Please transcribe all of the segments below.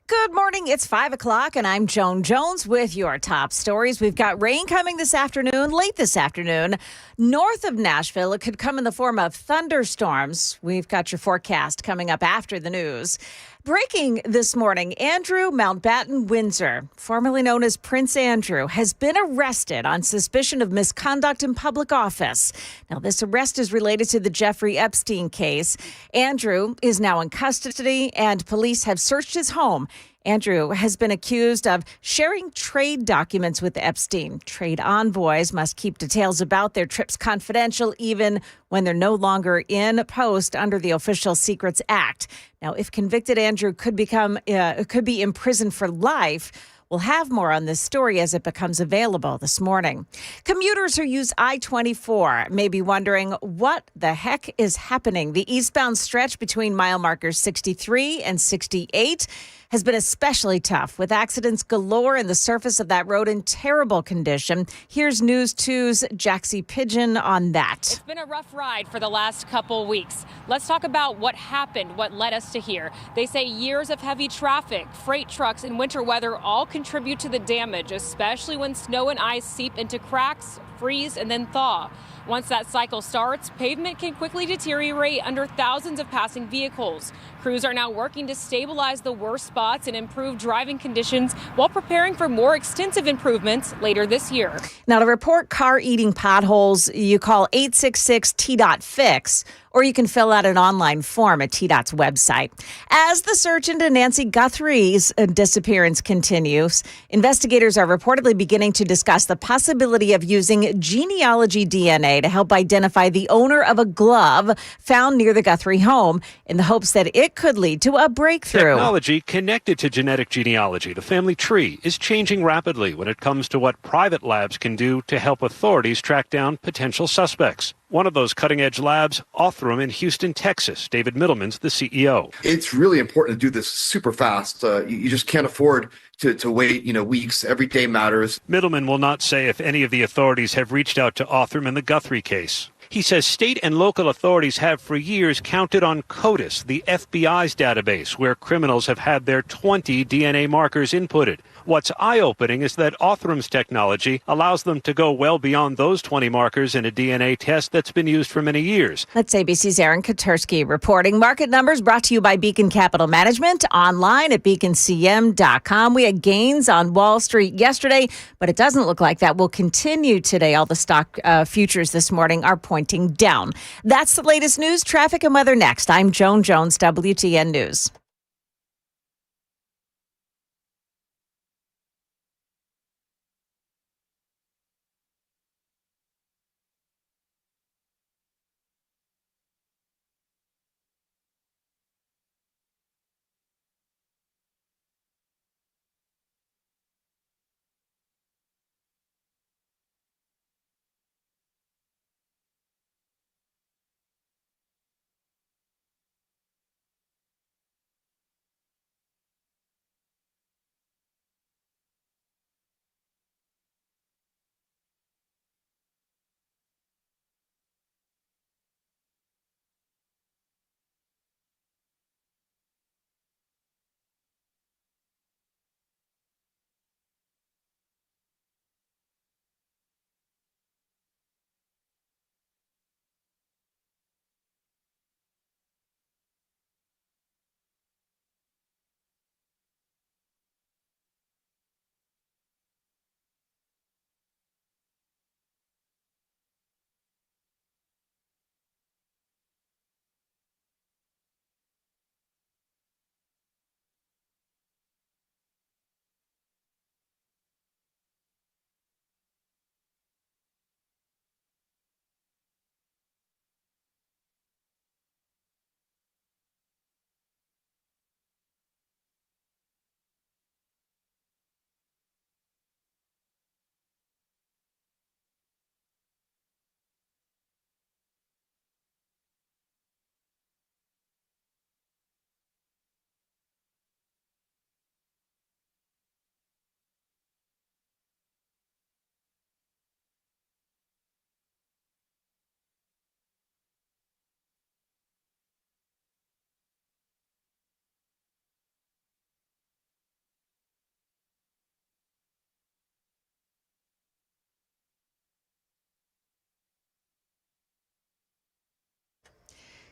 Good morning. It's 5 o'clock, and I'm Joan Jones with your top stories. We've got rain coming this afternoon, late this afternoon. North of Nashville, it could come in the form of thunderstorms. We've got your forecast coming up after the news. Breaking this morning, Andrew Mountbatten Windsor, formerly known as Prince Andrew, has been arrested on suspicion of misconduct in public office. Now, this arrest is related to the Jeffrey Epstein case. Andrew is now in custody, and police have searched his home. Andrew has been accused of sharing trade documents with Epstein. Trade envoys must keep details about their trips confidential even when they're no longer in post under the Official Secrets Act. Now, if convicted, Andrew could be imprisoned for life. We'll have more on this story as it becomes available this morning. Commuters who use I-24 may be wondering what the heck is happening. The eastbound stretch between mile markers 63 and 68 has been especially tough, with accidents galore and the surface of that road in terrible condition. Here's News 2's Jaxie Pigeon on that. It's been a rough ride for the last couple weeks. Let's talk about what happened, what led us to here. They say years of heavy traffic, freight trucks, and winter weather all contribute to the damage, especially when snow and ice seep into cracks, freeze, and then thaw. Once that cycle starts, pavement can quickly deteriorate under thousands of passing vehicles. Crews are now working to stabilize the worst spots and improve driving conditions while preparing for more extensive improvements later this year. Now, to report car-eating potholes, you call 866-T-FIX, or you can fill out an online form at TDOT's website. As the search into Nancy Guthrie's disappearance continues, investigators are reportedly beginning to discuss the possibility of using genealogy DNA to help identify the owner of a glove found near the Guthrie home in the hopes that it could lead to a breakthrough. Technology connected to genetic genealogy, the family tree, is changing rapidly when it comes to what private labs can do to help authorities track down potential suspects. One of those cutting-edge labs, Othram in Houston, Texas. David Middleman's the CEO. It's really important to do this super fast. You just can't afford to wait, weeks. Every day matters. Middleman will not say if any of the authorities have reached out to Othram in the Guthrie case. He says state and local authorities have for years counted on CODIS, the FBI's database, where criminals have had their 20 DNA markers inputted. What's eye-opening is that Othram's technology allows them to go well beyond those 20 markers in a DNA test that's been used for many years. That's ABC's Aaron Katersky reporting. Market numbers brought to you by Beacon Capital Management, online at beaconcm.com. We had gains on Wall Street yesterday, but it doesn't look like that will continue today. All the stock futures this morning are pointing down. That's the latest news, traffic, and weather next. I'm Joan Jones, WTN News.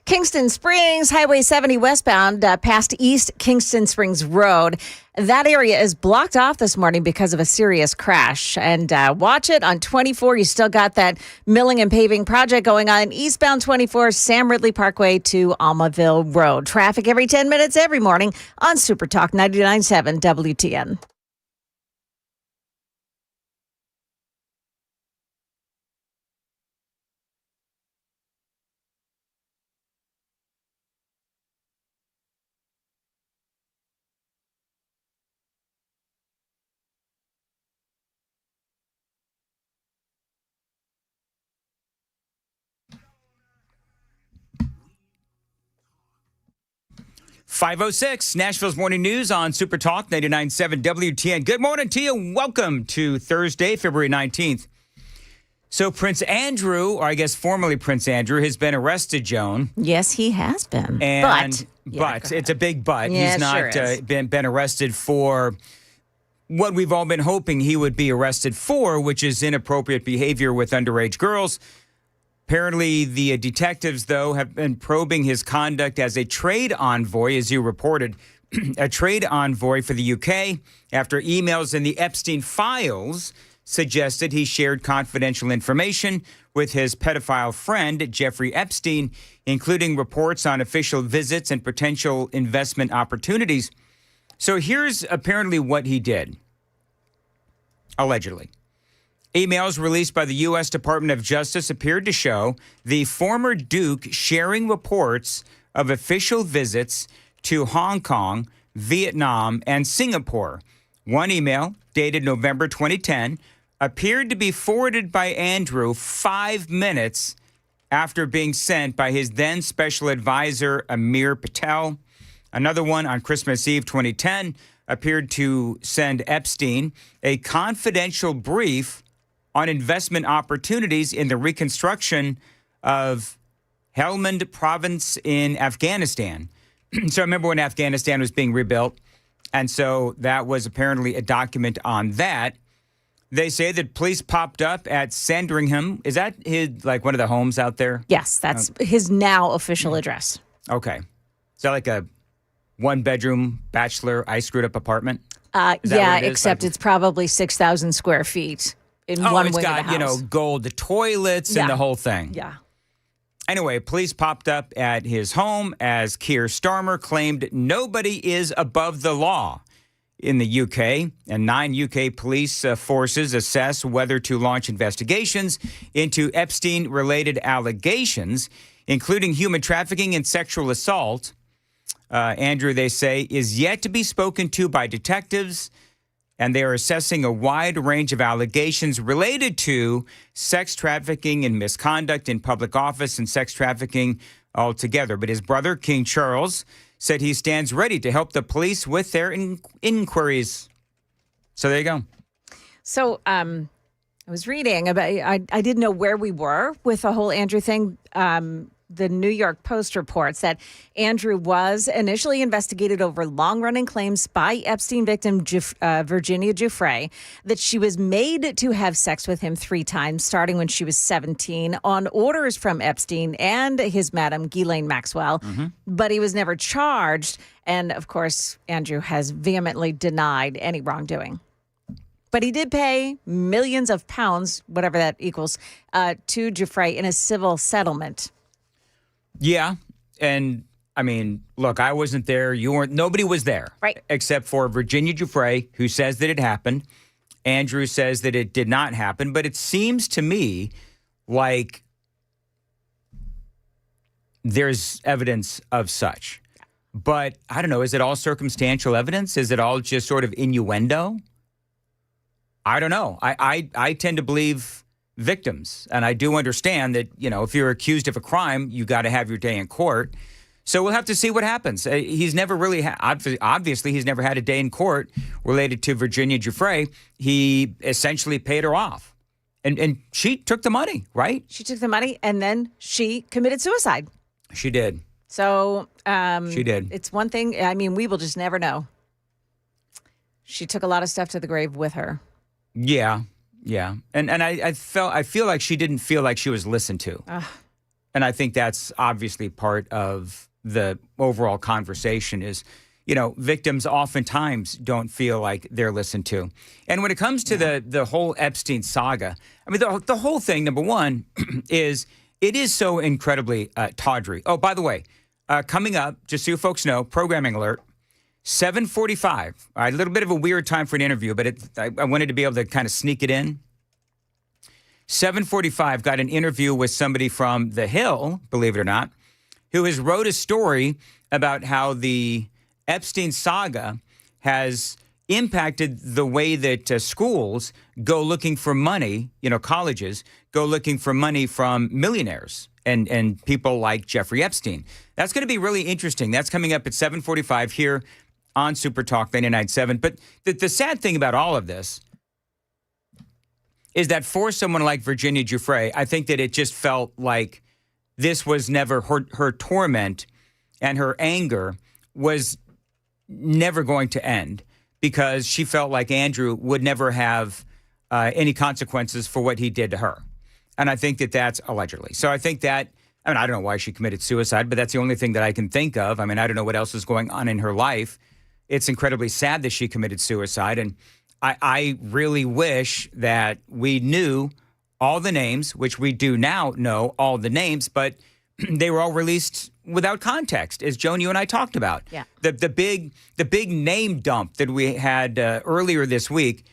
Kingston Springs, Highway 70 westbound, past East Kingston Springs Road. That area is blocked off this morning because of a serious crash. And watch it on 24. You still got that milling and paving project going on. Eastbound 24, Sam Ridley Parkway to Almaville Road. Traffic every 10 minutes every morning on Super Talk 99.7 WTN. .506 Nashville's Morning News on Super Talk 99.7 WTN. Good morning to you. Welcome to Thursday, February 19th. So Prince Andrew, or I guess formerly Prince Andrew, has been arrested, Joan. Yes, he has been. But it's a big but. Yeah, He's not sure been arrested for what we've all been hoping he would be arrested for, which is inappropriate behavior with underage girls. Apparently, the detectives, though, have been probing his conduct as a trade envoy, as you reported, a trade envoy for the UK, after emails in the Epstein files suggested he shared confidential information with his pedophile friend, Jeffrey Epstein, including reports on official visits and potential investment opportunities. So here's apparently what he did, allegedly. Emails released by the U.S. Department of Justice appeared to show the former Duke sharing reports of official visits to Hong Kong, Vietnam, and Singapore. One email, dated November 2010, appeared to be forwarded by Andrew 5 minutes after being sent by his then special advisor, Amir Patel. Another one on Christmas Eve 2010 appeared to send Epstein a confidential brief on investment opportunities in the reconstruction of Helmand province in Afghanistan. So I remember when Afghanistan was being rebuilt, and so that was apparently a document on that. They say that police popped up at Sandringham. Is that his, like, one of the homes out there? Yes, that's his now official address. Okay. Is that like a one-bedroom bachelor I-screwed-up apartment? Yeah, except it's probably 6,000 square feet. In one it's wing got, of the house. gold toilets and the whole thing. Yeah. Anyway, police popped up at his home as Keir Starmer claimed nobody is above the law in the UK. And 9 UK police forces assess whether to launch investigations into Epstein-related allegations, including human trafficking and sexual assault. Andrew, they say, is yet to be spoken to by detectives, and they are assessing a wide range of allegations related to sex trafficking and misconduct in public office and sex trafficking altogether. But his brother, King Charles, said he stands ready to help the police with their inquiries. So there you go. So I was reading about, I didn't know where we were with the whole Andrew thing. The New York Post reports that Andrew was initially investigated over long-running claims by Epstein victim Virginia Giuffre that she was made to have sex with him 3 times, starting when she was 17, on orders from Epstein and his madam, Ghislaine Maxwell. But he was never charged. And, of course, Andrew has vehemently denied any wrongdoing. But he did pay millions of pounds, whatever that equals, to Giuffre in a civil settlement. Yeah. And I mean, look, I wasn't there. You weren't. Nobody was there. Right. Except for Virginia Giuffre, who says that it happened. Andrew says that it did not happen. But it seems to me like there's evidence of such. But I don't know. Is it all circumstantial evidence? Is it all just sort of innuendo? I don't know. I tend to believe victims. And I do understand that, if you're accused of a crime, you got to have your day in court. So we'll have to see what happens. He's never really, obviously, he's never had a day in court related to Virginia Giuffre. He essentially paid her off. And she took the money, right? She took the money and then she committed suicide. She did. So she did. It's one thing. I mean, we will just never know. She took a lot of stuff to the grave with her. Yeah. Yeah. And I feel like she didn't feel like she was listened to. And I think that's obviously part of the overall conversation is, victims oftentimes don't feel like they're listened to. And when it comes to the whole Epstein saga, I mean, the whole thing, number one, is it is so incredibly tawdry. Oh, by the way, coming up, just so you folks know, programming alert, 7:45. All right, a little bit of a weird time for an interview, but I wanted to be able to kind of sneak it in. 7:45, got an interview with somebody from The Hill, believe it or not, who has wrote a story about how the Epstein saga has impacted the way that schools go looking for money, colleges go looking for money from millionaires and people like Jeffrey Epstein. That's going to be really interesting. That's coming up at 7:45 here on Super Talk 99.7. But the sad thing about all of this is that for someone like Virginia Giuffre, I think that it just felt like this was never her torment, and her anger was never going to end because she felt like Andrew would never have any consequences for what he did to her. And I think that that's allegedly. So I think that, I don't know why she committed suicide, but that's the only thing that I can think of. I mean, I don't know what else is going on in her life. It's incredibly sad that she committed suicide. And I really wish that we knew all the names, which we do now know all the names, but they were all released without context, as Joan, you and I talked about. Yeah. The big name dump that we had earlier this week,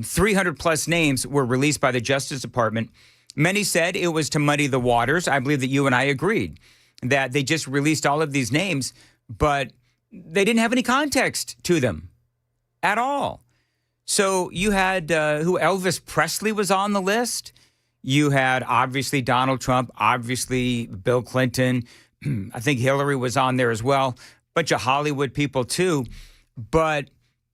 300 plus names were released by the Justice Department. Many said it was to muddy the waters. I believe that you and I agreed that they just released all of these names, but they didn't have any context to them at all. So you had who Elvis Presley was on the list. You had obviously Donald Trump, obviously Bill Clinton. I think Hillary was on there as well. Bunch of Hollywood people too. But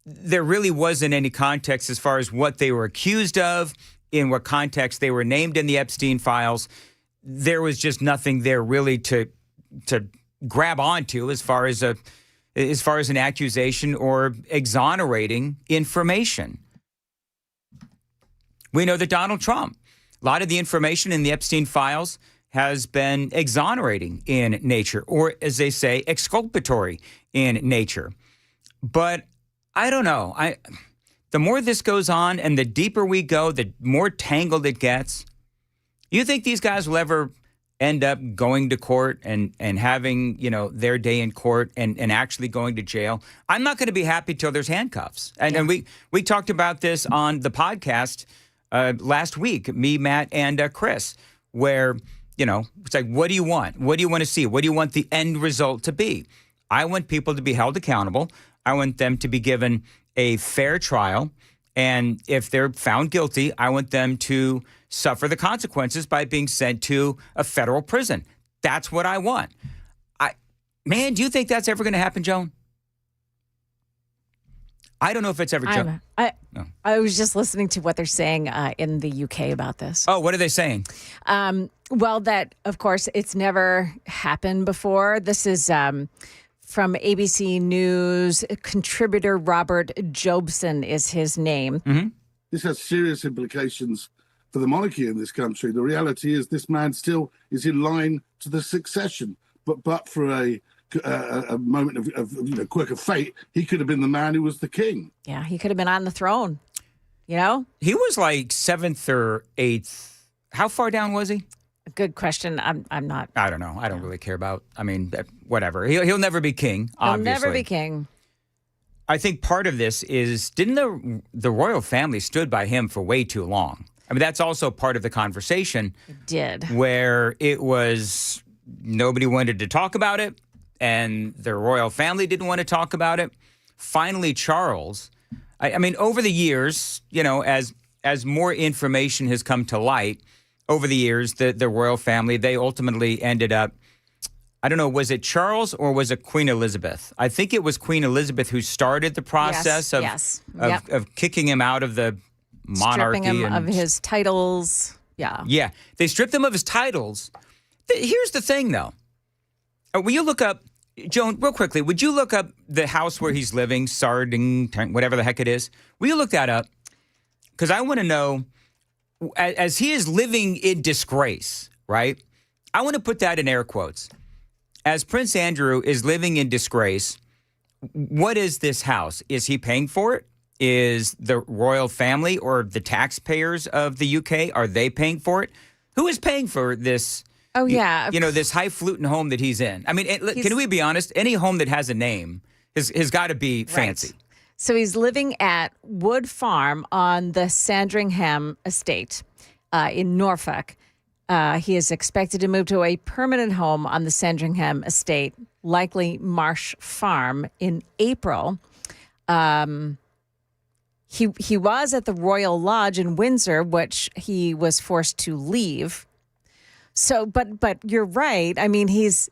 there really wasn't any context as far as what they were accused of, in what context they were named in the Epstein files. There was just nothing there really to grab onto as far as an accusation or exonerating information. We know that Donald Trump, a lot of the information in the Epstein files has been exonerating in nature, or as they say, exculpatory in nature. But I don't know. The more this goes on and the deeper we go, the more tangled it gets. You think these guys will ever end up going to court and having, their day in court and actually going to jail? I'm not going to be happy till there's handcuffs. And we talked about this on the podcast last week, me, Matt, and Chris, where, it's like, what do you want? What do you want to see? What do you want the end result to be? I want people to be held accountable. I want them to be given a fair trial. And if they're found guilty, I want them to suffer the consequences by being sent to a federal prison. That's what I want. Do you think that's ever going to happen, Joan? I don't know if it's ever. I was just listening to what they're saying in the UK about this. Oh, what are they saying? Well, that, of course, it's never happened before. This is from ABC News. Contributor Robert Jobson is his name. Mm-hmm. This has serious implications for the monarchy in this country. The reality is this man still is in line to the succession, but for a moment of quirk of fate, he could have been the man who was the king. Yeah, he could have been on the throne. He was like 7th or 8th. How far down was he? Good question. I'm not. I don't know. I don't really care about. I mean, whatever. He'll never be king. Obviously, he'll never be king. I think part of this is didn't the royal family stood by him for way too long. I mean, that's also part of the conversation. It did. Where it was nobody wanted to talk about it, and the royal family didn't want to talk about it. Finally, Charles. I mean, over the years, as more information has come to light. Over the years, the royal family, they ultimately ended up, I don't know, was it Charles or was it Queen Elizabeth? I think it was Queen Elizabeth who started the process of kicking him out of the monarchy. Stripping him of his titles. Yeah. Yeah. They stripped him of his titles. Here's the thing, though. Will you look up, Joan, real quickly, would you look up the house where he's living, Sarding, whatever the heck it is? Will you look that up? Because I want to know, as he is living in disgrace, right? I want to put that in air quotes. As Prince Andrew is living in disgrace, what is this house? Is he paying for it? Is the royal family or the taxpayers of the UK, are they paying for it? Who is paying for this? Oh, yeah. This highfalutin home that he's in. I mean, can we be honest? Any home that has a name has got to be fancy. Right. So he's living at Wood Farm on the Sandringham estate in Norfolk. He is expected to move to a permanent home on the Sandringham estate, likely Marsh Farm, in April. He was at the Royal Lodge in Windsor, which he was forced to leave. So, but you're right. I mean, he's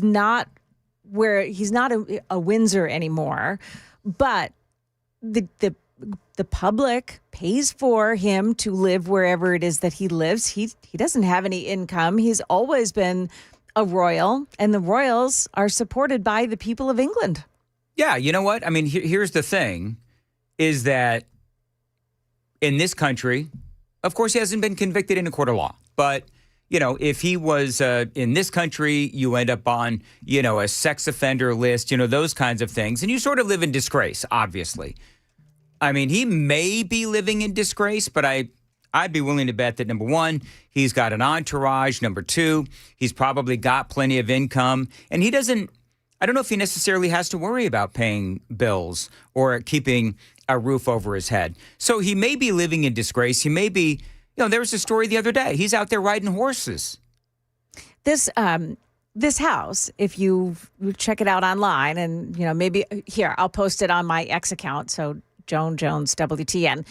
not a Windsor anymore, but the public pays for him to live wherever it is that he lives. He doesn't have any income. He's always been a royal, and the royals are supported by the people of England. Yeah, you know what? I mean, here's the thing, is that in this country, of course, he hasn't been convicted in a court of law, but if he was in this country, you end up on, a sex offender list, those kinds of things. And you sort of live in disgrace, obviously. I mean, he may be living in disgrace, but I'd be willing to bet that, number one, he's got an entourage. Number two, he's probably got plenty of income. And I don't know if he necessarily has to worry about paying bills or keeping a roof over his head. So he may be living in disgrace. He may be... there was a story the other day. He's out there riding horses. This house, if you check it out online, and maybe here I'll post it on my X account. So Joan Jones WTN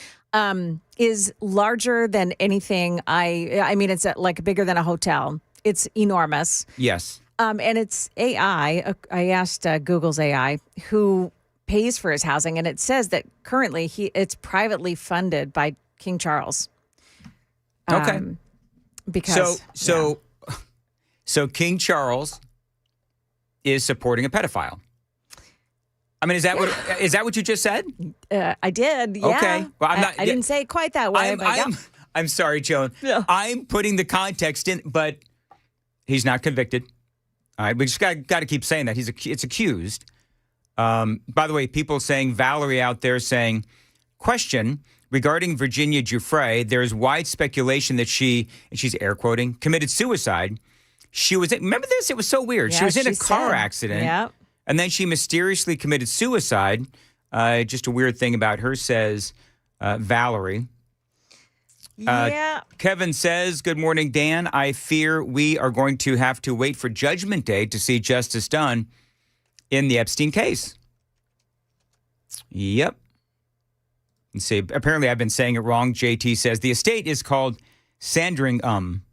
is larger than anything. I mean, it's like bigger than a hotel. It's enormous. Yes. And it's AI. I asked Google's AI who pays for his housing, and it says that currently it's privately funded by King Charles. Okay. Because so King Charles is supporting a pedophile. I mean, is that what you just said? I did. Yeah. Okay. Well, I didn't say it quite that way. I'm sorry, Joan. No. I'm putting the context in, but he's not convicted. All right. We just got to keep saying that it's accused. By the way, people saying, Valerie out there saying, question. Regarding Virginia Giuffre, there's wide speculation that she's air quoting, committed suicide. Remember this? It was so weird. Yeah, she was in a car accident. Yeah. And then she mysteriously committed suicide. Just a weird thing about her, says Valerie. Yeah. Kevin says, good morning, Dan. I fear we are going to have to wait for Judgment Day to see justice done in the Epstein case. Yep. Let's see. Apparently, I've been saying it wrong. JT says the estate is called Sandringham.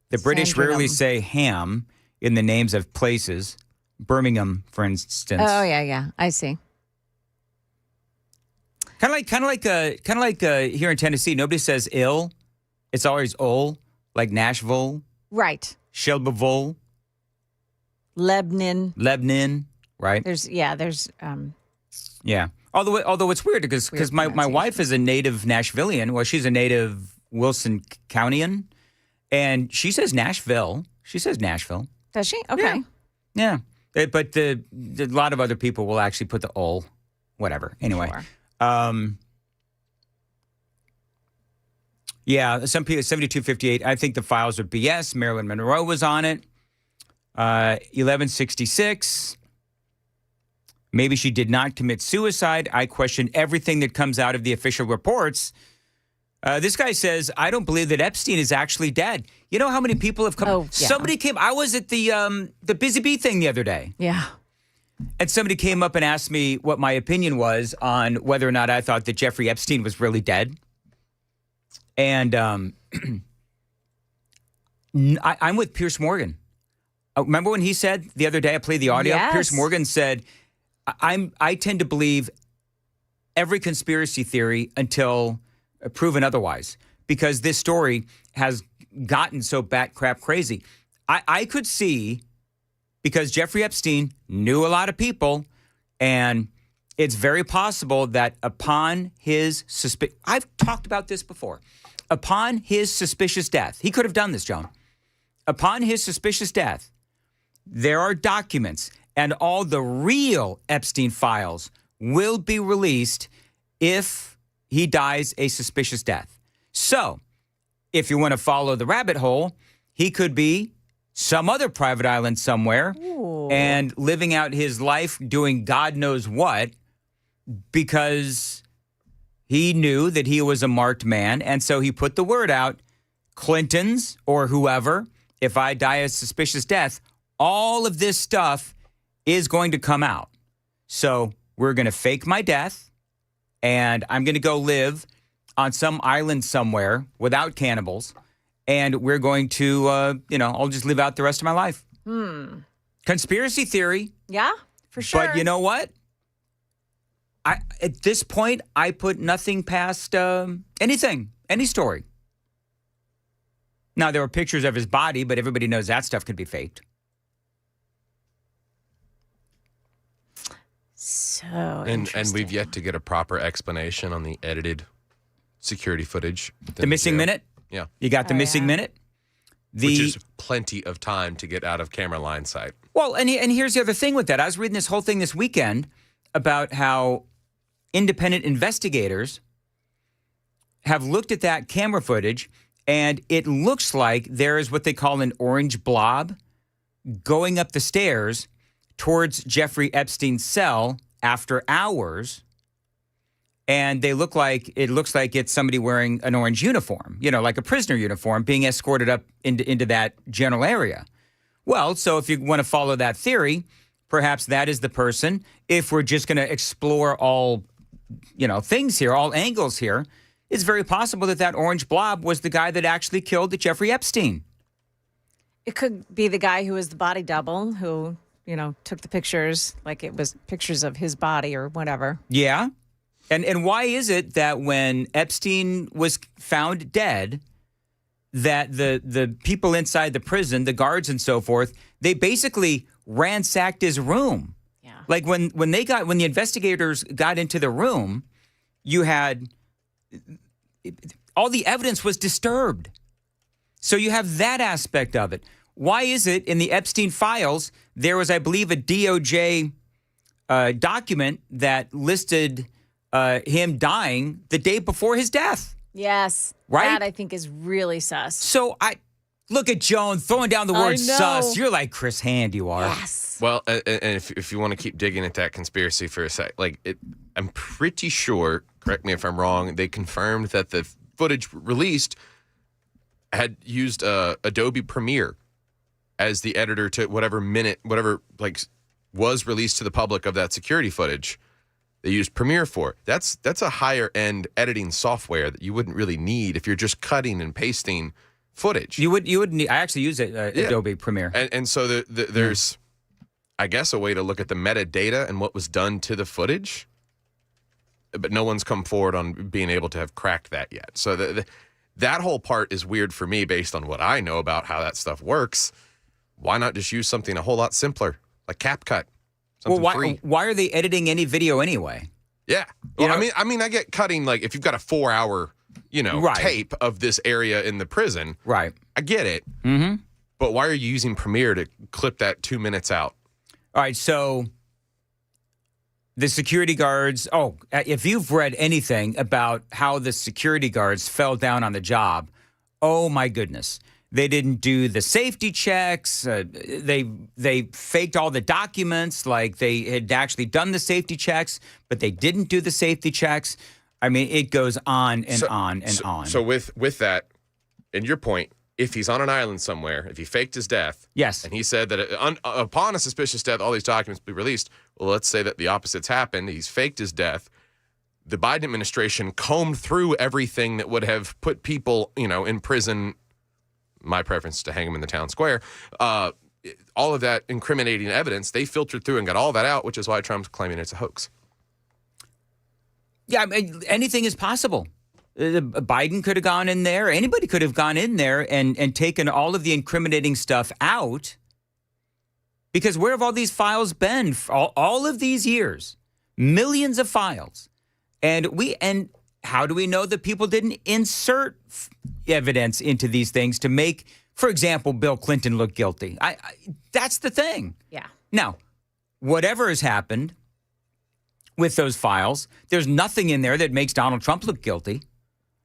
The British rarely say ham in the names of places. Birmingham, for instance. Oh yeah. I see. Kind of like here in Tennessee, nobody says ill. It's always ol, like Nashville, Right. Shelbyville, Lebanon. right? There's. Yeah. Although it's weird because my wife is a native Nashvilleian. Well, she's a native Wilson Countyan, and she says Nashville. She says Nashville. Does she? Okay. Yeah. But a lot of other people will actually put the ol, whatever. Anyway. Sure. Yeah, some people, 7258, I think the files are BS. Marilyn Monroe was on it. 1166. Maybe she did not commit suicide. I question everything that comes out of the official reports. This guy says, I don't believe that Epstein is actually dead. You know how many people have come? Oh, yeah. Somebody came. I was at the Busy Bee thing the other day. Yeah. And somebody came up and asked me what my opinion was on whether or not I thought that Jeffrey Epstein was really dead. And I'm with Piers Morgan. Remember when he said the other day, I played the audio? Yes. Piers Morgan said, I tend to believe every conspiracy theory until proven otherwise, because this story has gotten so bat crap crazy. I could see, because Jeffrey Epstein knew a lot of people, and it's very possible that upon his I've talked about this before. Upon his suspicious death, he could have done this, John. upon his suspicious death, there are documents and all the real Epstein files will be released if he dies a suspicious death. So, if you want to follow the rabbit hole, he could be some other private island somewhere and living out his life doing God knows what because he knew that he was a marked man. And so he put the word out, Clintons or whoever, if I die a suspicious death, all of this stuff is going to come out. So we're going to fake my death and I'm going to go live on some island somewhere without cannibals. And we're going to, I'll just live out the rest of my life. Conspiracy theory. Yeah, for sure. But you know what? At this point, I put nothing past anything, any story. Now, there were pictures of his body, but everybody knows that stuff could be faked. So And we've yet to get a proper explanation on the edited security footage. The missing minute? Yeah. You got the missing minute? Which is plenty of time to get out of camera line sight. Well, and here's the other thing with that. I was reading this whole thing this weekend about how independent investigators have looked at that camera footage, and it looks like there is what they call an orange blob going up the stairs towards Jeffrey Epstein's cell after hours. And it looks like it's somebody wearing an orange uniform, like a prisoner uniform, being escorted up into that general area. Well, so if you want to follow that theory, perhaps that is the person. If we're just going to explore all, things here, all angles here, it's very possible that orange blob was the guy that actually killed Jeffrey Epstein. It could be the guy who was the body double who, took the pictures like it was pictures of his body or whatever. Yeah. And why is it that when Epstein was found dead, that the people inside the prison, the guards and so forth, they basically ransacked his room? Yeah. Like when the investigators got into the room, you had all the evidence was disturbed. So you have that aspect of it. Why is it in the Epstein files there was, I believe, a DOJ document that listed him dying the day before his death? Yes. Right? That, I think, is really sus. So I look at Joan throwing down the word sus. You're like Chris Hand, you are. Yes. Well, and if you want to keep digging at that conspiracy for a sec, I'm pretty sure, correct me if I'm wrong, they confirmed that the footage released had used Adobe Premiere as the editor to whatever was released to the public of that security footage. They used Premiere for. That's a higher end editing software that you wouldn't really need if you're just cutting and pasting footage. You would need. I actually use Adobe Premiere, and so there's, I guess, a way to look at the metadata and what was done to the footage, but no one's come forward on being able to have cracked that yet. So that whole part is weird for me based on what I know about how that stuff works. Why not just use something a whole lot simpler, like CapCut? Why are they editing any video anyway? Yeah. Well, I mean, I get cutting, like, if you've got a 4-hour, tape of this area in the prison. Right. I get it. Mm-hmm. But why are you using Premiere to clip that 2 minutes out? All right. So the security guards, if you've read anything about how the security guards fell down on the job, oh my goodness. They didn't do the safety checks. They faked all the documents, like they had actually done the safety checks, but they didn't do the safety checks. I mean, it goes on and on and on. So with that, and your point, if he's on an island somewhere, if he faked his death, yes, and he said that upon a suspicious death, all these documents be released. Well, let's say that the opposite's happened. He's faked his death. The Biden administration combed through everything that would have put people, in prison. My preference is to hang him in the town square. All of that incriminating evidence, they filtered through and got all that out, which is why Trump's claiming it's a hoax. Yeah, I mean, anything is possible. Biden could have gone in there. Anybody could have gone in there and taken all of the incriminating stuff out. Because where have all these files been for all of these years? Millions of files. And how do we know that people didn't insert evidence into these things to make For example, Bill Clinton looked guilty. That's the thing. Yeah. Now, whatever has happened with those files, there's nothing in there that makes Donald Trump look guilty.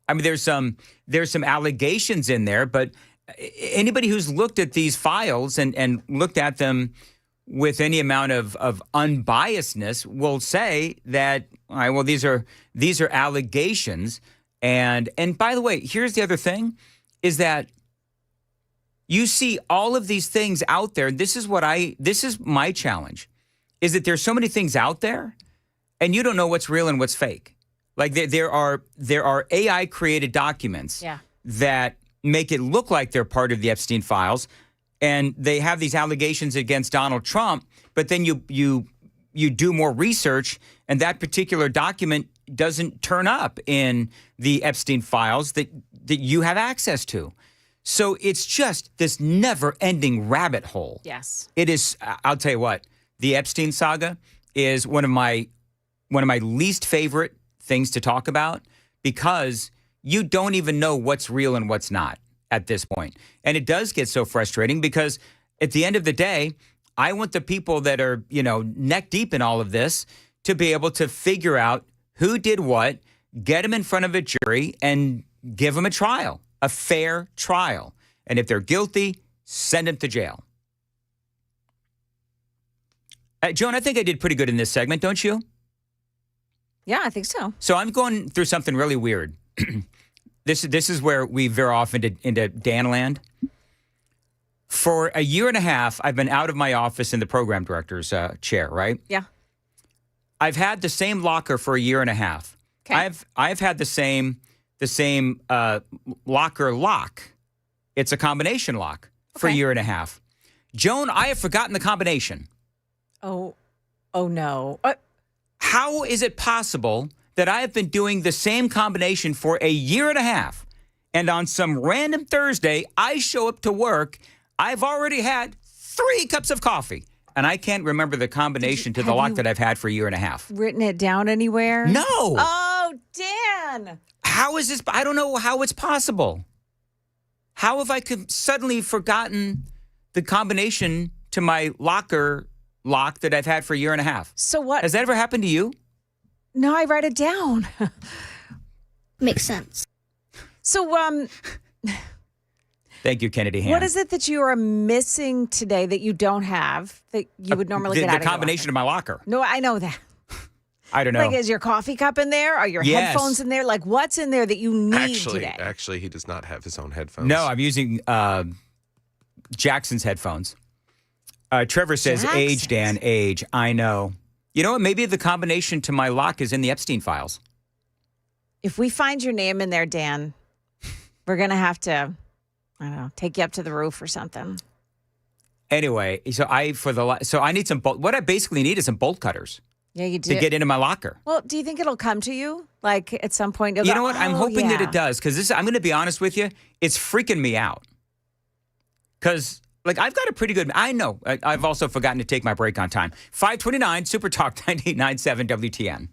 I mean, there's some allegations in there, but anybody who's looked at these files and looked at them with any amount of unbiasedness will say that, all right, well, these are allegations. And by the way, here's the other thing, is that you see all of these things out there. This is my challenge, is that there's so many things out there and you don't know what's real and what's fake. Like there are AI created documents that make it look like they're part of the Epstein files, and they have these allegations against Donald Trump, but then you do more research and that particular document doesn't turn up in the Epstein files that you have access to. So it's just this never-ending rabbit hole. Yes. It is. I'll tell you what, the Epstein saga is one of my least favorite things to talk about, because you don't even know what's real and what's not at this point. And it does get so frustrating, because at the end of the day, I want the people that are, neck deep in all of this to be able to figure out who did what, get them in front of a jury, and give them a trial, a fair trial. And if they're guilty, send them to jail. Joan, I think I did pretty good in this segment, don't you? Yeah, I think so. So I'm going through something really weird. This is where we veer off into Dan land. For a year and a half, I've been out of my office in the program director's chair, right? Yeah. I've had the same locker for a year and a half. Okay. I've had the same locker lock. It's a combination lock for a year and a half. Joan, I have forgotten the combination. Oh no. How is it possible that I have been doing the same combination for a year and a half, and on some random Thursday, I show up to work, I've already had 3 cups of coffee, and I can't remember the combination to the lock that I've had for a year and a half? Written it down anywhere? No. Oh, Dan. How is this? I don't know how it's possible. How have I suddenly forgotten the combination to my locker lock that I've had for a year and a half? So what? Has that ever happened to you? No, I write it down. Makes sense. So, Thank you, Kennedy Ham. what is it that you are missing today that you don't have that you would normally get out of the combination of my locker. No, I know that. I don't know. Like, is your coffee cup in there? Are your Yes. headphones in there? Like, what's in there that you need today? Actually, he does not have his own headphones. No, I'm using Jackson's headphones. Trevor says, Jackson's. age, Dan, age. I know. You know what? Maybe the combination to my lock is in the Epstein files. If we find your name in there, Dan, we're going to have to, I don't know, take you up to the roof or something. Anyway, so I need some bolt. What I basically need is some bolt cutters Yeah, you do. to get into my locker. Well, do you think it'll come to you? Like, at some point, you'll You go, know what? I'm "Oh, hoping that yeah." it does, because I'm going to be honest with you, it's freaking me out. Because, like, I've got a pretty good, I know, I've also forgotten to take my break on time. 529 Super Talk 98.97 WTN.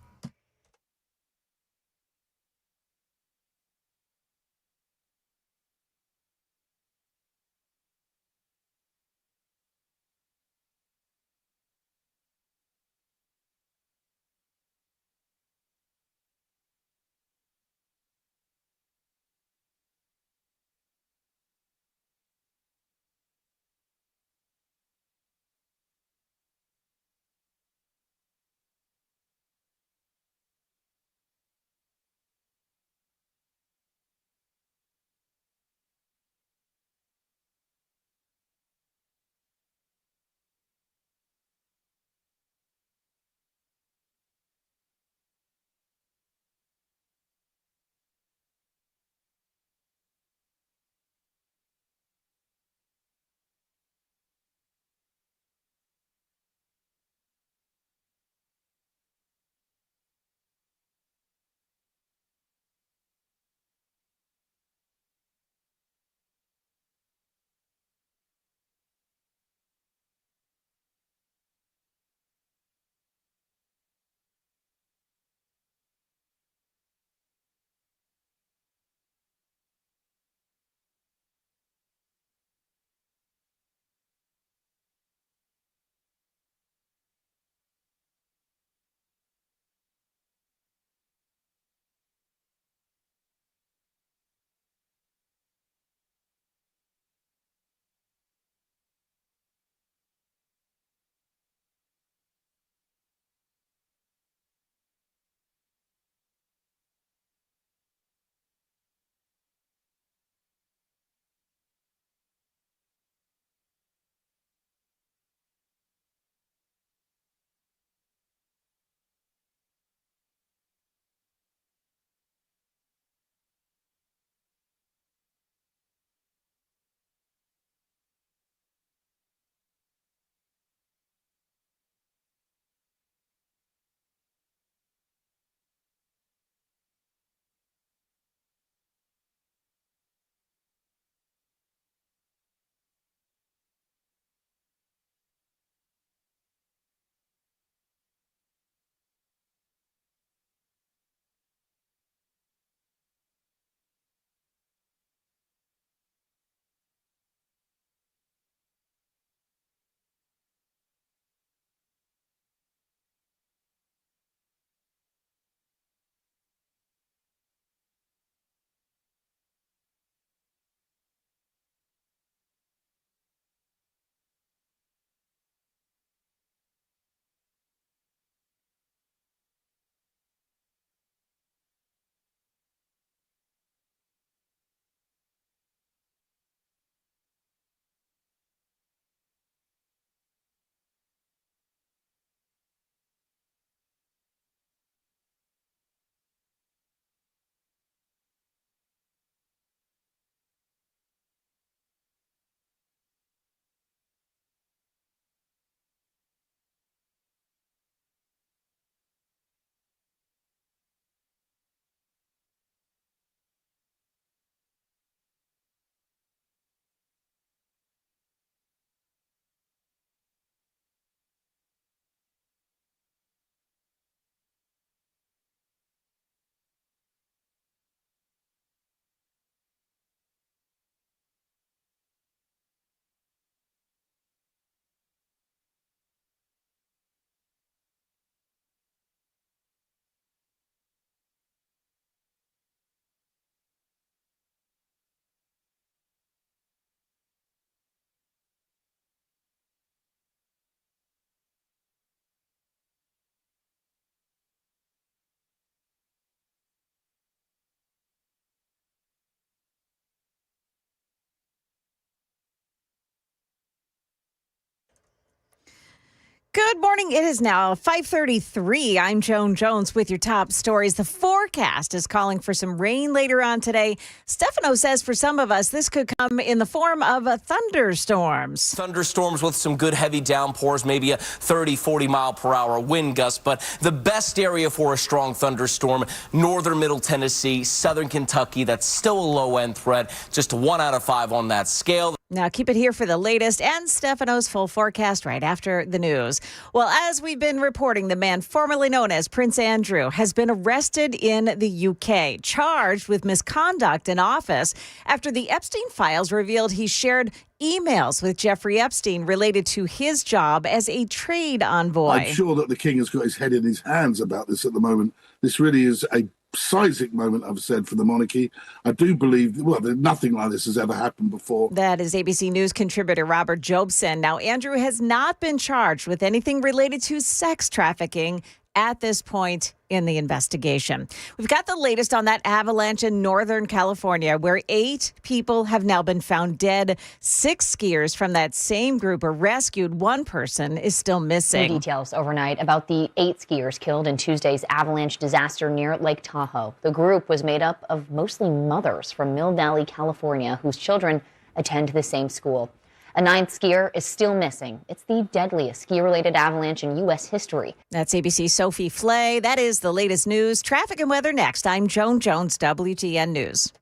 Good morning. It is now 5:33. I'm Joan Jones with your top stories. The forecast is calling for some rain later on today. Stefano says for some of us, this could come in the form of thunderstorms. Thunderstorms with some good heavy downpours, maybe a 30, 40 mile per hour wind gust. But the best area for a strong thunderstorm, northern middle Tennessee, southern Kentucky. That's still a low end threat. Just a 1 out of 5 on that scale. Now, keep it here for the latest and Stefano's full forecast right after the news. Well, as we've been reporting, the man formerly known as Prince Andrew has been arrested in the UK, charged with misconduct in office after the Epstein files revealed he shared emails with Jeffrey Epstein related to his job as a trade envoy. I'm sure that the king has got his head in his hands about this at the moment. This really is a seismic moment, I've said, for the monarchy. I do believe, nothing like this has ever happened before. That is ABC News contributor Robert Jobson. Now, Andrew has not been charged with anything related to sex trafficking at this point in the investigation. We've got the latest on that avalanche in Northern California, where 8 people have now been found dead. 6 skiers from that same group are rescued. 1 person is still missing. New details overnight about the 8 skiers killed in Tuesday's avalanche disaster near Lake Tahoe. The group was made up of mostly mothers from Mill Valley, California, whose children attend the same school. A 9th skier is still missing. It's the deadliest ski-related avalanche in U.S. history. That's ABC's Sophie Flay. That is the latest news. Traffic and weather next. I'm Joan Jones, WTN News.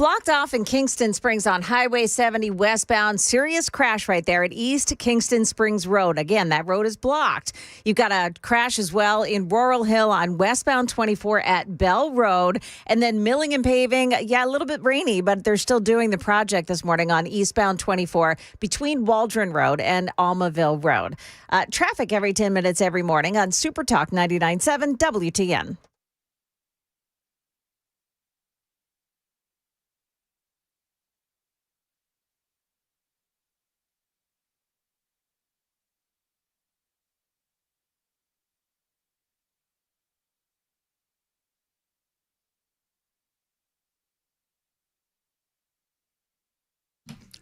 Blocked off in Kingston Springs on Highway 70 westbound. Serious crash right there at East Kingston Springs Road. Again, that road is blocked. You've got a crash as well in Royal Hill on westbound 24 at Bell Road. And then milling and paving. Yeah, a little bit rainy, but they're still doing the project this morning on eastbound 24 between Waldron Road and Almaville Road. Traffic every 10 minutes every morning on Super Talk 99.7 WTN.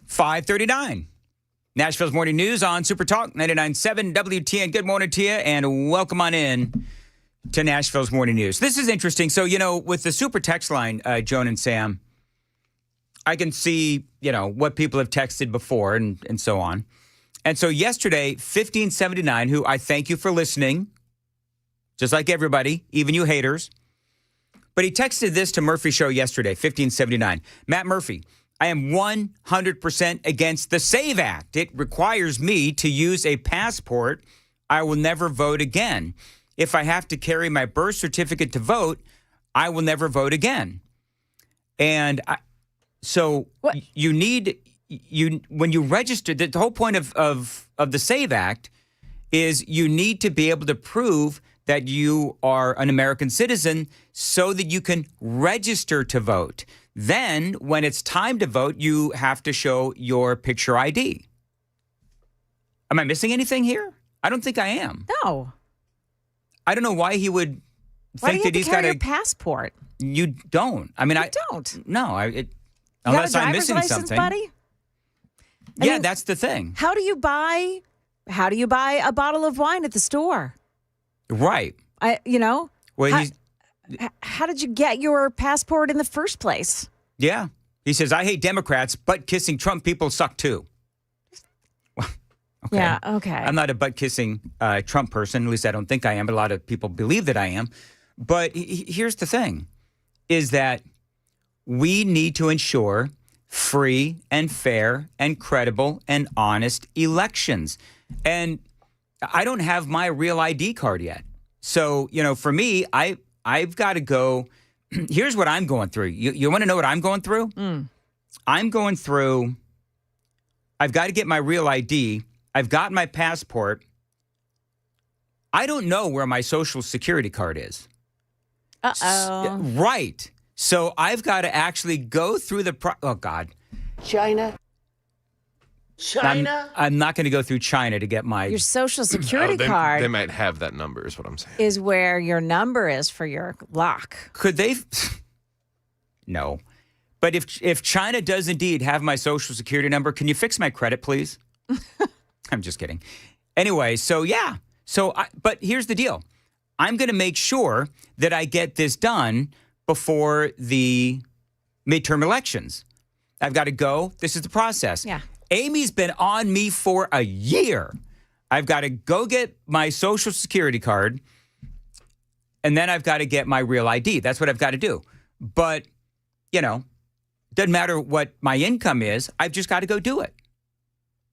.539. Nashville's Morning News on Super Talk 99.7 WTN. Good morning to you, and welcome on in to Nashville's Morning News. This is interesting. So, with the super text line, Joan and Sam, I can see, what people have texted before and so on. And so yesterday, 1579, who I thank you for listening, just like everybody, even you haters. But he texted this to Murphy Show yesterday, 1579. Matt Murphy, I am 100% against the SAVE Act. It requires me to use a passport. I will never vote again. If I have to carry my birth certificate to vote, I will never vote again. And you need, when you register, the whole point of the SAVE Act is you need to be able to prove that you are an American citizen so that you can register to vote. Then, when it's time to vote, you have to show your picture ID. Am I missing anything here? I don't think I am. No. I don't know why he would think that he's got a passport. You don't. I mean, I don't. No, Unless I'm missing license, something. Buddy? That's the thing. How do you buy a bottle of wine at the store? Right. Well, how did you get your passport in the first place? Yeah. He says, I hate Democrats, but kissing Trump people suck too. Okay. Yeah, okay. I'm not a butt-kissing Trump person. At least I don't think I am, but a lot of people believe that I am. But here's the thing, is that we need to ensure free and fair and credible and honest elections. And I don't have my real ID card yet. So, for me, I've got to go. Here's what I'm going through. You want to know what I'm going through? I'm going through, I've got to get my real ID. I've got my passport. I don't know where my Social Security card is. Uh-oh. Right. So I've got to actually go through oh, God. China. I'm not going to go through China to get your Social Security card. They might have that number, is what I'm saying. Is where your number is for your lock. Could they? No. But if China does indeed have my Social Security number, can you fix my credit, please? I'm just kidding. Anyway, so yeah. But here's the deal. I'm going to make sure that I get this done before the midterm elections. I've got to go. This is the process. Yeah. Amy's been on me for a year. I've got to go get my Social Security card, and then I've got to get my real ID. That's what I've got to do. But, doesn't matter what my income is. I've just got to go do it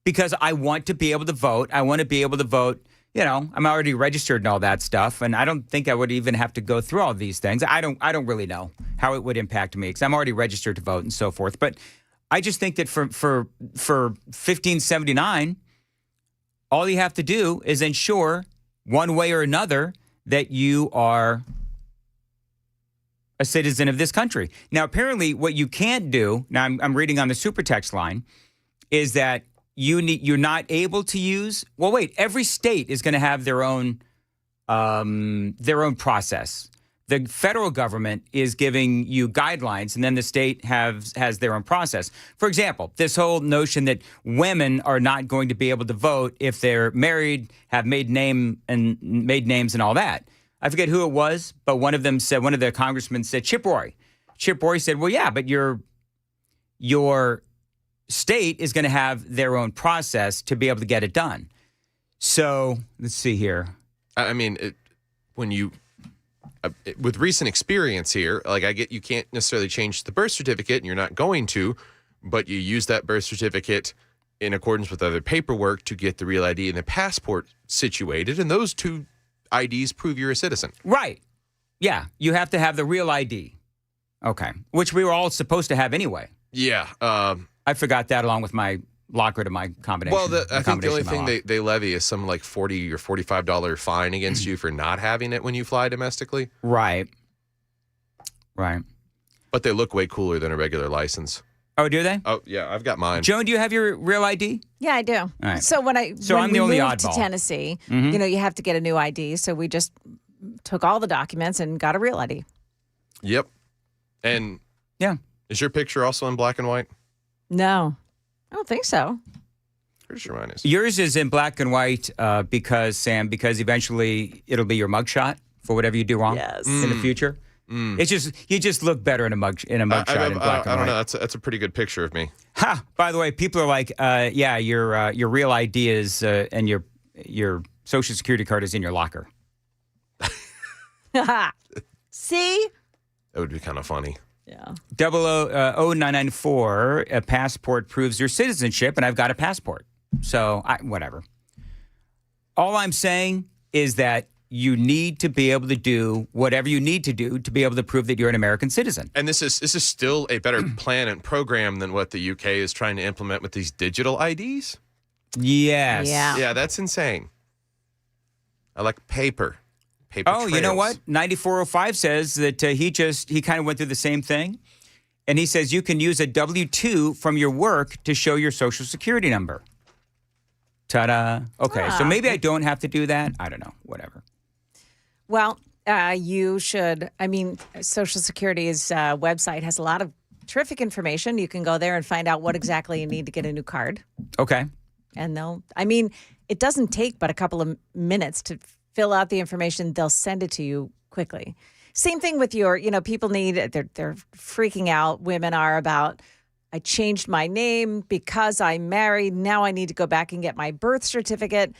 because I want to be able to vote. I want to be able to vote. I'm already registered and all that stuff, and I don't think I would even have to go through all these things. I don't really know how it would impact me because I'm already registered to vote and so forth. But I just think that for 1579, all you have to do is ensure one way or another that you are a citizen of this country. Now, apparently, what you can't do, now I'm reading on the super text line, is that you're not able to use. Well, wait, every state is going to have their own process. The federal government is giving you guidelines, and then the state has their own process. For example, this whole notion that women are not going to be able to vote if they're married, have maiden names and all that. I forget who it was, but one of the congressmen said, Chip Roy. Chip Roy said, well, yeah, but your state is going to have their own process to be able to get it done. So let's see here. I mean, with recent experience here, like I get you can't necessarily change the birth certificate, and you're not going to, but you use that birth certificate in accordance with other paperwork to get the real ID and the passport situated, and those two IDs prove you're a citizen. Right. Yeah, you have to have the real ID. Okay, which we were all supposed to have anyway. Yeah. I forgot that along with my locker to my combination. Well, I think the only thing they they levy is some like $40 or $45 fine against you for not having it when you fly domestically. Right. But they look way cooler than a regular license. Oh, do they? Oh, yeah, I've got mine. Joan, do you have your real ID? Yeah, I do. All right. So when I'm we the only moved to oddball. Tennessee, Mhm. you have to get a new ID. So we just took all the documents and got a real ID. Yep. And yeah, is your picture also in black and white? No, I don't think so. Pretty sure mine is. Yours is in black and white because eventually it'll be your mugshot for whatever you do wrong in the future. It's just you just look better in a mugshot in black and white. I don't know. That's a pretty good picture of me. Ha! By the way, people are like, yeah, your real ID is and your social security card is in your locker. See? That would be kind of funny. Yeah. 0994, a passport proves your citizenship, and I've got a passport. So, whatever. All I'm saying is that you need to be able to do whatever you need to do to be able to prove that you're an American citizen. And this is still a better plan and program than what the UK is trying to implement with these digital IDs. Yes. Yeah, that's insane. I like paper. Oh, you know what? 9405 says that he kind of went through the same thing. And he says you can use a W-2 from your work to show your social security number. Ta-da. Okay, so maybe I don't have to do that. I don't know. Whatever. Well, you should. I mean, Social Security's website has a lot of terrific information. You can go there and find out what exactly you need to get a new card. Okay. And it doesn't take but a couple of minutes to fill out the information. They'll send it to you quickly. Same thing with your, people they're freaking out. Women are about, I changed my name because I'm married. Now I need to go back and get my birth certificate.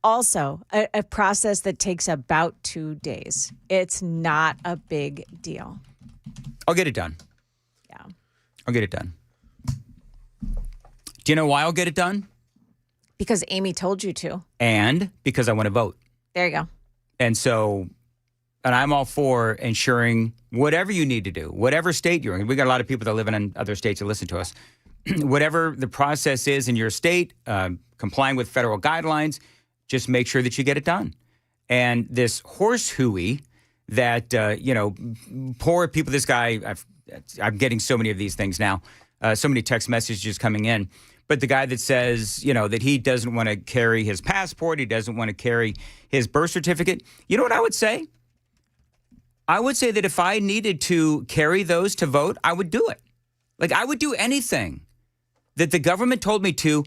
Also, a process that takes about 2 days. It's not a big deal. I'll get it done. Yeah. I'll get it done. Do you know why I'll get it done? Because Amy told you to. And because I want to vote. There you go. And I'm all for ensuring whatever you need to do, whatever state you're in. We got a lot of people that live in other states that listen to us. Whatever the process is in your state, complying with federal guidelines, just make sure that you get it done. And this horse hooey that, poor people, this guy, I'm getting so many of these things now, so many text messages coming in. But the guy that says, that he doesn't want to carry his passport, he doesn't want to carry his birth certificate. You know what I would say? I would say that if I needed to carry those to vote, I would do it. Like, I would do anything that the government told me to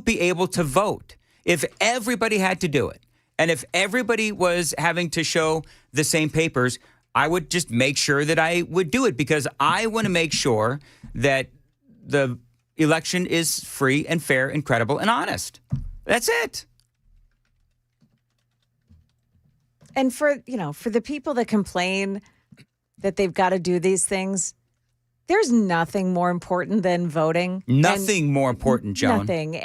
be able to vote. If everybody had to do it, and if everybody was having to show the same papers, I would just make sure that I would do it because I want to make sure that the election is free and fair and credible and honest. That's it. And for the people that complain that they've got to do these things, there's nothing more important than voting. Nothing more important, Joan. Nothing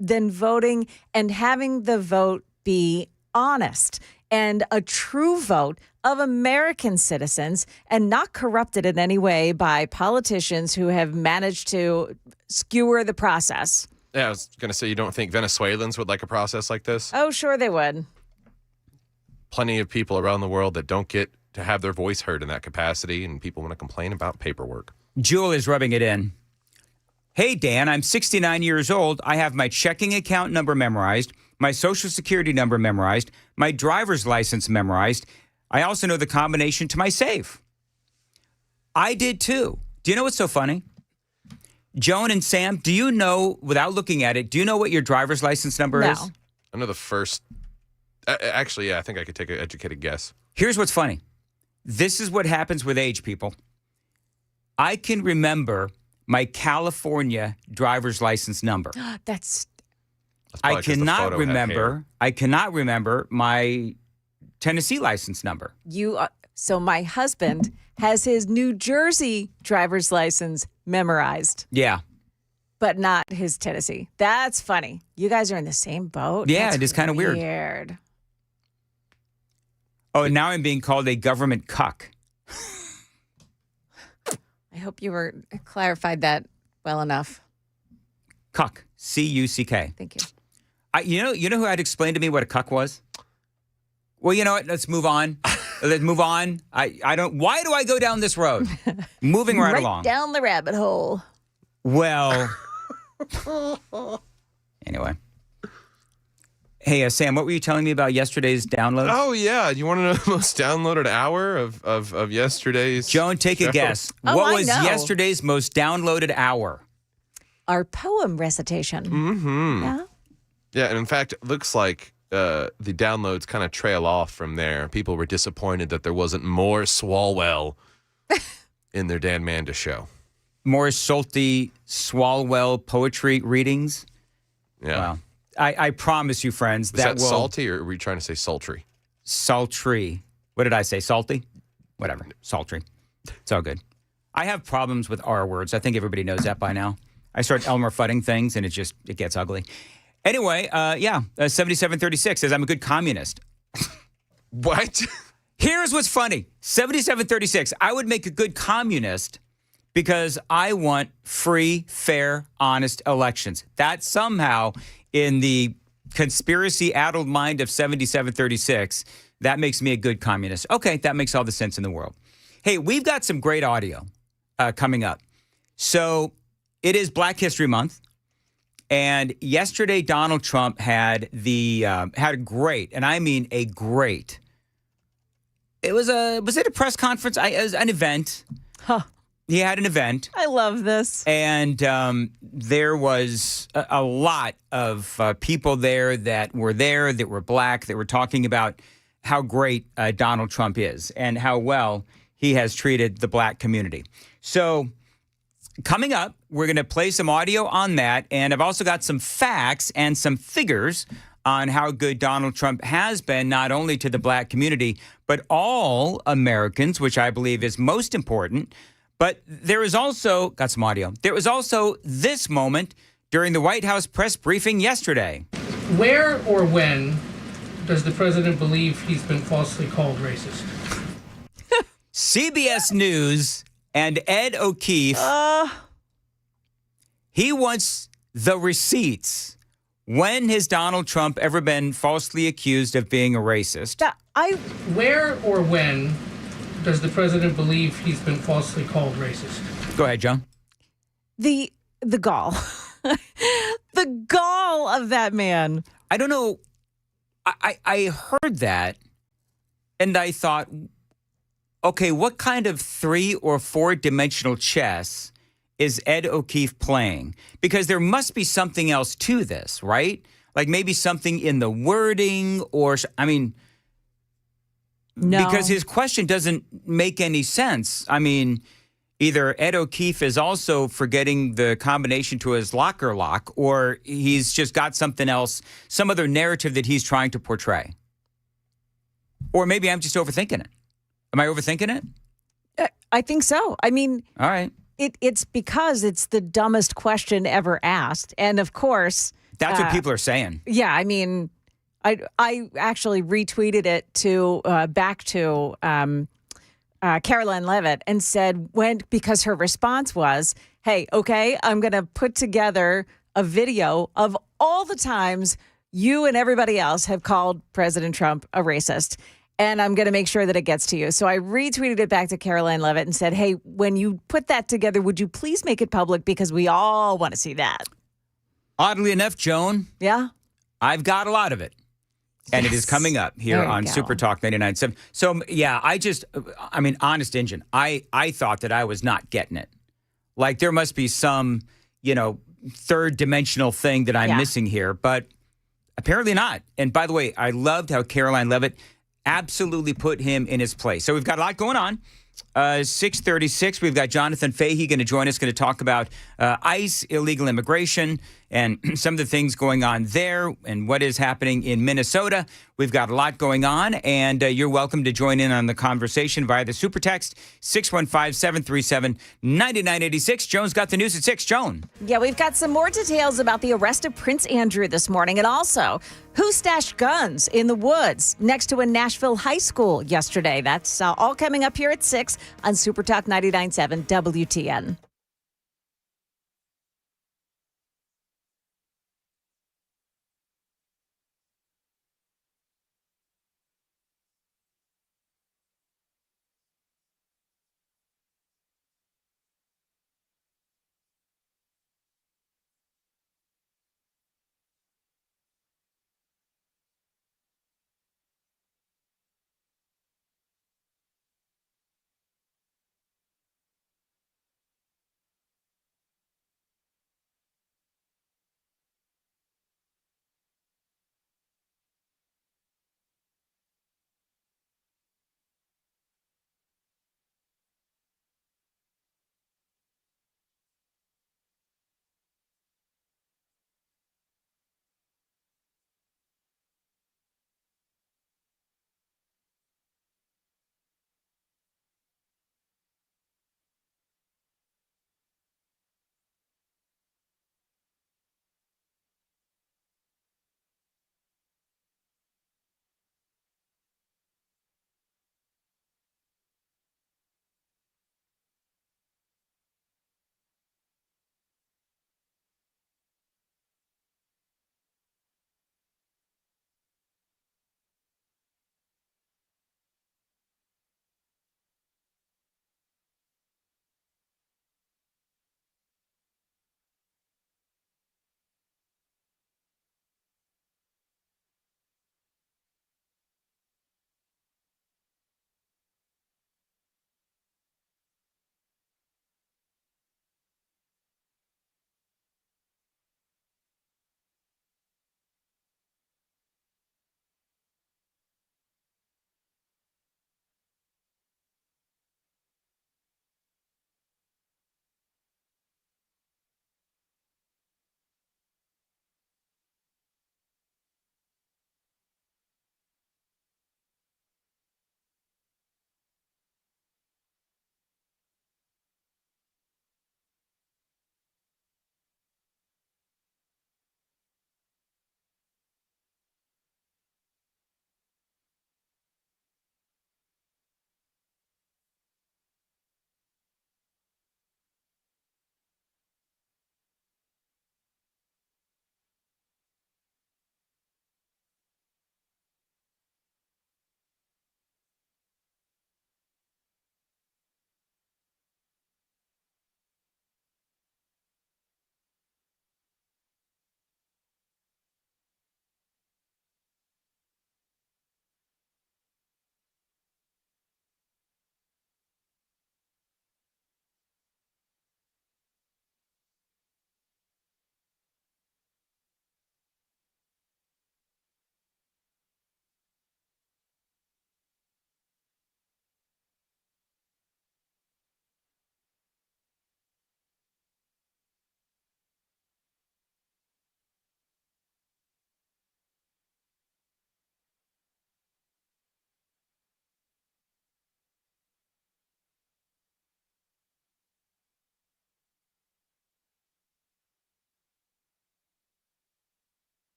than voting and having the vote be honest and a true vote of American citizens and not corrupted in any way by politicians who have managed to skewer the process. Yeah, I was going to say, you don't think Venezuelans would like a process like this? Oh, sure they would. Plenty of people around the world that don't get to have their voice heard in that capacity, and people want to complain about paperwork. Jewel is rubbing it in. Hey, Dan, I'm 69 years old. I have my checking account number memorized, my social security number memorized, my driver's license memorized. I also know the combination to my safe. I did too. Do you know what's so funny? Joan and Sam, do you know, without looking at it, do you know what your driver's license number is? I know the first. Actually, yeah, I think I could take an educated guess. Here's what's funny. This is what happens with age, people. I can remember my California driver's license number. I cannot remember my Tennessee license number. So my husband has his New Jersey driver's license memorized, Yeah. but not his Tennessee. That's funny. You guys are in the same boat? Yeah, That's it is kind of weird. Weird. Oh, and now I'm being called a government cuck. I hope you were clarified that well enough. Cuck. C-U-C-K. Thank you. You know who had explained to me what a cuck was? Well, you know what? Let's move on. Let's move on. I don't. Why do I go down this road? Moving right along. Down the rabbit hole. Well. Anyway. Hey, Sam, what were you telling me about yesterday's downloads? Oh, yeah. You want to know the most downloaded hour of yesterday's Joan, take show? a guess. Oh, What I was know. yesterday's most downloaded hour? Our poem recitation. Mm-hmm. Yeah. Yeah, and in fact, it looks like the downloads kind of trail off from there. People were disappointed that there wasn't more Swalwell in their Dan Manda show. More salty Swalwell poetry readings? Yeah. Wow. I promise you, friends, Was that will... salty, or were you trying to say sultry? Sultry. What did I say? Salty? Whatever. Sultry. It's all good. I have problems with R words. I think everybody knows that by now. I start Elmer Fudding things, and it gets ugly. Anyway, 7736 says, I'm a good communist. What? Here's what's funny. 7736, I would make a good communist because I want free, fair, honest elections. That somehow, in the conspiracy-addled mind of 7736, that makes me a good communist. Okay, that makes all the sense in the world. Hey, we've got some great audio coming up. So it is Black History Month. And yesterday, Donald Trump had a great, and I mean a great. Was it a press conference? It was an event. Huh. He had an event. I love this. And there was a lot of people there that were Black, that were talking about how great Donald Trump is and how well he has treated the Black community. So coming up, we're going to play some audio on that. And I've also got some facts and some figures on how good Donald Trump has been, not only to the Black community, but all Americans, which I believe is most important. But there is also, got some audio, there was also this moment during the White House press briefing yesterday. Where or when does the president believe he's been falsely called racist? CBS News and Ed O'Keefe, he wants the receipts. When has Donald Trump ever been falsely accused of being a racist? Where or when does the president believe he's been falsely called racist? Go ahead, John. The gall. The gall of that man. I don't know. I heard that and I thought, okay, what kind of 3 or 4 dimensional chess is Ed O'Keefe playing? Because there must be something else to this, right? Like maybe something in the wording or, No. Because his question doesn't make any sense. I mean, either Ed O'Keefe is also forgetting the combination to his locker lock, or he's just got something else, some other narrative that he's trying to portray. Or maybe I'm just overthinking it. Am I overthinking it? I think so. I mean, all right. It's because it's the dumbest question ever asked. And of course, that's what people are saying. Yeah, I mean, I actually retweeted it back to Caroline Levitt and said because her response was, hey, okay, I'm going to put together a video of all the times you and everybody else have called President Trump a racist. And I'm going to make sure that it gets to you. So I retweeted it back to Caroline Levitt and said, hey, when you put that together, would you please make it public? Because we all want to see that. Oddly enough, Joan. Yeah. I've got a lot of it. And Yes. It is coming up here on go. Super Talk 99.7. So, yeah, honest engine, I thought that I was not getting it. Like there must be some, third dimensional thing that I'm missing here. But apparently not. And by the way, I loved how Caroline Levitt absolutely put him in his place. So we've got a lot going on. 6:36, we've got Jonathan Fahey going to join us, going to talk about ICE, illegal immigration, and some of the things going on there and what is happening in Minnesota. We've got a lot going on, and you're welcome to join in on the conversation via the super text 615-737-9986. Joan's got the news at 6. Joan. Yeah, we've got some more details about the arrest of Prince Andrew this morning, and also who stashed guns in the woods next to a Nashville high school yesterday. That's all coming up here at 6 on Super Talk 99.7 WTN.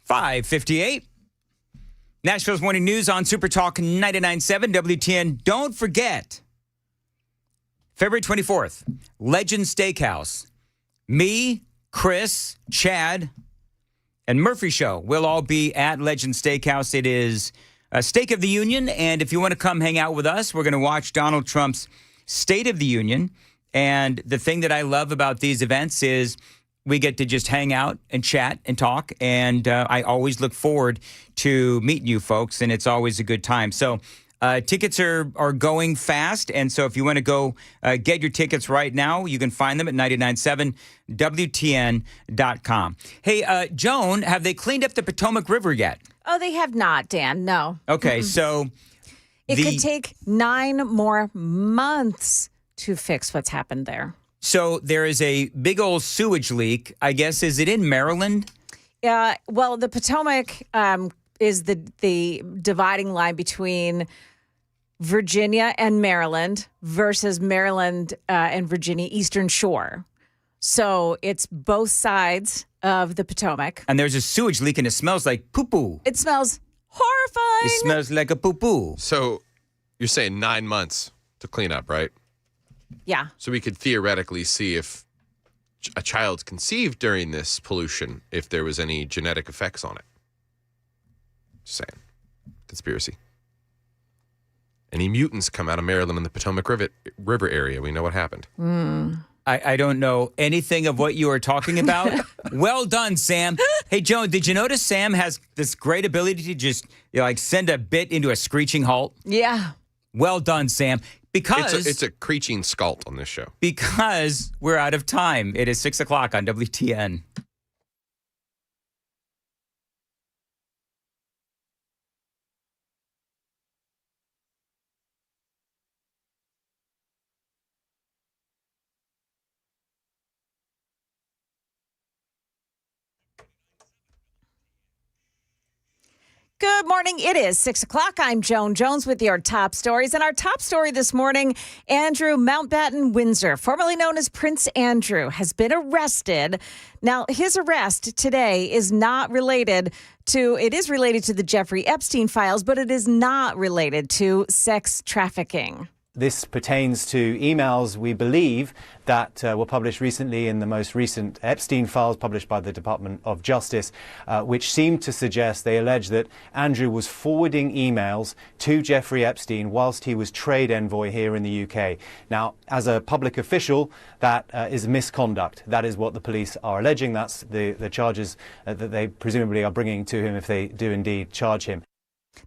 .558. Nashville's Morning News on Super Talk 99.7 WTN. Don't forget, February 24th, Legend Steakhouse. Me, Chris, Chad, and Murphy Show will all be at Legend Steakhouse. It is a State of the Union, and if you want to come hang out with us, we're going to watch Donald Trump's State of the Union. And the thing that I love about these events is we get to just hang out and chat and talk, and I always look forward to meeting you folks, and it's always a good time. So Tickets are going fast, and so if you want to go get your tickets right now, you can find them at 997WTN.com. Hey, Joan, have they cleaned up the Potomac River yet? Oh, they have not, Dan. No. Okay, so it could take 9 more months to fix what's happened there. So there is a big old sewage leak. I guess, is it in Maryland? Well, the Potomac is the dividing line between Virginia and Maryland versus Maryland and Virginia Eastern Shore. So it's both sides of the Potomac. And there's a sewage leak and it smells like poo-poo. It smells horrifying. It smells like a poo-poo. So you're saying 9 months to clean up, right? Yeah. So we could theoretically see if a child's conceived during this pollution, if there was any genetic effects on it. Just saying. Conspiracy. Any mutants come out of Maryland and the Potomac River area, we know what happened. I don't know anything of what you are talking about. Well done, Sam. Hey, Joan, did you notice Sam has this great ability to just send a bit into a screeching halt? Yeah. Well done, Sam. Because it's a creeching scalt on this show. Because we're out of time. It is 6 o'clock on WTN. Good morning. It is 6 o'clock. I'm Joan Jones with your top stories. And our top story this morning, Andrew Mountbatten Windsor, formerly known as Prince Andrew, has been arrested. Now, his arrest today is not related it is related to the Jeffrey Epstein files, but it is not related to sex trafficking. This pertains to emails, we believe, that were published recently in the most recent Epstein files published by the Department of Justice, which seem to suggest, they allege that Andrew was forwarding emails to Jeffrey Epstein whilst he was trade envoy here in the UK. Now, as a public official, that is misconduct. That is what the police are alleging. That's the charges that they presumably are bringing to him if they do indeed charge him.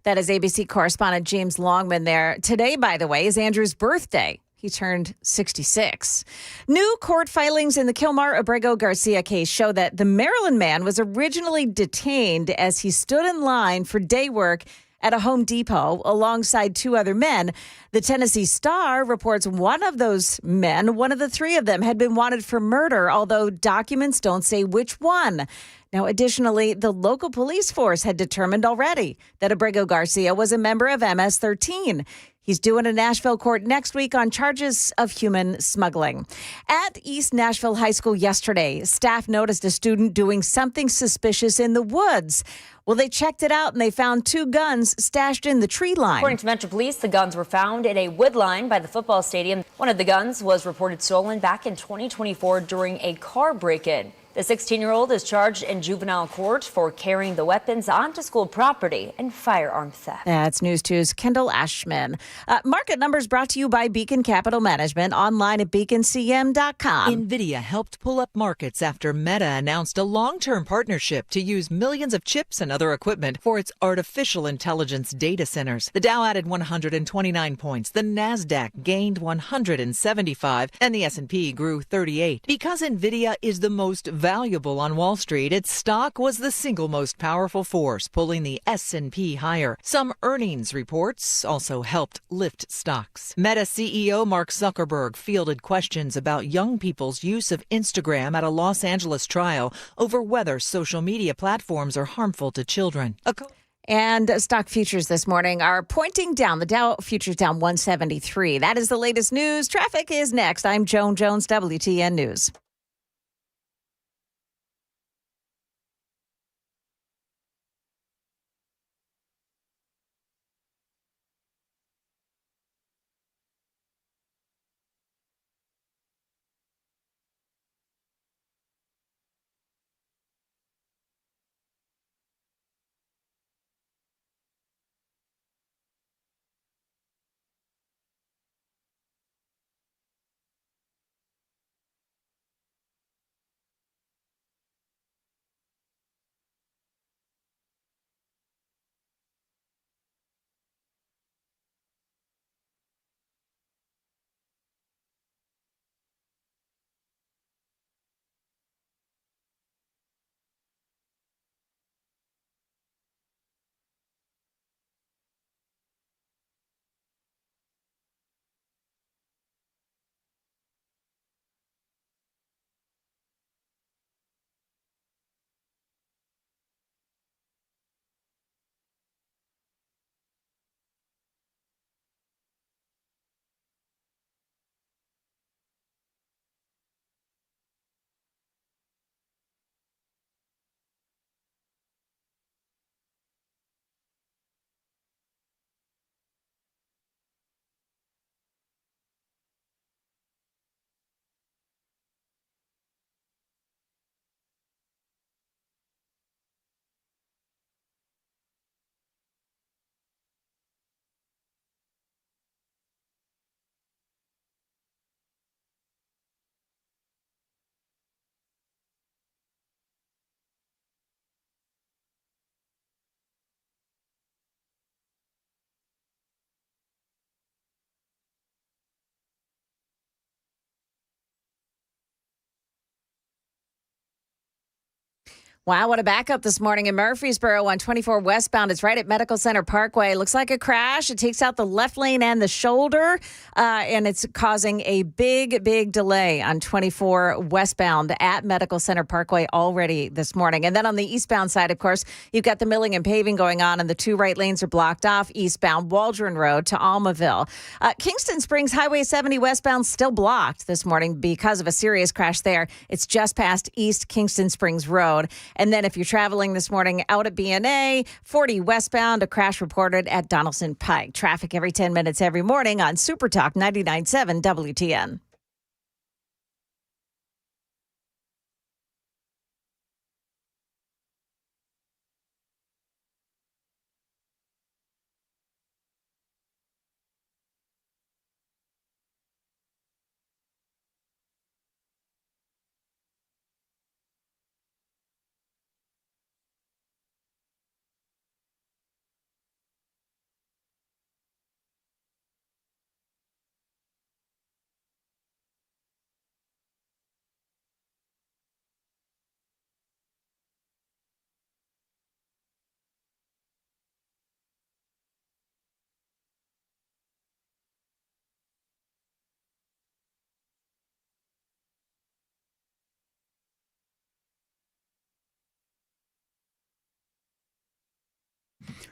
That is ABC correspondent James Longman there. Today, by the way, is Andrew's birthday. He turned 66. New court filings in the Kilmar Abrego Garcia case show that the Maryland man was originally detained as he stood in line for day work at a Home Depot alongside 2 other men. The Tennessee Star reports one of those men, one of the 3 of them, had been wanted for murder, although documents don't say which one. Now, additionally, the local police force had determined already that Abrego Garcia was a member of MS-13. He's due in a Nashville court next week on charges of human smuggling. At East Nashville High School yesterday, staff noticed a student doing something suspicious in the woods. Well, they checked it out and they found 2 guns stashed in the tree line. According to Metro Police, the guns were found in a wood line by the football stadium. One of the guns was reported stolen back in 2024 during a car break-in. The 16-year-old is charged in juvenile court for carrying the weapons onto school property and firearm theft. That's News 2's Kendall Ashman. Market numbers brought to you by Beacon Capital Management, online at beaconcm.com. NVIDIA helped pull up markets after Meta announced a long-term partnership to use millions of chips and other equipment for its artificial intelligence data centers. The Dow added 129 points, the NASDAQ gained 175, and the S&P grew 38. Because NVIDIA is the most valuable on Wall Street, its stock was the single most powerful force, pulling the S&P higher. Some earnings reports also helped lift stocks. Meta CEO Mark Zuckerberg fielded questions about young people's use of Instagram at a Los Angeles trial over whether social media platforms are harmful to children. And stock futures this morning are pointing down. The Dow futures down 173. That is the latest news. Traffic is next. I'm Joan Jones, WTN News. Wow, what a backup this morning in Murfreesboro on 24 westbound. It's right at Medical Center Parkway. Looks like a crash. It takes out the left lane and the shoulder, and it's causing a big delay on 24 westbound at Medical Center Parkway already this morning. And then on the eastbound side, of course, you've got the milling and paving going on, and the two right lanes are blocked off eastbound Waldron Road to Almaville. Kingston Springs Highway 70 westbound still blocked this morning because of a serious crash there. It's just past East Kingston Springs Road. And then if you're traveling this morning out at BNA, 40 westbound, a crash reported at Donaldson Pike. Traffic every 10 minutes every morning on Super Talk 99.7 WTN.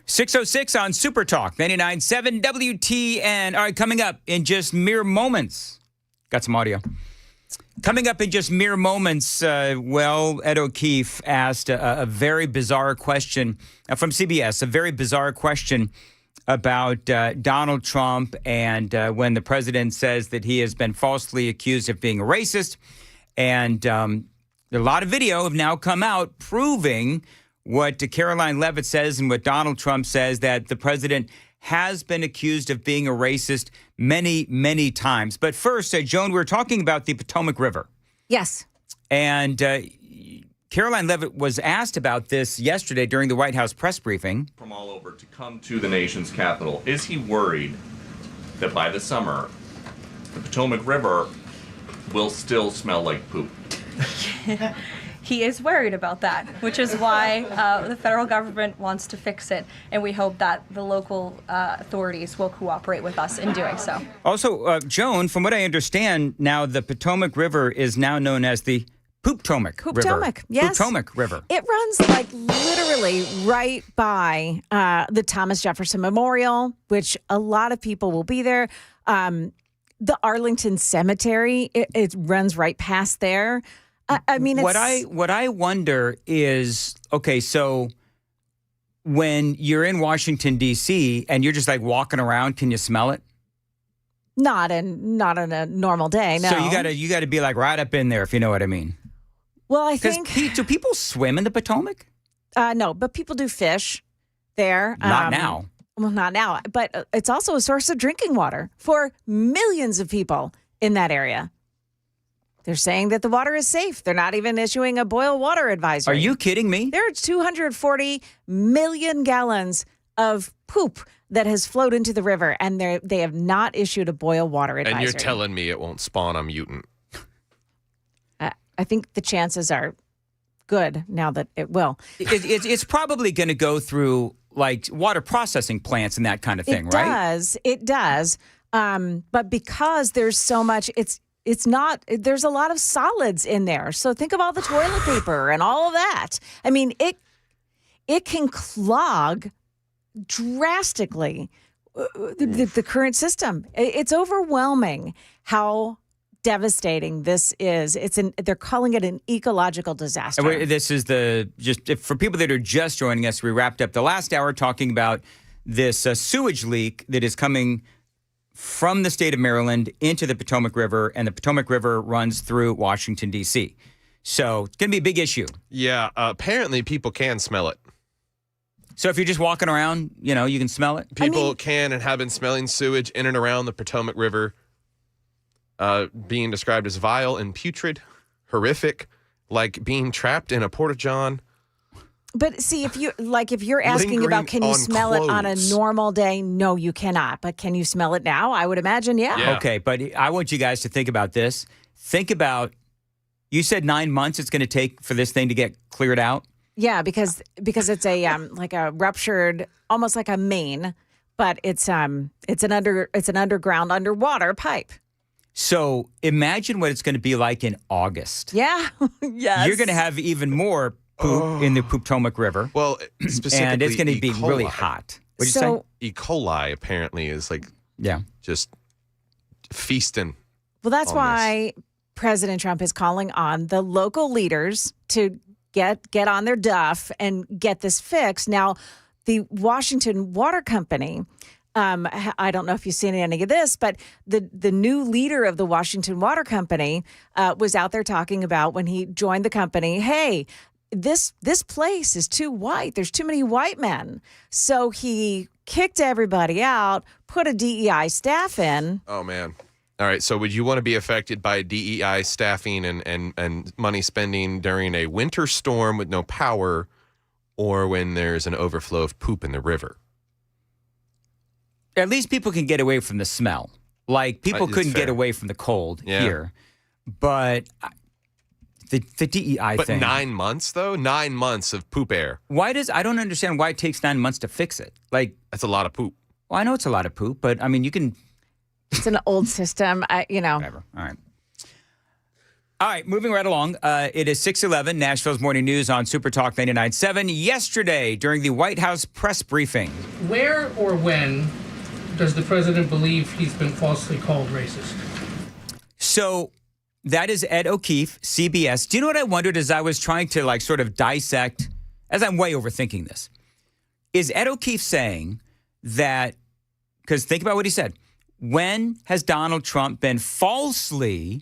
.606 on Super Talk 99.7 WTN. All right, coming up in just mere moments. Got some audio. Coming up in just mere moments, Ed O'Keefe asked a very bizarre question from CBS, a very bizarre question about Donald Trump and when the president says that he has been falsely accused of being a racist. And a lot of video have now come out proving what Caroline Leavitt says and what Donald Trump says, that the president has been accused of being a racist many times. But first, Joan, we're talking about the Potomac River. Yes. And Caroline Leavitt was asked about this yesterday during the White House press briefing. From all over to come to the nation's capital. Is he worried that by the summer, the Potomac River will still smell like poop? He is worried about that, which is why the federal government wants to fix it, and we hope that the local authorities will cooperate with us in doing so. Also, Joan, from what I understand, now the Potomac River is now known as the Poop-tomac River. Poop-tomac, yes. Poop-tomac River. It runs like literally right by the Thomas Jefferson Memorial, which a lot of people will be there. The Arlington Cemetery, it runs right past there. I mean, what I wonder is, okay, so when you're in Washington, D.C., and you're just like walking around, can you smell it? Not on a normal day, no. So you gotta be like right up in there, if you know what I mean. Well, I think do people swim in the Potomac? No, but people do fish there. Not now. Well, not now, but it's also a source of drinking water for millions of people in that area. They're saying that the water is safe. They're not even issuing a boil water advisory. Are you kidding me? There are 240 million gallons of poop that has flowed into the river, and they have not issued a boil water advisory. And you're telling me it won't spawn a mutant? I think the chances are good now that it will. It's probably going to go through like water processing plants and that kind of thing, right? It does. But because there's so much, it's not, there's a lot of solids in there. So think of all the toilet paper and all of that. I mean, it can clog drastically the current system. It's overwhelming how devastating this is. They're calling it an ecological disaster. This is for people that are just joining us, we wrapped up the last hour talking about this sewage leak that is coming from the state of Maryland into the Potomac River, and the Potomac River runs through Washington, D.C. So it's going to be a big issue. Yeah, apparently people can smell it. So if you're just walking around, you can smell it? People can and have been smelling sewage in and around the Potomac River, being described as vile and putrid, horrific, like being trapped in a porta-john. But see, if you're asking about can you smell it on a normal day? No, you cannot. But can you smell it now? I would imagine, yeah. Okay, but I want you guys to think about this. Think about, you said 9 months it's going to take for this thing to get cleared out. Yeah, because it's a like a ruptured, almost like a main, but it's an underground underwater pipe. So imagine what it's going to be like in August. Yeah, yes. You're going to have even more poop in the Potomac River. Well, specifically, and it's going to be E. coli. really hot. What'd you say? E. coli apparently is like just feasting. Well, that's on why President Trump is calling on the local leaders to get on their duff and get this fixed. Now, the Washington Water Company, I don't know if you've seen any of this, but the new leader of the Washington Water Company was out there talking about when he joined the company, hey, this place is too white. There's too many white men. So he kicked everybody out, put a DEI staff in. Oh, man. All right. So would you want to be affected by DEI staffing and money spending during a winter storm with no power, or when there's an overflow of poop in the river? At least people can get away from the smell. Like, people couldn't get away from the cold here. But the DEI but thing. 9 months, though? 9 months of poop air. I don't understand why it takes 9 months to fix it. Like, that's a lot of poop. Well, I know it's a lot of poop, but I mean, you can. It's an old system, Whatever. All right. All right, moving right along. It is 6:11, Nashville's Morning News on Super Talk 99.7. Yesterday, during the White House press briefing. Where or when does the president believe he's been falsely called racist? So that is Ed O'Keefe, CBS. Do you know what I wondered as I was trying to sort of dissect, as I'm way overthinking this? Is Ed O'Keefe saying that, because think about what he said, when has Donald Trump been falsely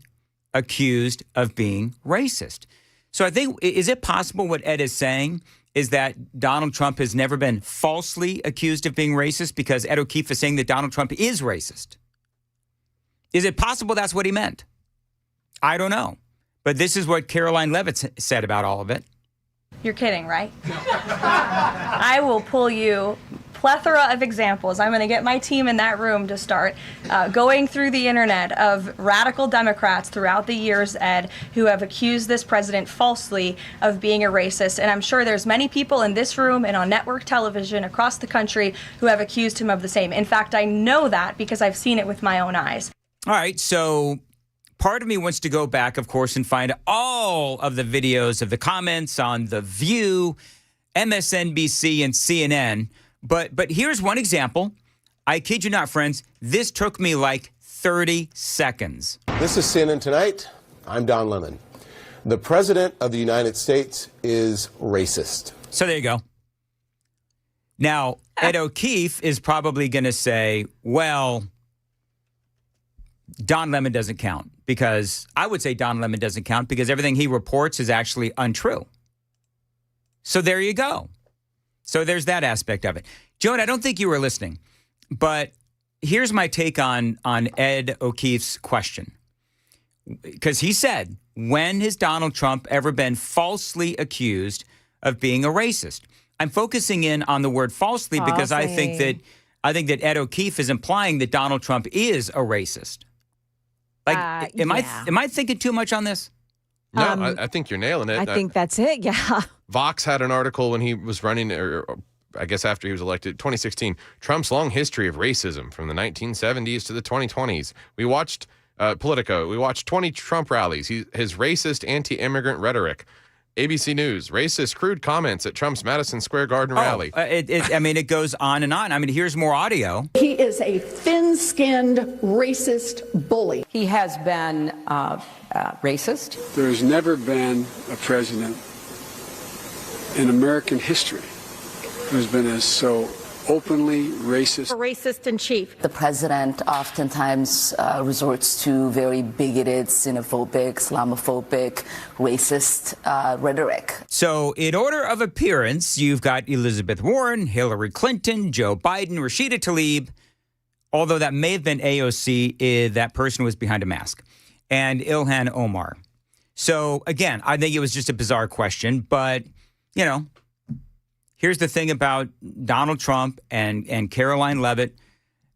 accused of being racist? So I think, is it possible what Ed is saying is that Donald Trump has never been falsely accused of being racist, because Ed O'Keefe is saying that Donald Trump is racist? Is it possible that's what he meant? I don't know. But this is what Caroline Levitt said about all of it. You're kidding, right? I will pull you plethora of examples. I'm going to get my team in that room to start going through the internet of radical Democrats throughout the years, Ed, who have accused this president falsely of being a racist. And I'm sure there's many people in this room and on network television across the country who have accused him of the same. In fact, I know that because I've seen it with my own eyes. All right, so part of me wants to go back, of course, and find all of the videos of the comments on The View, MSNBC, and CNN. But here's one example. I kid you not, friends. This took me like 30 seconds. This is CNN Tonight. I'm Don Lemon. The President of the United States is racist. So there you go. Now, Ed O'Keefe is probably going to say, well, Don Lemon doesn't count, because I would say Don Lemon doesn't count because everything he reports is actually untrue. So there you go. So there's that aspect of it. Joan, I don't think you were listening, but here's my take on Ed O'Keefe's question. Because he said, when has Donald Trump ever been falsely accused of being a racist? I'm focusing in on the word falsely because I think that Ed O'Keefe is implying that Donald Trump is a racist. Like, am I thinking too much on this? No, I think you're nailing it. I think that's it, yeah. Vox had an article when he was running, or I guess after he was elected, 2016, Trump's long history of racism from the 1970s to the 2020s. We watched Politico. We watched 20 Trump rallies. His racist anti-immigrant rhetoric. ABC News, racist crude comments at Trump's Madison Square Garden rally. It goes on and on. I mean, here's more audio. He is a thin-skinned racist bully. He has been racist. There has never been a president in American history who's been so openly racist. A racist in chief. The president oftentimes resorts to very bigoted, xenophobic, Islamophobic, racist rhetoric. So in order of appearance, you've got Elizabeth Warren, Hillary Clinton, Joe Biden, Rashida Tlaib, although that may have been AOC, that person was behind a mask, and Ilhan Omar. So again, I think it was just a bizarre question, but, you know, here's the thing about Donald Trump and Caroline Levitt.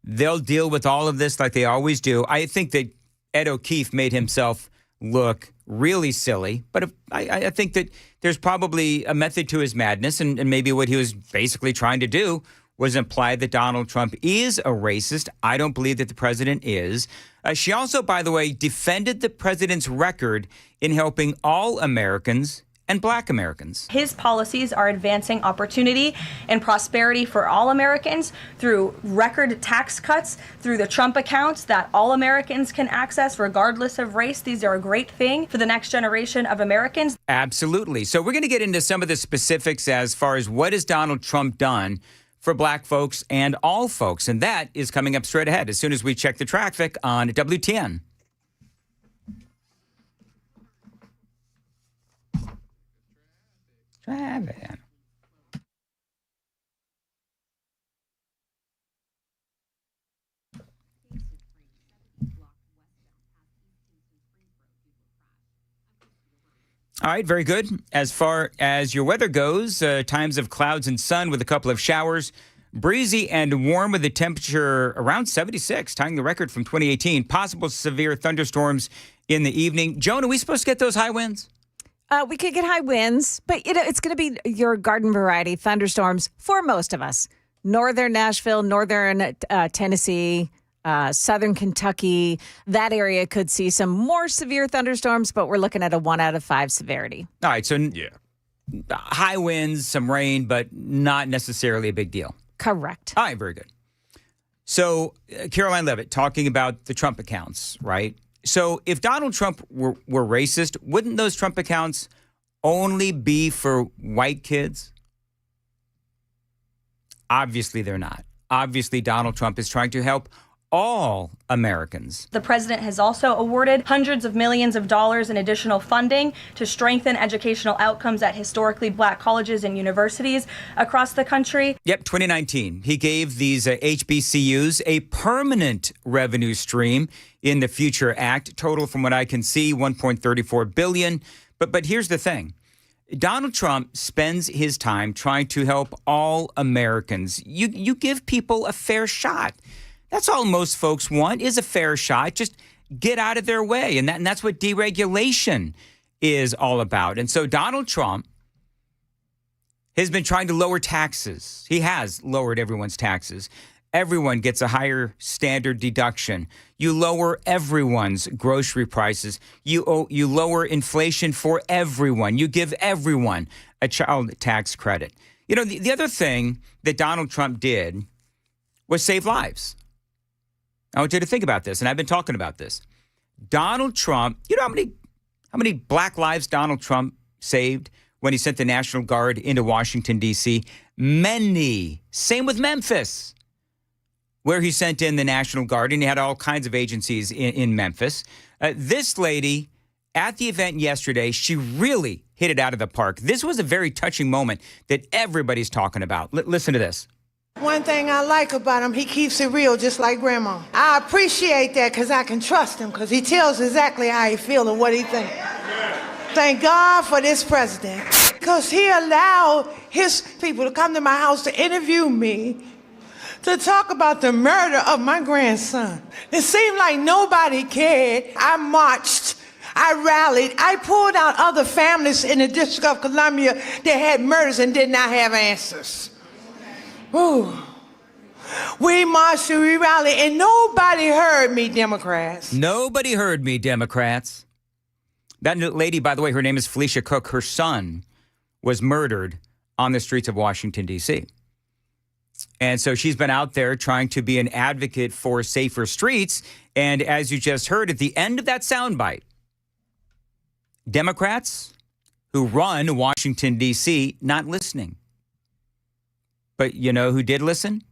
They'll deal with all of this like they always do. I think that Ed O'Keefe made himself look really silly. But I think that there's probably a method to his madness, and maybe what he was basically trying to do was imply that Donald Trump is a racist. I don't believe that the president is. She also, by the way, defended the president's record in helping all Americans and Black Americans. His policies are advancing opportunity and prosperity for all Americans through record tax cuts, through the Trump accounts that all Americans can access regardless of race. These are a great thing for the next generation of Americans. Absolutely. So we're going to get into some of the specifics as far as what has Donald Trump done for Black folks and all folks. And that is coming up straight ahead as soon as we check the traffic on WTN. Traffic. All right, very good. As far as your weather goes, times of clouds and sun with a couple of showers. Breezy and warm with a temperature around 76, tying the record from 2018. Possible severe thunderstorms in the evening. Joan, are we supposed to get those high winds? We could get high winds, but it's going to be your garden variety thunderstorms for most of us. Northern Nashville, northern Tennessee, southern Kentucky, that area could see some more severe thunderstorms, but we're looking at a 1 out of 5 severity. All right, so high winds, some rain, but not necessarily a big deal. Correct. All right, very good. So Caroline Leavitt talking about the Trump accounts, right? So if Donald Trump were racist, wouldn't those Trump accounts only be for white kids? Obviously, they're not. Obviously, Donald Trump is trying to help all Americans. The president has also awarded hundreds of millions of dollars in additional funding to strengthen educational outcomes at historically Black colleges and universities across the country. Yep, 2019. He gave these HBCUs a permanent revenue stream in the Future Act, total from what I can see, $1.34 billion. But here's the thing. Donald Trump spends his time trying to help all Americans. You give people a fair shot. That's all most folks want is a fair shot. Just get out of their way. And that's what deregulation is all about. And so Donald Trump has been trying to lower taxes. He has lowered everyone's taxes. Everyone gets a higher standard deduction. You lower everyone's grocery prices. You lower inflation for everyone. You give everyone a child tax credit. You know, the other thing that Donald Trump did was save lives. I want you to think about this, and I've been talking about this. Donald Trump, you know how many Black lives Donald Trump saved when he sent the National Guard into Washington, D.C.? Many. Same with Memphis, where he sent in the National Guard, and he had all kinds of agencies in Memphis. This lady, at the event yesterday, she really hit it out of the park. This was a very touching moment that everybody's talking about. Listen to this. One thing I like about him, he keeps it real just like Grandma. I appreciate that because I can trust him because he tells exactly how he feels and what he thinks. Thank God for this president because he allowed his people to come to my house to interview me to talk about the murder of my grandson. It seemed like nobody cared. I marched. I rallied. I pulled out other families in the District of Columbia that had murders and did not have answers. Ooh. We marched and we rallied, and nobody heard me, Democrats. Nobody heard me, Democrats. That lady, by the way, her name is Felicia Cook. Her son was murdered on the streets of Washington, D.C. And so she's been out there trying to be an advocate for safer streets. And as you just heard, at the end of that soundbite, Democrats who run Washington, D.C., not listening. But you know who did listen?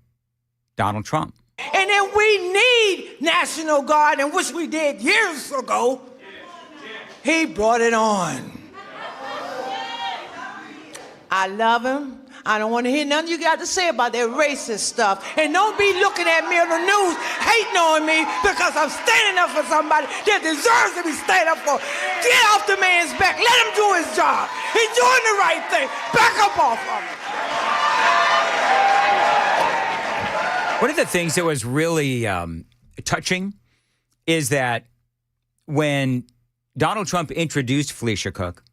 Donald Trump. And then we need National Guard, and which we did years ago. He brought it on. I love him. I don't want to hear nothing you got to say about that racist stuff. And don't be looking at me on the news hating on me because I'm standing up for somebody that deserves to be standing up for. Get off the man's back. Let him do his job. He's doing the right thing. Back up off of him. One of the things that was really touching is that when Donald Trump introduced Felicia Cook.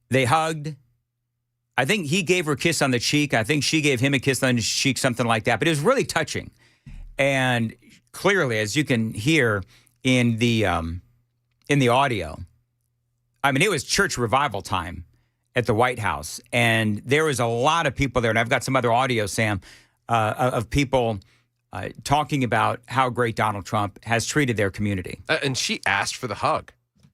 They hugged. I think he gave her a kiss on the cheek. I think she gave him a kiss on the cheek, something like that. But it was really touching. And clearly, as you can hear in the audio, I mean, it was church revival time at the White House. And there was a lot of people there. And I've got some other audio, Sam, of people talking about how great Donald Trump has treated their community. And she asked for the hug.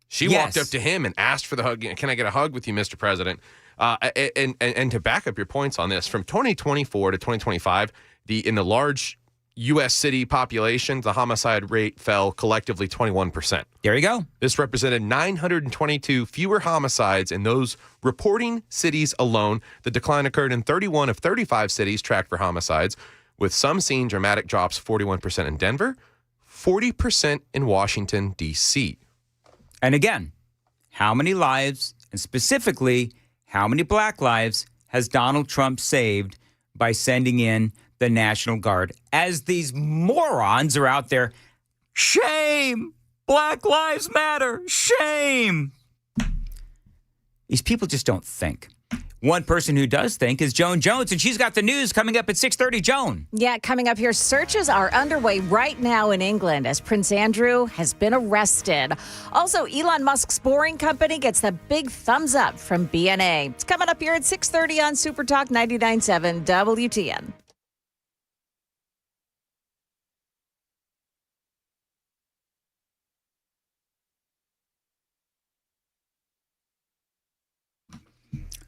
She Yes. walked up to him and asked for the hug. Can I get a hug with you, Mr. President? And to back up your points on this, from 2024 to 2025, in the large U.S. city populations, the homicide rate fell collectively 21%. There you go. This represented 922 fewer homicides in those reporting cities alone. The decline occurred in 31 of 35 cities tracked for homicides, with some seeing dramatic drops, 41% in Denver, 40% in Washington, D.C. And again, how many lives, and specifically, how many black lives has Donald Trump saved by sending in the National Guard? As these morons are out there, shame! Black Lives Matter! Shame! These people just don't think. One person who does think is Joan Jones, and she's got the news coming up at 6:30. Joan. Yeah, coming up here, searches are underway right now in England as Prince Andrew has been arrested. Also, Elon Musk's Boring Company gets the big thumbs up from BNA. It's coming up here at 6:30 on Super Talk 99.7 WTN.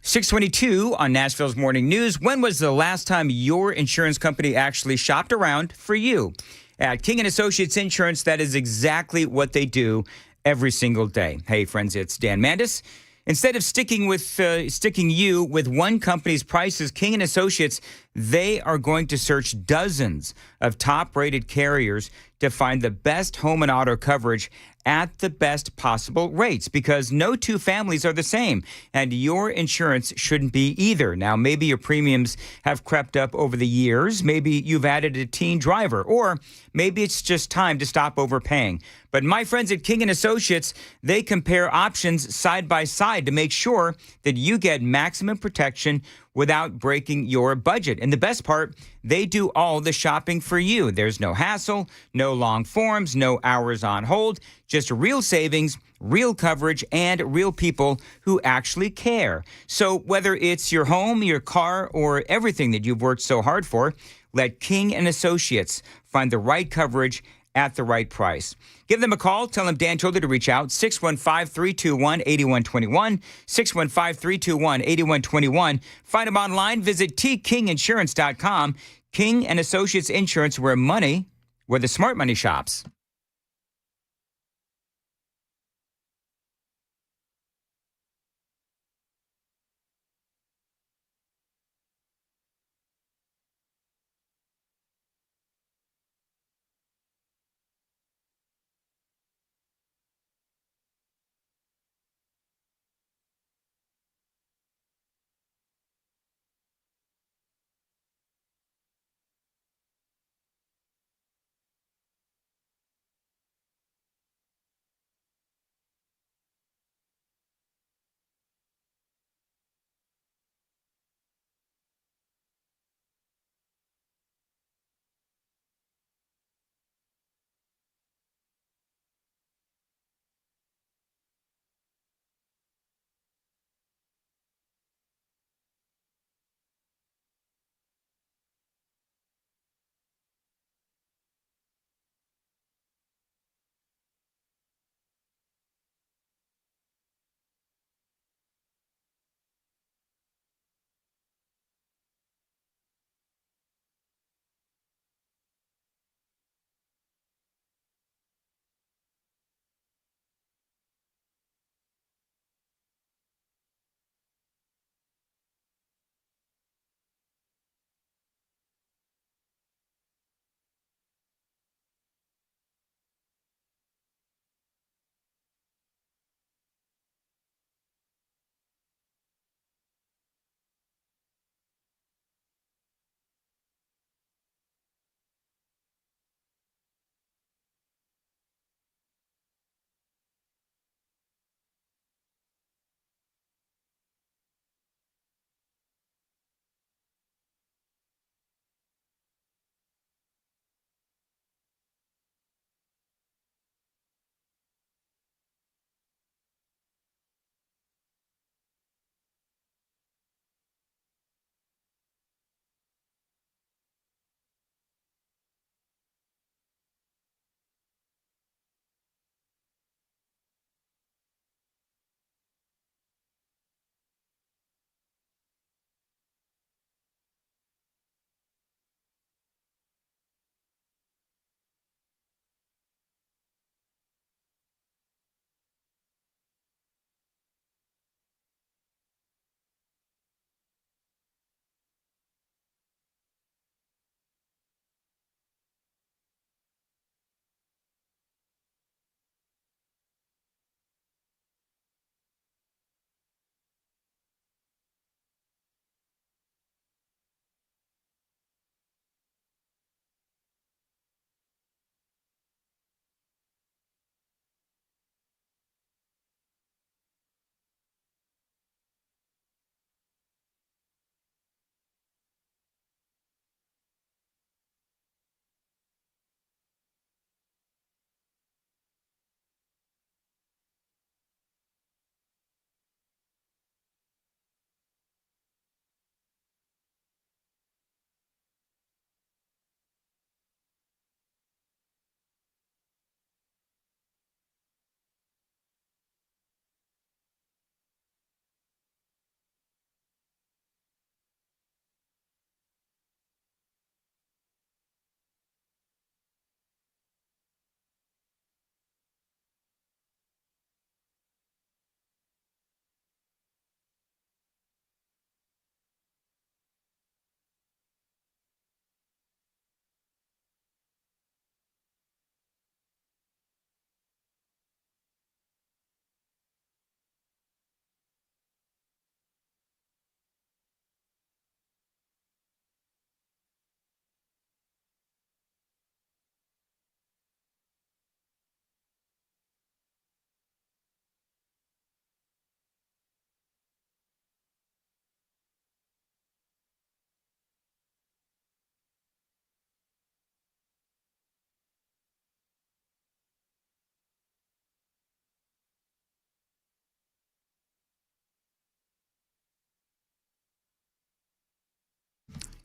.622 on Nashville's Morning News. When was the last time your insurance company actually shopped around for you? At King & Associates Insurance, that is exactly what they do every single day. Hey, friends, it's Dan Mandis. Instead of sticking you with one company's prices, King & Associates, they are going to search dozens of top-rated carriers to find the best home and auto coverage at the best possible rates, because no two families are the same, and your insurance shouldn't be either. Now, maybe your premiums have crept up over the years. Maybe you've added a teen driver, or maybe it's just time to stop overpaying. But my friends at King & Associates, they compare options side by side to make sure that you get maximum protection without breaking your budget. And the best part, they do all the shopping for you. There's no hassle, no long forms, no hours on hold, just real savings, real coverage, and real people who actually care. So whether it's your home, your car, or everything that you've worked so hard for, let King & Associates find the right coverage at the right price. Give them a call. Tell them Dan told you to reach out. 615-321-8121. 615-321-8121. Find them online. Visit tkinginsurance.com. King & Associates Insurance, where the smart money shops.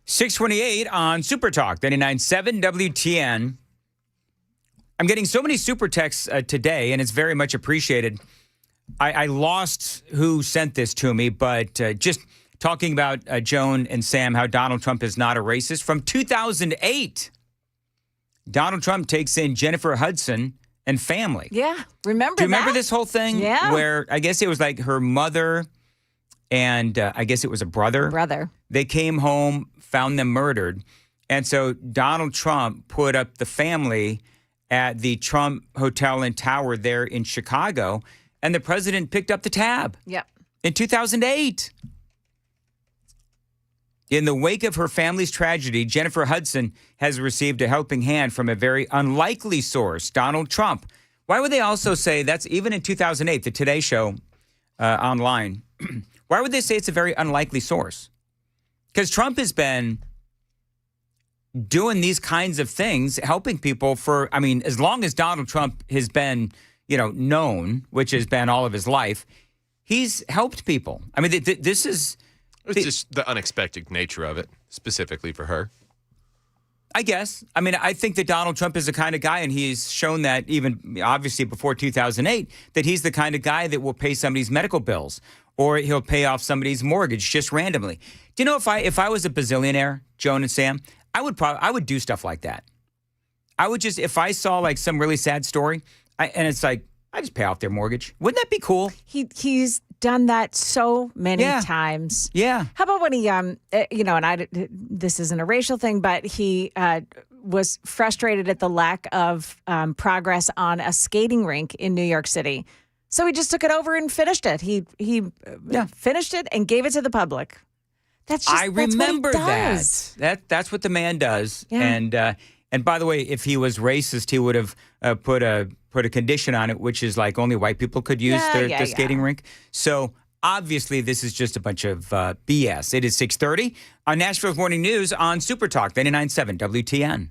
628 on Super Talk, 99.7 WTN. I'm getting so many super texts today, and it's very much appreciated. I lost who sent this to me, but just talking about Joan and Sam, how Donald Trump is not a racist. From 2008, Donald Trump takes in Jennifer Hudson and family. Yeah, remember Do you remember that? this whole thing? Yeah. Where I guess it was like her mother and I guess it was a brother. They came home, found them murdered. And so Donald Trump put up the family at the Trump Hotel and Tower there in Chicago, and the president picked up the tab. Yep. In 2008. In the wake of her family's tragedy, Jennifer Hudson has received a helping hand from a very unlikely source, Donald Trump. Why would they also say that's even in 2008, the Today Show online? Why would they say it's a very unlikely source? Because Trump has been doing these kinds of things, helping people for, I mean, as long as Donald Trump has been, known, which has been all of his life, he's helped people. I mean, this is... It's just the unexpected nature of it, specifically for her. I guess. I mean, I think that Donald Trump is the kind of guy, and he's shown that even obviously before 2008, that he's the kind of guy that will pay somebody's medical bills or he'll pay off somebody's mortgage just randomly. Do you know, if I was a bazillionaire, Joan and Sam, I would do stuff like that. I would just, if I saw like some really sad story, and it's like, I just pay off their mortgage. Wouldn't that be cool? He's done that so many times. Yeah. How about when he, this isn't a racial thing, but he was frustrated at the lack of progress on a skating rink in New York City. So he just took it over and finished it. He finished it and gave it to the public. I remember that's what he does. that's what the man does. Yeah. And by the way, if he was racist, he would have put a condition on it, which is like only white people could use the skating rink. So obviously, this is just a bunch of BS. It is 6:30 on Nashville's Morning News on Super Talk 99.7 WTN.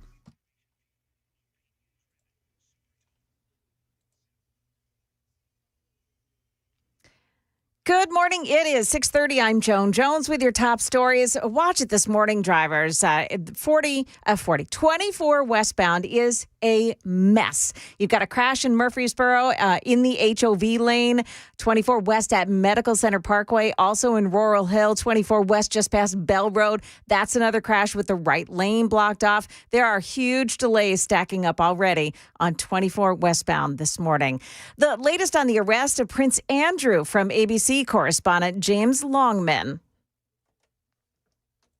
Good morning. It is 6:30. I'm Joan Jones with your top stories. Watch it this morning, drivers. 24 westbound is a mess. You've got a crash in Murfreesboro in the HOV lane. 24 west at Medical Center Parkway, also in Rural Hill. 24 west just past Bell Road. That's another crash with the right lane blocked off. There are huge delays stacking up already on 24 westbound this morning. The latest on the arrest of Prince Andrew from ABC correspondent James Longman.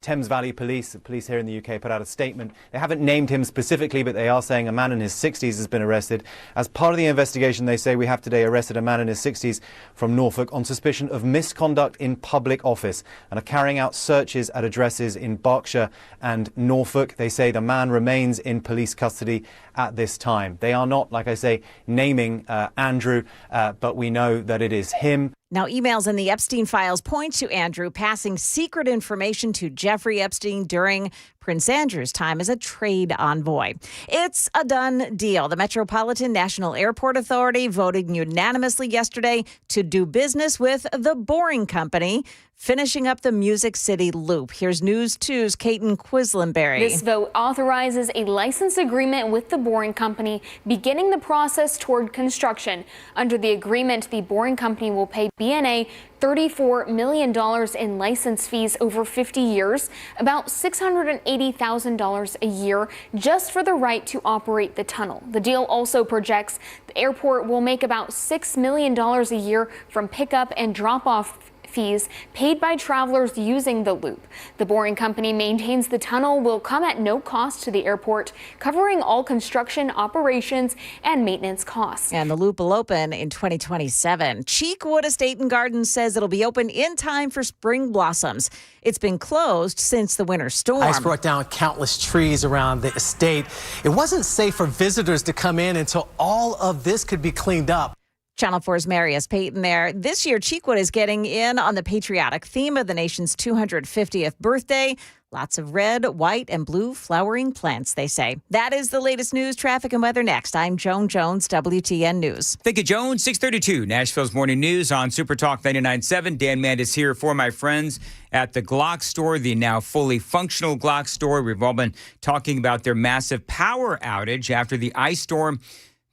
Thames Valley Police here in the UK, put out a statement. They haven't named him specifically, but they are saying a man in his 60s has been arrested. As part of the investigation, they say we have today arrested a man in his 60s from Norfolk on suspicion of misconduct in public office and are carrying out searches at addresses in Berkshire and Norfolk. They say the man remains in police custody at this time. They are not, like I say, naming Andrew, but we know that it is him. Now, emails in the Epstein files point to Andrew passing secret information to Jeffrey Epstein during Prince Andrew's time as a trade envoy. It's a done deal. The Metropolitan National Airport Authority voted unanimously yesterday to do business with the Boring Company, finishing up the Music City Loop. Here's News 2's Caitlin Quislenberry. This vote authorizes a license agreement with the Boring Company, beginning the process toward construction. Under the agreement, the Boring Company will pay BNA $34 million in license fees over 50 years, about $680,000 a year, just for the right to operate the tunnel. The deal also projects the airport will make about $6 million a year from pickup and drop-off fees paid by travelers using the loop. The Boring Company maintains the tunnel will come at no cost to the airport, covering all construction, operations, and maintenance costs. And the loop will open in 2027. Cheekwood Estate and Gardens says it'll be open in time for spring blossoms. It's been closed since the winter storm. Ice brought down countless trees around the estate. It wasn't safe for visitors to come in until all of this could be cleaned up. Channel 4's Marius Payton there. This year, Cheekwood is getting in on the patriotic theme of the nation's 250th birthday. Lots of red, white, and blue flowering plants, they say. That is the latest news, traffic, and weather next. I'm Joan Jones, WTN News. Thank you, Joan. 6:32, Nashville's Morning News on Super Talk 99.7. Dan Mandis here for my friends at the Glock store, the now fully functional Glock store. We've all been talking about their massive power outage after the ice storm.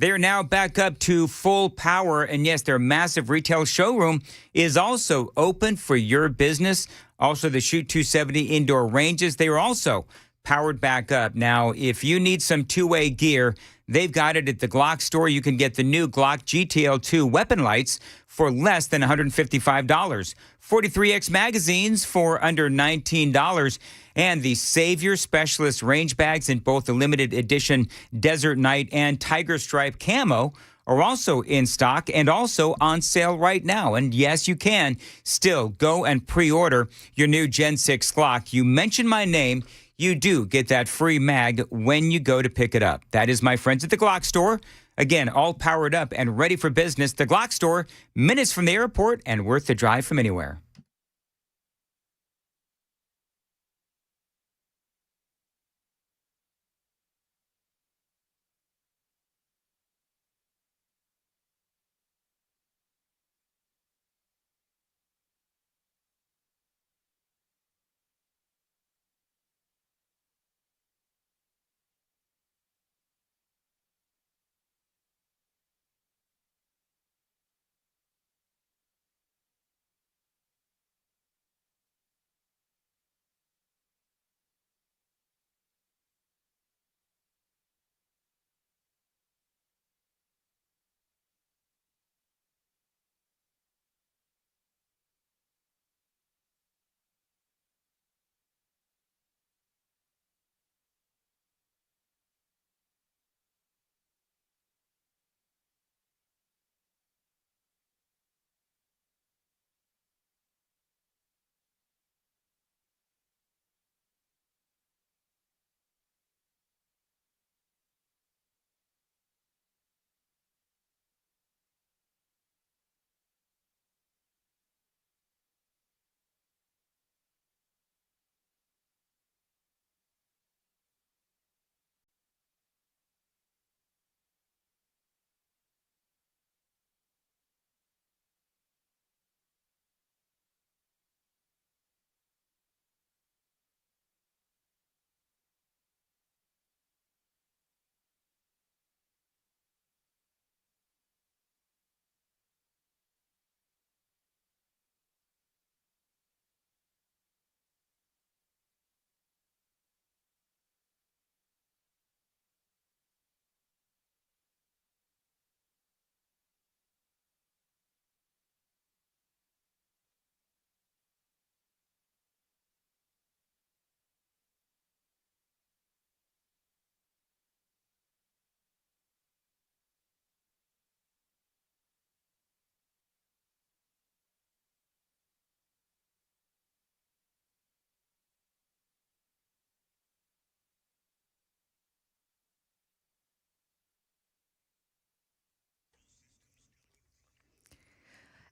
They are now back up to full power. And yes, their massive retail showroom is also open for your business. Also, the Shoot 270 indoor ranges, they are also powered back up. Now, if you need some two-way gear, they've got it at the Glock store. You can get the new Glock GTL2 weapon lights for less than $155. 43X magazines for under $19. And the Savior Specialist range bags in both the limited edition Desert Night and Tiger Stripe camo are also in stock and also on sale right now. And yes, you can still go and pre-order your new Gen 6 Glock. You mention my name, you do get that free mag when you go to pick it up. That is my friends at the Glock store. Again, all powered up and ready for business. The Glock store, minutes from the airport and worth the drive from anywhere.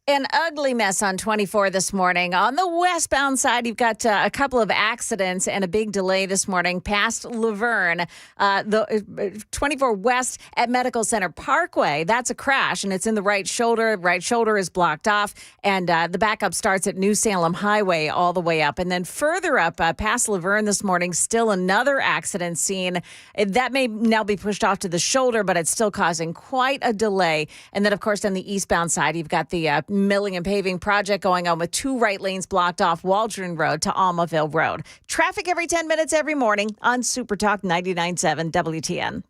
An ugly mess on 24 this morning. On the westbound side, you've got a couple of accidents and a big delay this morning past Laverne. The 24 West at Medical Center Parkway, that's a crash, and it's in the right shoulder. Right shoulder is blocked off, and the backup starts at New Salem Highway all the way up. And then further up past Laverne this morning, still another accident scene. That may now be pushed off to the shoulder, but it's still causing quite a delay. And then, of course, on the eastbound side, you've got the milling and paving project going on with two right lanes blocked off Waldron Road to Almaville Road. Traffic every 10 minutes every morning on Super Talk 99.7 WTN.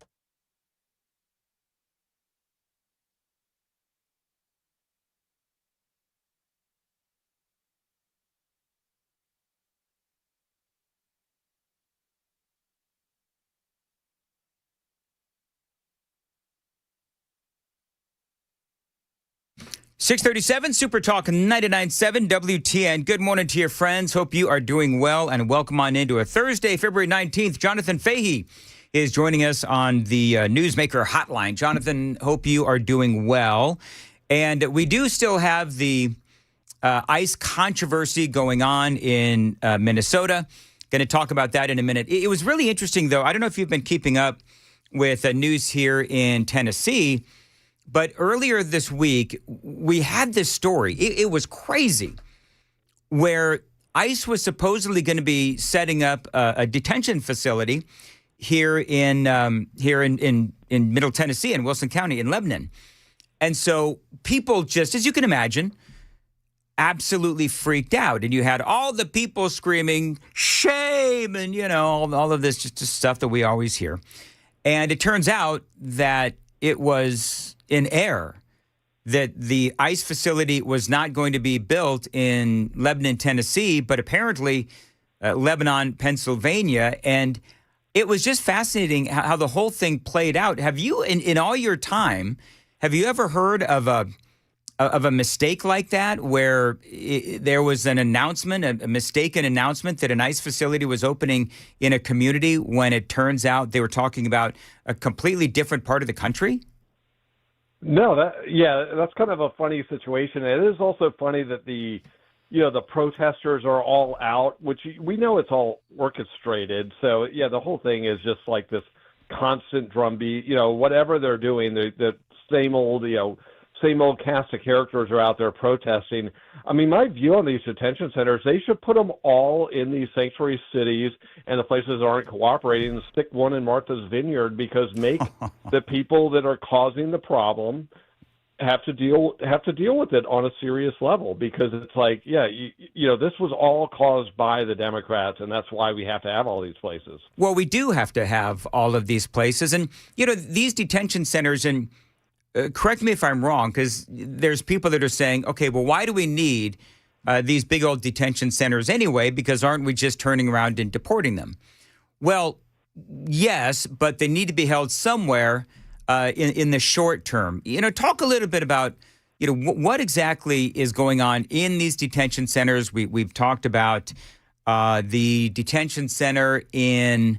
.637 Super Talk 99.7 WTN. Good morning to your friends. Hope you are doing well and welcome on into a Thursday, February 19th. Jonathan Fahey is joining us on the Newsmaker Hotline. Jonathan, hope you are doing well. And we do still have the ICE controversy going on in Minnesota. Going to talk about that in a minute. It was really interesting, though. I don't know if you've been keeping up with news here in Tennessee, but earlier this week, we had this story. It was crazy, where ICE was supposedly going to be setting up a detention facility here in Middle Tennessee, in Wilson County, in Lebanon. And so people just, as you can imagine, absolutely freaked out. And you had all the people screaming, shame, and, all of this just stuff that we always hear. And it turns out that it was in error, that the ICE facility was not going to be built in Lebanon, Tennessee, but apparently Lebanon, Pennsylvania. And it was just fascinating how the whole thing played out. Have you, in all your time, have you ever heard of a mistake like that, where there was an announcement, a mistaken announcement that an ICE facility was opening in a community when it turns out they were talking about a completely different part of the country? No, that's kind of a funny situation. It is also funny that the protesters are all out, which we know it's all orchestrated. So yeah, the whole thing is just like this constant drumbeat. Whatever they're doing, the same old cast of characters are out there protesting. I mean, my view on these detention centers, they should put them all in these sanctuary cities and the places that aren't cooperating, and stick one in Martha's Vineyard, because make the people that are causing the problem have to deal with it on a serious level, because it's like, this was all caused by the Democrats, and that's why we have to have all these places. Well, we do have to have all of these places. And, these detention centers, and correct me if I'm wrong, because there's people that are saying, okay, well, why do we need these big old detention centers anyway? Because aren't we just turning around and deporting them? Well, yes, but they need to be held somewhere in the short term. Talk a little bit about, what exactly is going on in these detention centers. We've talked about the detention center in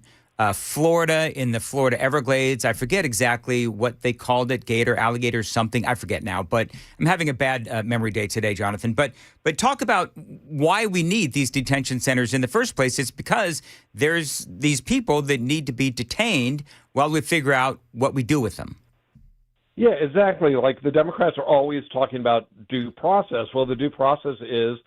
Florida, in the Florida Everglades. I forget exactly what they called it, gator, alligator, something. I forget now, but I'm having a bad memory day today, Jonathan. But talk about why we need these detention centers in the first place. It's because there's these people that need to be detained while we figure out what we do with them. Yeah, exactly. Like, the Democrats are always talking about due process. Well, the due process is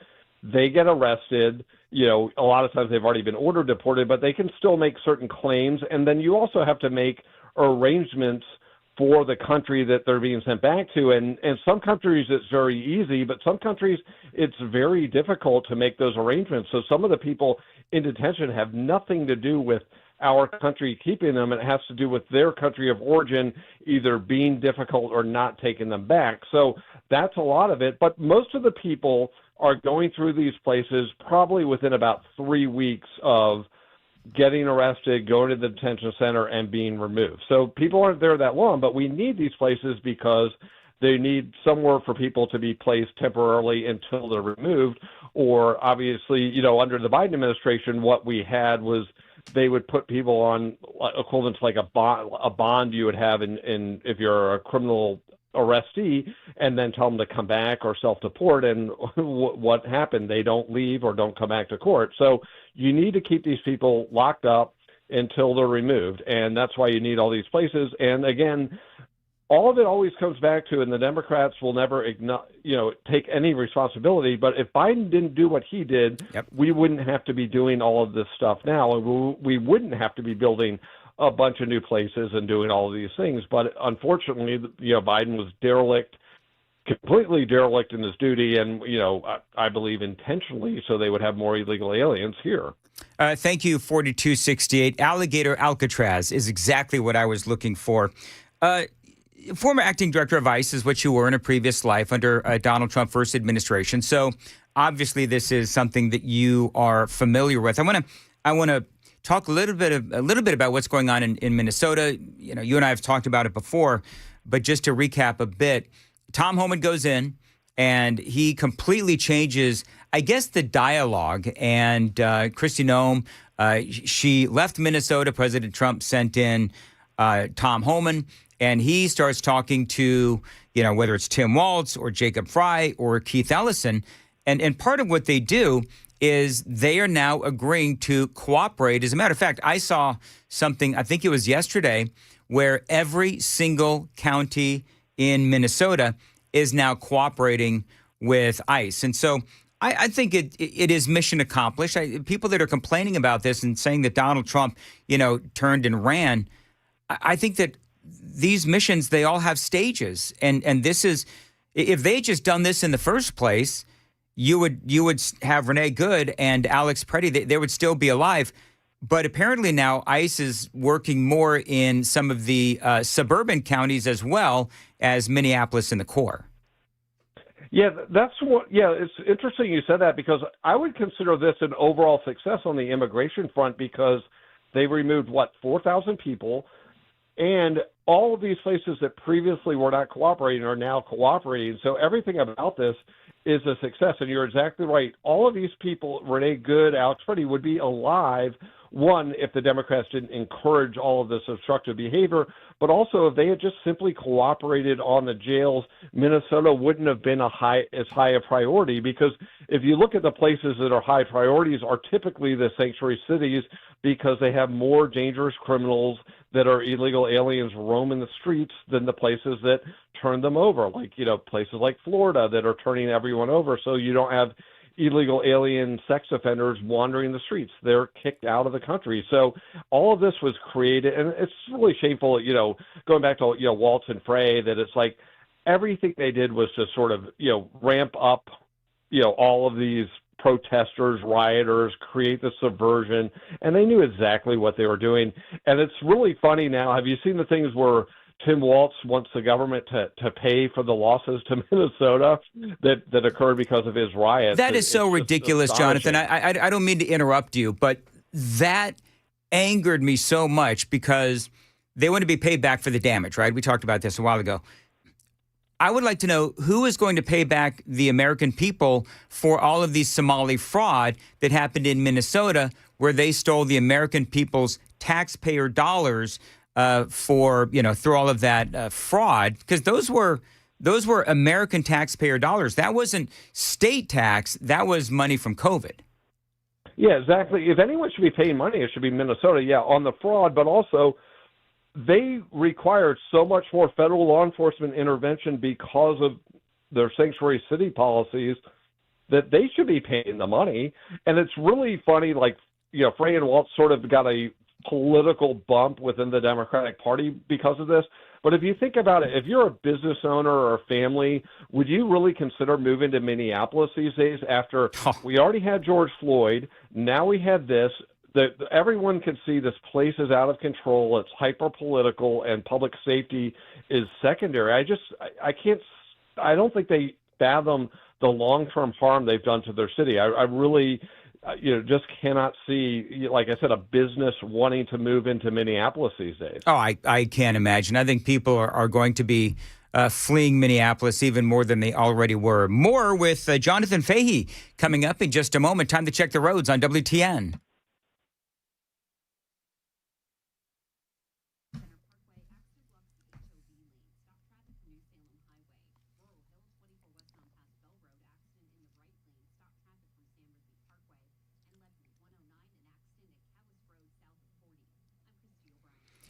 they get arrested. A lot of times they've already been ordered deported, but they can still make certain claims. And then you also have to make arrangements for the country that they're being sent back to. And some countries it's very easy, but some countries it's very difficult to make those arrangements. So some of the people in detention have nothing to do with our country keeping them. It has to do with their country of origin either being difficult or not taking them back. So that's a lot of it. But most of the people are going through these places probably within about 3 weeks of getting arrested, going to the detention center, and being removed. So people aren't there that long, but we need these places because they need somewhere for people to be placed temporarily until they're removed. Or obviously, under the Biden administration, what we had was they would put people on equivalent to like a bond you would have in if you're a criminal arrestee, and then tell them to come back or self-deport. And what happened? They don't leave or don't come back to court. So you need to keep these people locked up until they're removed. And that's why you need all these places. And again, all of it always comes back to, and the Democrats will never take any responsibility. But if Biden didn't do what he did, we wouldn't have to be doing all of this stuff now. And we wouldn't have to be building a bunch of new places and doing all of these things. But unfortunately, Biden was completely derelict in his duty, and, I believe intentionally, so they would have more illegal aliens here. Thank you, 4268. Alligator Alcatraz is exactly what I was looking for. Former acting director of ICE is what you were in a previous life under Donald Trump first administration. So obviously this is something that you are familiar with. I want to talk a little bit about what's going on in Minnesota. You and I have talked about it before, but just to recap a bit, Tom Homan goes in and he completely changes, I guess, the dialogue. And Kristi Noem, she left Minnesota. President Trump sent in Tom Homan, and he starts talking to, whether it's Tim Walz or Jacob Fry or Keith Ellison. And part of what they do is they are now agreeing to cooperate. As a matter of fact, I saw something, I think it was yesterday, where every single county in Minnesota is now cooperating with ICE. And so I think it is mission accomplished. People that are complaining about this and saying that Donald Trump, turned and ran, I think that these missions, they all have stages. And this is, if they had just done this in the first place, you would have Renee Good and Alex Preddy, they would still be alive. But apparently now ICE is working more in some of the suburban counties as well as Minneapolis and the core. Yeah, it's interesting you said that, because I would consider this an overall success on the immigration front, because they removed, 4,000 people, and all of these places that previously were not cooperating are now cooperating. So everything about this is a success, and you're exactly right. All of these people, Renee Good, Alex Preddy, would be alive, one, if the Democrats didn't encourage all of this obstructive behavior, but also if they had just simply cooperated on the jails, Minnesota wouldn't have been as high a priority, because if you look at the places that are high priorities are typically the sanctuary cities, because they have more dangerous criminals that are illegal aliens roaming the streets than the places that turn them over, like, places like Florida that are turning everyone over. So you don't have illegal alien sex offenders wandering the streets. They're kicked out of the country. So all of this was created, and it's really shameful, going back to, Waltz and Frey, that it's like everything they did was to sort of, ramp up, all of these protesters, rioters, create the subversion, and they knew exactly what they were doing. And it's really funny now. Have you seen the things where Tim Walz wants the government to pay for the losses to Minnesota that occurred because of his riots? That is so ridiculous, Jonathan. I don't mean to interrupt you, but that angered me so much, because they want to be paid back for the damage, right? We talked about this a while ago. I would like to know who is going to pay back the American people for all of these Somali fraud that happened in Minnesota, where they stole the American people's taxpayer dollars for, through all of that fraud, because those were American taxpayer dollars. That wasn't state tax. That was money from COVID. Yeah, exactly. If anyone should be paying money, it should be Minnesota, on the fraud, but also they required so much more federal law enforcement intervention because of their sanctuary city policies that they should be paying the money. And it's really funny, like, Frey and Waltz sort of got a political bump within the Democratic Party because of this. But if you think about it, if you're a business owner or a family, would you really consider moving to Minneapolis these days after we already had George Floyd, now we had this? Everyone can see this place is out of control. It's hyper political, and public safety is secondary. I don't think they fathom the long-term harm they've done to their city. I really, just cannot see, like I said, a business wanting to move into Minneapolis these days. Oh, I can't imagine. I think people are going to be fleeing Minneapolis even more than they already were. More with Jonathan Fahey coming up in just a moment. Time to check the roads on WTN.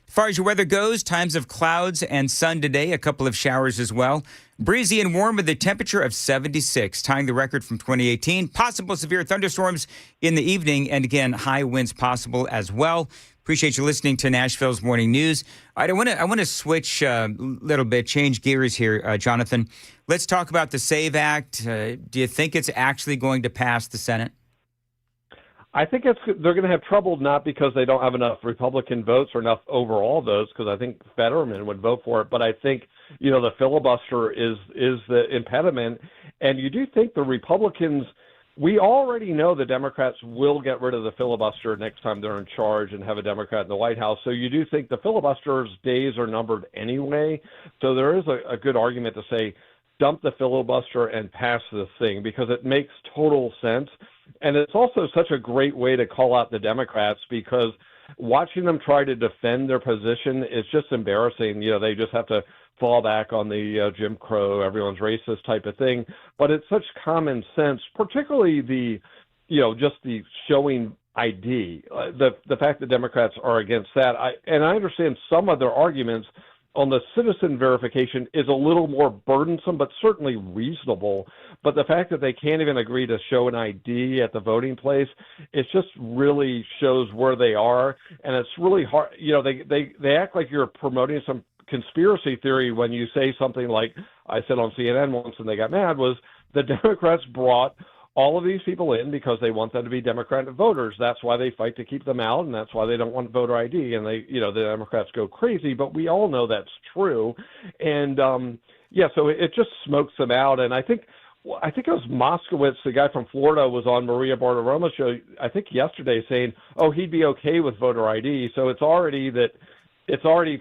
As far as your weather goes, times of clouds and sun today, a couple of showers as well. Breezy and warm with a temperature of 76, tying the record from 2018. Possible severe thunderstorms in the evening, and again, high winds possible as well. Appreciate you listening to Nashville's Morning News. All right, I want to switch a little bit, change gears here, Jonathan. Let's talk about the SAVE Act. Do you think it's actually going to pass the Senate? I think they're going to have trouble, not because they don't have enough Republican votes or enough overall votes, because I think Fetterman would vote for it. But I think, the filibuster is the impediment. And you do think the Republicans, we already know the Democrats will get rid of the filibuster next time they're in charge and have a Democrat in the White House. So you do think the filibuster's days are numbered anyway. So there is a good argument to say, dump the filibuster and pass this thing, because it makes total sense. And it's also such a great way to call out the Democrats, because watching them try to defend their position is just embarrassing. They just have to fall back on the Jim Crow, everyone's racist type of thing. But it's such common sense, particularly just the showing ID. The fact that Democrats are against that, I understand some of their arguments on the citizen verification is a little more burdensome, but certainly reasonable. But the fact that they can't even agree to show an ID at the voting place, it just really shows where they are. And it's really hard. They act like you're promoting some conspiracy theory when you say something like I said on CNN once and they got mad was the Democrats brought all of these people in because they want them to be Democratic voters. That's why they fight to keep them out, and that's why they don't want voter ID. And the Democrats go crazy, but we all know that's true. And so it just smokes them out. And I think it was Moskowitz, the guy from Florida, was on Maria Bartiromo's show, I think yesterday, saying, "Oh, he'd be okay with voter ID." So it's already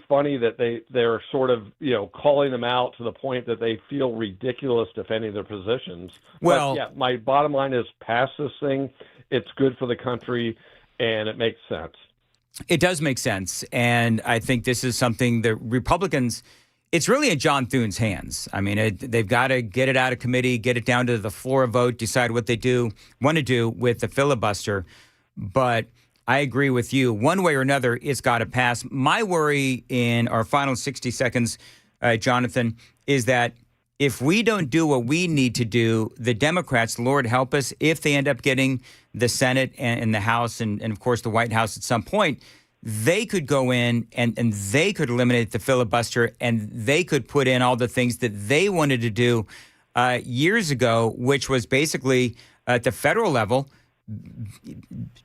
funny that they're sort of calling them out to the point that they feel ridiculous defending their positions. Well, but my bottom line is pass this thing. It's good for the country, and it makes sense. It does make sense, and I think this is something that Republicans. It's really in John Thune's hands. I mean, they've got to get it out of committee, get it down to the floor vote, decide what they want to do with the filibuster, but. I agree with you. One way or another, it's got to pass. My worry in our final 60 seconds, Jonathan, is that if we don't do what we need to do, the Democrats, Lord help us, if they end up getting the Senate and the House and of course, the White House at some point, they could go in and they could eliminate the filibuster and they could put in all the things that they wanted to do years ago, which was basically at the federal level,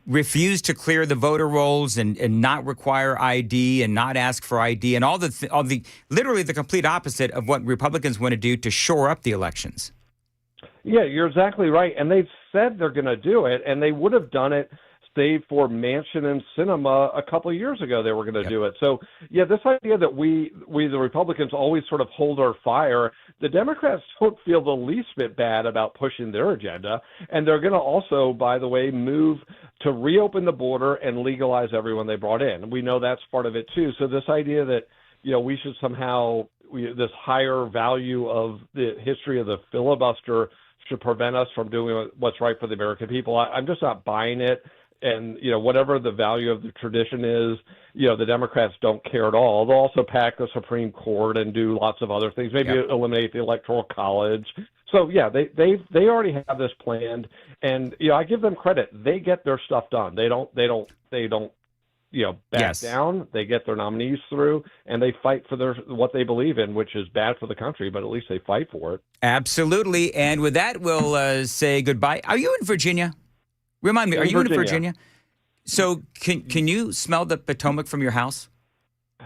refuse to clear the voter rolls and not require ID and not ask for ID and all the literally the complete opposite of what Republicans want to do to shore up the elections. Yeah, you're exactly right. And they've said they're going to do it, and they would have done it save for Manchin and Sinema a couple of years ago. They were going to do it. So, yeah, this idea that we the Republicans always sort of hold our fire, the Democrats don't feel the least bit bad about pushing their agenda. And they're going to also, by the way, move to reopen the border and legalize everyone they brought in. We know that's part of it, too. So this idea that, we should somehow, this higher value of the history of the filibuster should prevent us from doing what's right for the American people. I'm just not buying it. And, whatever the value of the tradition is, the Democrats don't care at all. They'll also pack the Supreme Court and do lots of other things, maybe eliminate the Electoral College. So, yeah, they already have this planned. And, I give them credit. They get their stuff done. They don't back down. They get their nominees through, and they fight for what they believe in, which is bad for the country, but at least they fight for it. Absolutely. And with that, we'll say goodbye. Are you in Virginia? Remind me, are you in Virginia? So can you smell the Potomac from your house?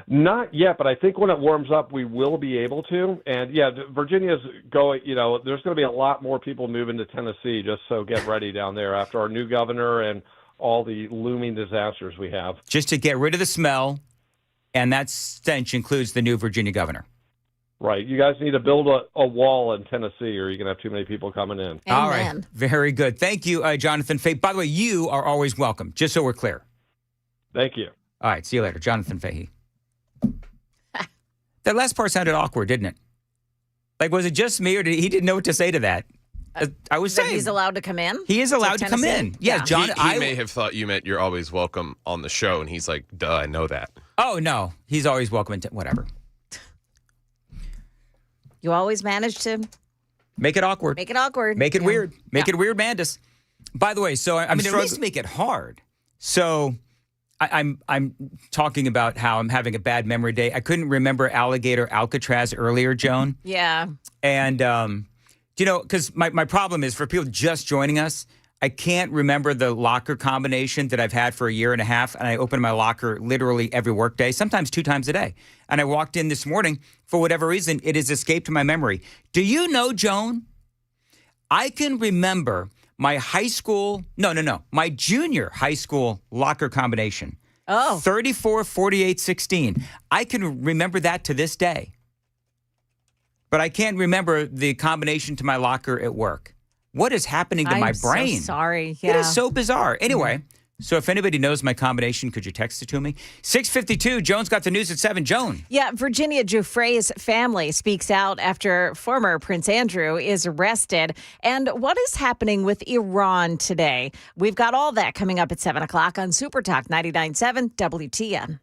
Not yet, but I think when it warms up, we will be able to. And, yeah, Virginia's going, there's going to be a lot more people moving to Tennessee, just so get ready down there after our new governor and all the looming disasters we have. Just to get rid of the smell, and that stench includes the new Virginia governor. Right. You guys need to build a wall in Tennessee or you're going to have too many people coming in. Amen. All right. Very good. Thank you, Jonathan Fahey. By the way, you are always welcome, just so we're clear. Thank you. All right. See you later. Jonathan Fahey. That last part sounded awkward, didn't it? Like, was it just me or he didn't know what to say to that? I was saying. He's allowed to come in? He is allowed to come in. Yeah, John. He may have thought you meant you're always welcome on the show, and he's like, duh, I know that. Oh, no. He's always welcome to whatever. You always manage to make it awkward. Make it awkward. Make it weird. Make it weird, Mandis. By the way, so I mean, at least make it hard. So I'm talking about how I'm having a bad memory day. I couldn't remember Alligator Alcatraz earlier, Joan. Yeah. And because my problem is for people just joining us, I can't remember the locker combination that I've had for a year and a half, and I open my locker literally every workday, sometimes 2 times a day. And I walked in this morning, for whatever reason, it has escaped my memory. Do you know, Joan, I can remember my my junior high school locker combination. Oh. 34, 48, 16. I can remember that to this day. But I can't remember the combination to my locker at work. What is happening to my brain? I'm so sorry. It is so bizarre. Anyway, So if anybody knows my combination, could you text it to me? 6:52, Jones got the news at 7. Joan. Yeah, Virginia Giuffre's family speaks out after former Prince Andrew is arrested. And what is happening with Iran today? We've got all that coming up at 7 o'clock on Super Talk 99.7 WTN.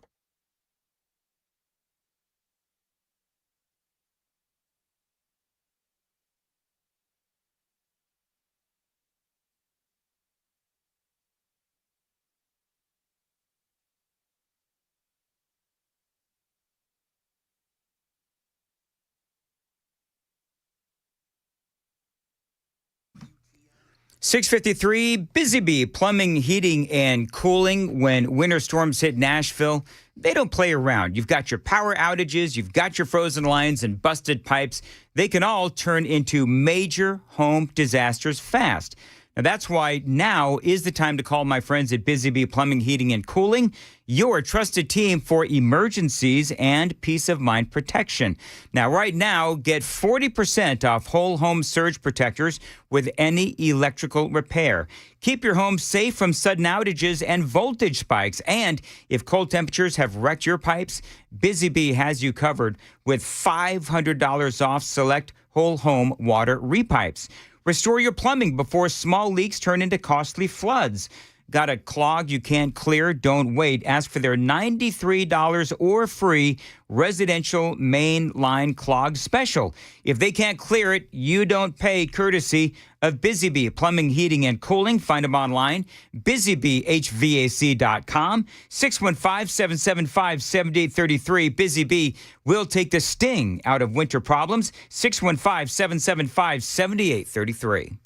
6:53, Busy Bee Plumbing, Heating, and Cooling. When winter storms hit Nashville, they don't play around. You've got your power outages, you've got your frozen lines and busted pipes. They can all turn into major home disasters fast. Now, that's why now is the time to call my friends at Busy Bee Plumbing, Heating, and Cooling, your trusted team for emergencies and peace of mind protection. Now, right now, get 40% off whole home surge protectors with any electrical repair. Keep your home safe from sudden outages and voltage spikes. And if cold temperatures have wrecked your pipes, Busy Bee has you covered with $500 off select whole home water repipes. Restore your plumbing before small leaks turn into costly floods. Got a clog you can't clear? Don't wait. Ask for their $93 or free residential main line clog special. If they can't clear it, you don't pay, courtesy of Busy Bee Plumbing, Heating, and Cooling. Find them online, busybeehvac.com, 615-775-7833. Busy Bee will take the sting out of winter problems, 615-775-7833.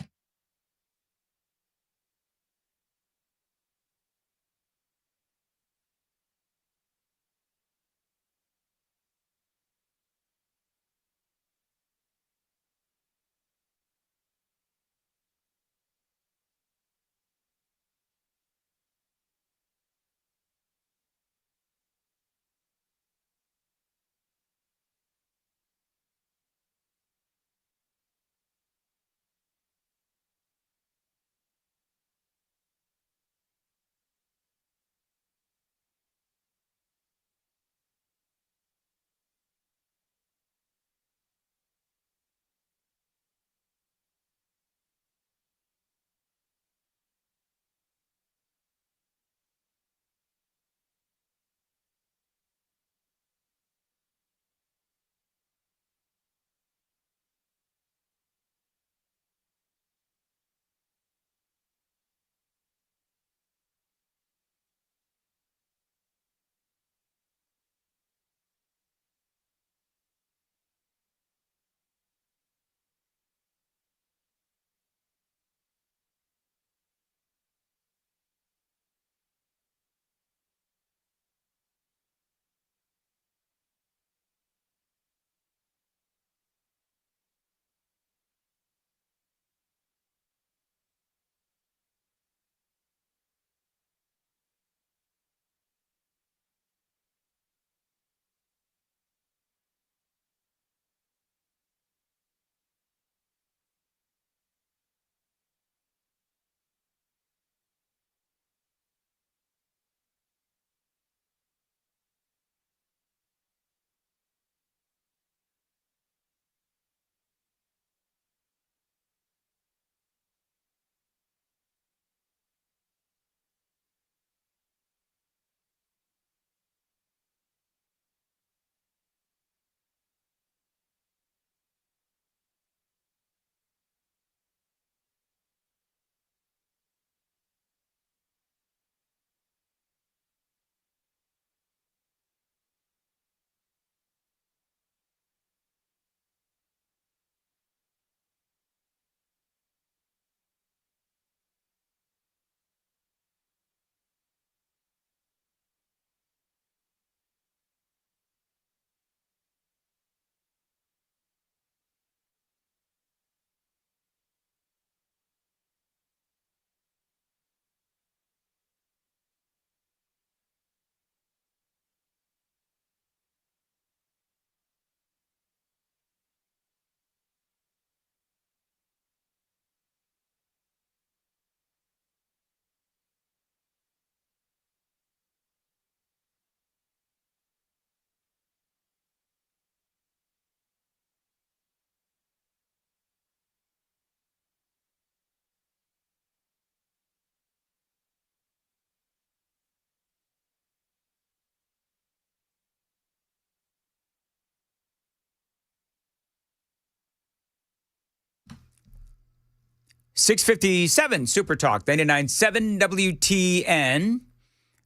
657 Super Talk, 99.7 WTN.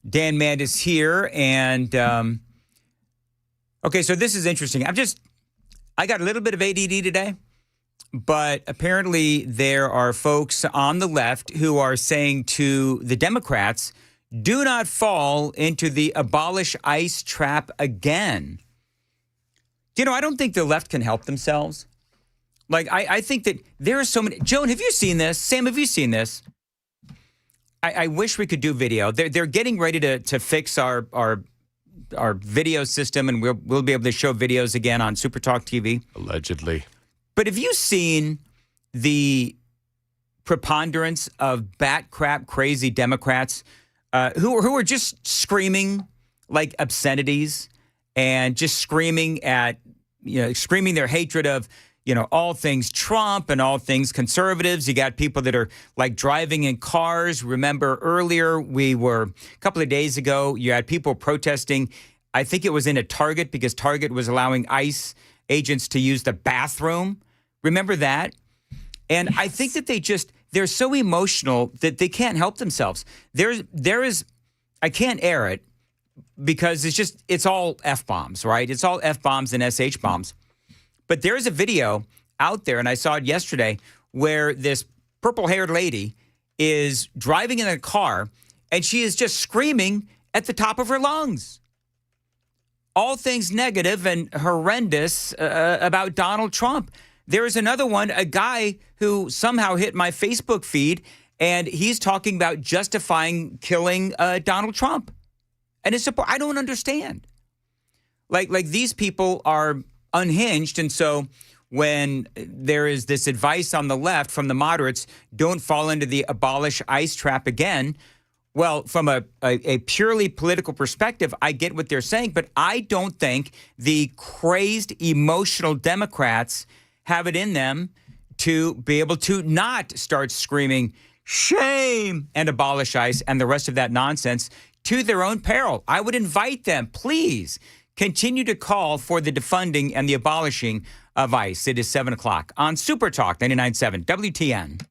Dan Mand is here. And, okay, so this is interesting. I got a little bit of ADD today, but apparently there are folks on the left who are saying to the Democrats, do not fall into the abolish ICE trap again. I don't think the left can help themselves. Like, I think that there are so many. Joan, have you seen this? Sam, have you seen this? I wish we could do video. They're getting ready to fix our video system, and we'll be able to show videos again on Super Talk TV. Allegedly. But have you seen the preponderance of bat crap crazy Democrats who are just screaming like obscenities and just screaming screaming their hatred of all things Trump and all things conservatives? You got people that are like driving in cars. Remember earlier, a couple of days ago, you had people protesting. I think it was in a Target because Target was allowing ICE agents to use the bathroom. Remember that? And I think that they're so emotional that they can't help themselves. I can't air it because it's all F-bombs, right? It's all F-bombs and SH bombs. But there is a video out there, and I saw it yesterday, where this purple-haired lady is driving in a car, and she is just screaming at the top of her lungs. All things negative and horrendous about Donald Trump. There is another one, a guy who somehow hit my Facebook feed, and he's talking about justifying killing Donald Trump. And I don't understand. Like these people are unhinged. And so when there is this advice on the left from the moderates, don't fall into the abolish ICE trap again. Well, from a purely political perspective, I get what they're saying, but I don't think the crazed, emotional Democrats have it in them to be able to not start screaming shame and abolish ICE and the rest of that nonsense to their own peril. I would invite them, please, continue to call for the defunding and the abolishing of ICE. It is 7 o'clock on Super Talk 99.7 WTN.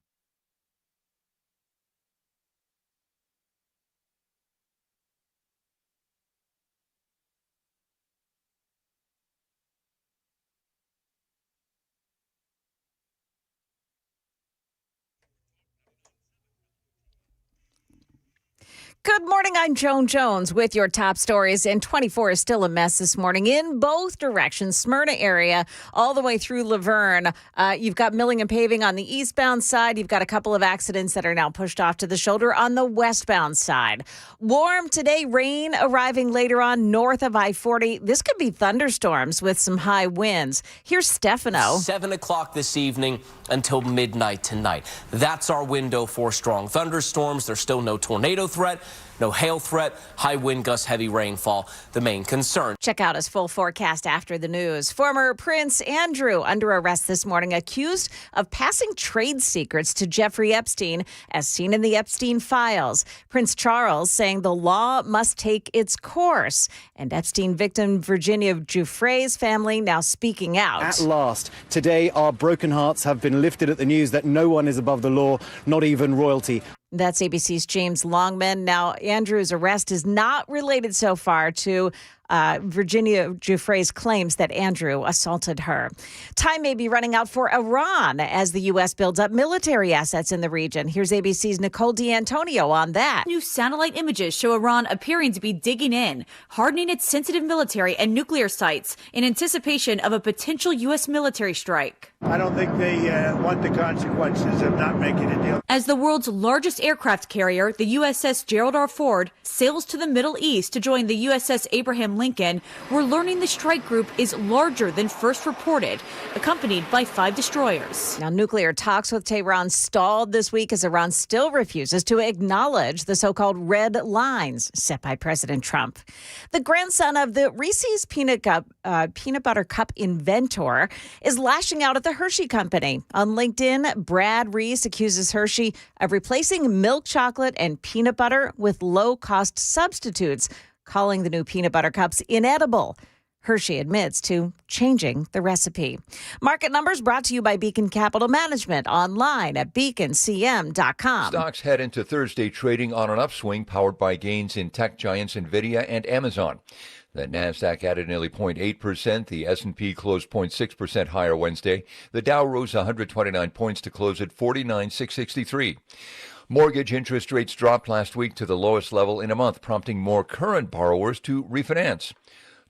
Good morning. I'm Joan Jones with your top stories. And 24 is still a mess this morning in both directions. Smyrna area all the way through Laverne. You've got milling and paving on the eastbound side. You've got a couple of accidents that are now pushed off to the shoulder on the westbound side. Warm today, rain arriving later on north of I-40. This could be thunderstorms with some high winds. Here's Stefano. 7 o'clock this evening until midnight tonight. That's our window for strong thunderstorms. There's still no tornado threat. No hail threat, high wind gusts, heavy rainfall, the main concern. Check out his full forecast after the news. Former Prince Andrew under arrest this morning, accused of passing trade secrets to Jeffrey Epstein, as seen in the Epstein files. Prince Charles saying the law must take its course. And Epstein victim Virginia Giuffre's family now speaking out. At last, today our broken hearts have been lifted at the news that no one is above the law, not even royalty. That's ABC's James Longman. Now, Andrew's arrest is not related so far to Virginia Giuffre's claims that Andrew assaulted her. Time may be running out for Iran as the U.S. builds up military assets in the region. Here's ABC's Nicole D'Antonio on that. New satellite images show Iran appearing to be digging in, hardening its sensitive military and nuclear sites in anticipation of a potential U.S. military strike. I don't think they want the consequences of not making a deal. As the world's largest aircraft carrier, the USS Gerald R. Ford sails to the Middle East to join the USS Abraham Lincoln, we're learning the strike group is larger than first reported, accompanied by 5 destroyers. Now, nuclear talks with Tehran stalled this week as Iran still refuses to acknowledge the so-called red lines set by President Trump. The grandson of the Reese's peanut butter cup inventor is lashing out at the Hershey Company. On LinkedIn, Brad Reese accuses Hershey of replacing milk chocolate and peanut butter with low-cost substitutes, calling the new peanut butter cups inedible. Hershey admits to changing the recipe. Market numbers brought to you by Beacon Capital Management, online at beaconcm.com. Stocks head into Thursday trading on an upswing powered by gains in tech giants NVIDIA and Amazon. The Nasdaq added nearly 0.8%. The S&P closed 0.6% higher Wednesday. The Dow rose 129 points to close at 49,663. Mortgage interest rates dropped last week to the lowest level in a month, prompting more current borrowers to refinance.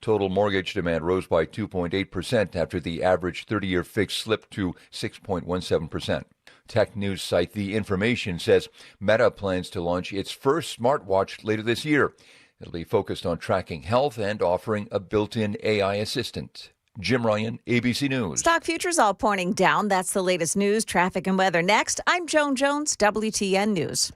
Total mortgage demand rose by 2.8% after the average 30-year fix slipped to 6.17%. Tech news site The Information says Meta plans to launch its first smartwatch later this year. It'll be focused on tracking health and offering a built-in AI assistant. Jim Ryan, ABC News. Stock futures all pointing down. That's the latest news, traffic, and weather. Next, I'm Joan Jones, WTN News.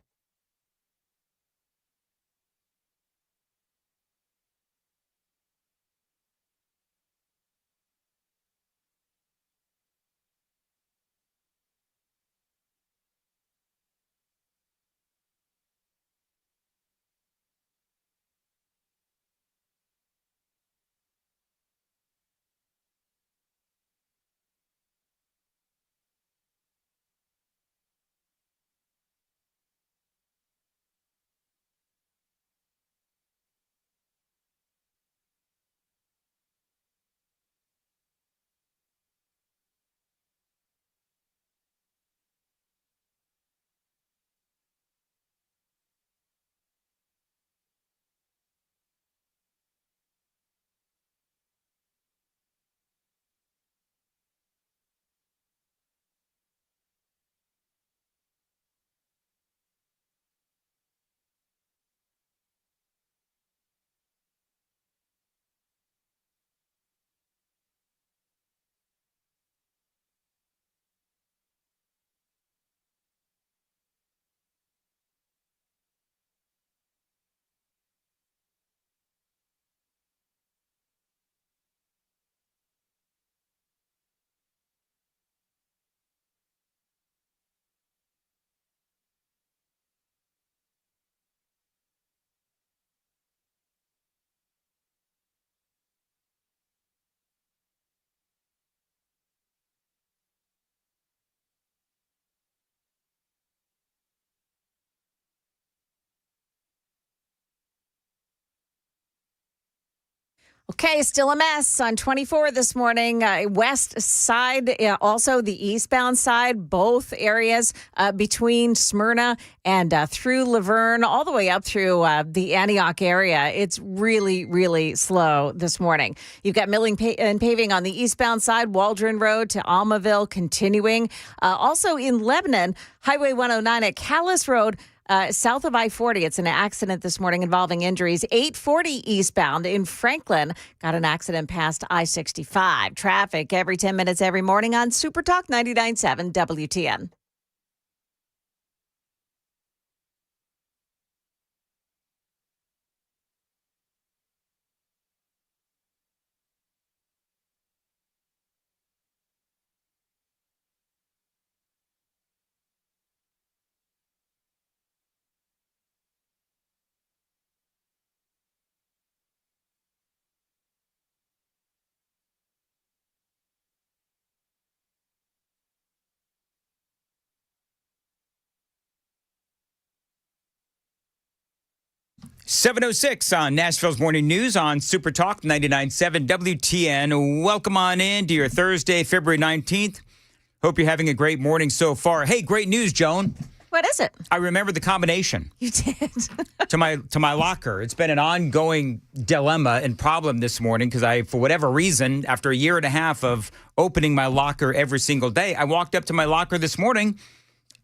Okay, still a mess on 24 this morning. West side, also the eastbound side, both areas between Smyrna and through Laverne, all the way up through the Antioch area. It's really, really slow this morning. You've got milling and paving on the eastbound side, Waldron Road to Almaville continuing. Also in Lebanon, Highway 109 at Callis Road, south of I-40, it's an accident this morning involving injuries. 840 eastbound in Franklin, got an accident past I-65. Traffic every 10 minutes every morning on Super Talk 99.7 WTN. .706 on Nashville's Morning News on Super Talk 99.7 WTN. Welcome on in to your Thursday, February 19th. Hope you're having a great morning so far. Hey, great news, Joan. What is it? I remember the combination. You did. to my locker. It's been an ongoing dilemma and problem this morning because I, for whatever reason, after a year and a half of opening my locker every single day, I walked up to my locker this morning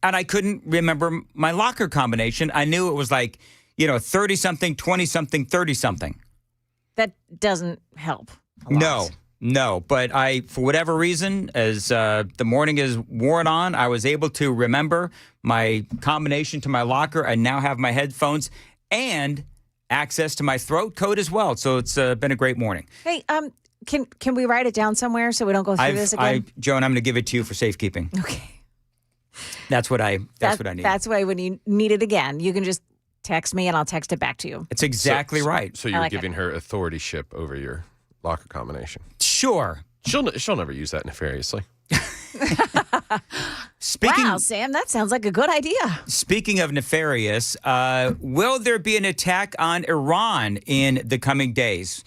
and I couldn't remember my locker combination. I knew it was like, 30-something, 20-something, 30-something. That doesn't help a lot. No. But I, for whatever reason, as the morning is worn on, I was able to remember my combination to my locker. I now have my headphones and access to my throat coat as well. So it's been a great morning. Hey, can we write it down somewhere so we don't go through this again? Joan, I'm going to give it to you for safekeeping. Okay. That's what I need. That's why when you need it again, you can just text me and I'll text it back to you. It's exactly right. So you're giving her authorship over your locker combination. Sure. She'll never use that nefariously. Wow, Sam, that sounds like a good idea. Speaking of nefarious, will there be an attack on Iran in the coming days?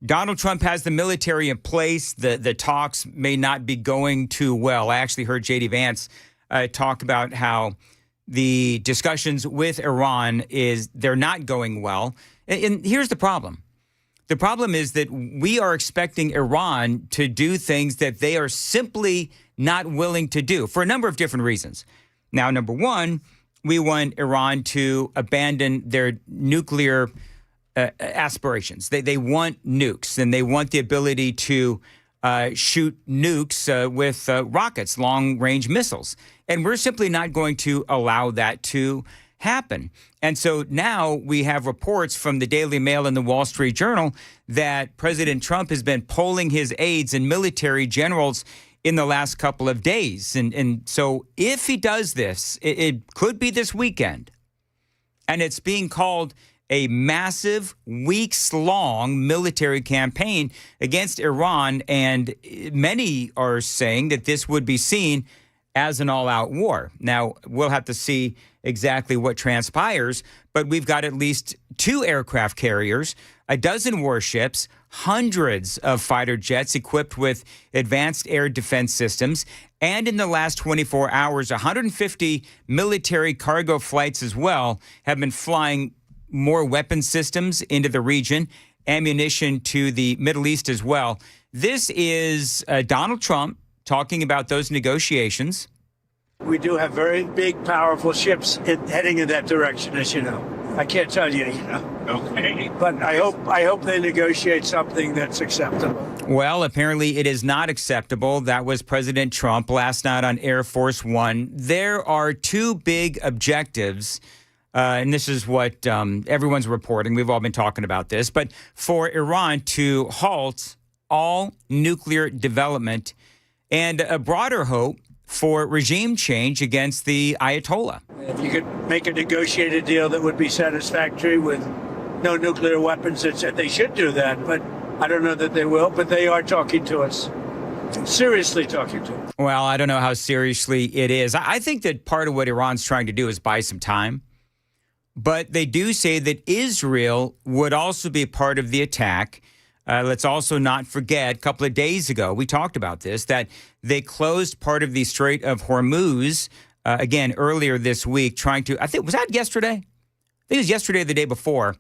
Donald Trump has the military in place. The talks may not be going too well. I actually heard J.D. Vance talk about how the discussions with Iran they're not going well. And here's the problem. The problem is that we are expecting Iran to do things that they are simply not willing to do for a number of different reasons. Now, number one, we want Iran to abandon their nuclear aspirations. They want nukes, and they want the ability to shoot nukes with rockets, long-range missiles. And we're simply not going to allow that to happen. And so now we have reports from the Daily Mail and the Wall Street Journal that President Trump has been polling his aides and military generals in the last couple of days. And so if he does this, it could be this weekend. And it's being called a massive, weeks-long military campaign against Iran. And many are saying that this would be seen as an all-out war. Now, we'll have to see exactly what transpires, but we've got at least 2 aircraft carriers, a dozen warships, hundreds of fighter jets equipped with advanced air defense systems, and in the last 24 hours, 150 military cargo flights as well have been flying more weapon systems into the region, ammunition to the Middle East as well. This is Donald Trump talking about those negotiations. We do have very big, powerful ships heading in that direction, as you know. I can't tell you, Okay. But I hope they negotiate something that's acceptable. Well, apparently it is not acceptable. That was President Trump last night on Air Force One. There are 2 big objectives, and this is what everyone's reporting. We've all been talking about this. But for Iran to halt all nuclear development and a broader hope for regime change against the Ayatollah. If you could make a negotiated deal that would be satisfactory with no nuclear weapons, they should do that. But I don't know that they will, but they are talking to us. Seriously talking to us. Well, I don't know how seriously it is. I think that part of what Iran's trying to do is buy some time. But they do say that Israel would also be part of the attack. Let's also not forget, a couple of days ago, we talked about this, that they closed part of the Strait of Hormuz, again, earlier this week, trying to, was that yesterday? I think it was yesterday or the day before.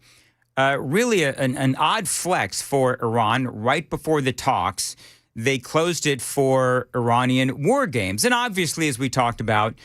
Really an odd flex for Iran right before the talks. They closed it for Iranian war games. And obviously, as we talked about,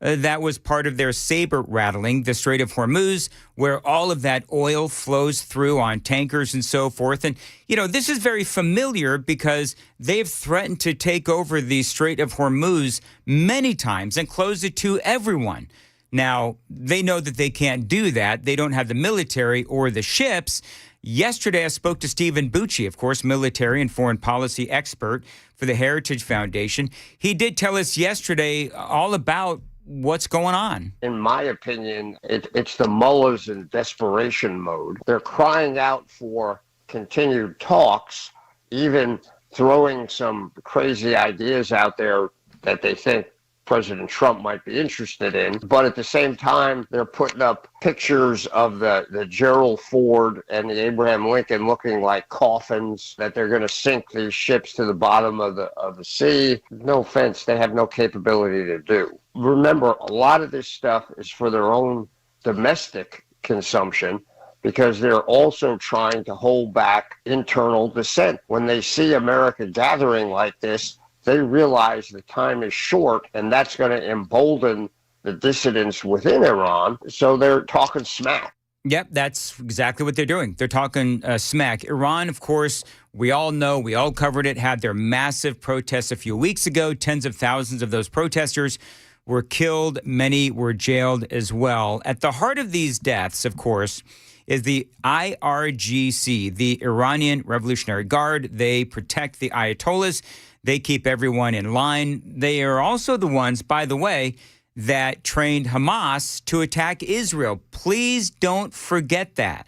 that was part of their saber rattling, the Strait of Hormuz, where all of that oil flows through on tankers and so forth. And, this is very familiar because they've threatened to take over the Strait of Hormuz many times and close it to everyone. Now, they know that they can't do that. They don't have the military or the ships. Yesterday, I spoke to Stephen Bucci, of course, military and foreign policy expert for the Heritage Foundation. He did tell us yesterday all about what's going on. In my opinion, it's the mullahs in desperation mode. They're crying out for continued talks, even throwing some crazy ideas out there that they think President Trump might be interested in. But at the same time, they're putting up pictures of the Gerald Ford and the Abraham Lincoln looking like coffins, that they're going to sink these ships to the bottom of the sea. No offense, they have no capability to do. Remember, a lot of this stuff is for their own domestic consumption, because they're also trying to hold back internal dissent. When they see America gathering like this, they realize the time is short, and that's going to embolden the dissidents within Iran. So they're talking smack. Yep, that's exactly what they're doing. They're talking smack. Iran, of course, we all know, we all covered it, had their massive protests a few weeks ago. Tens of thousands of those protesters were killed. Many were jailed as well. At the heart of these deaths, of course, is the IRGC, the Iranian Revolutionary Guard. They protect the Ayatollahs. They keep everyone in line. They are also the ones, by the way, that trained Hamas to attack Israel. Please don't forget that.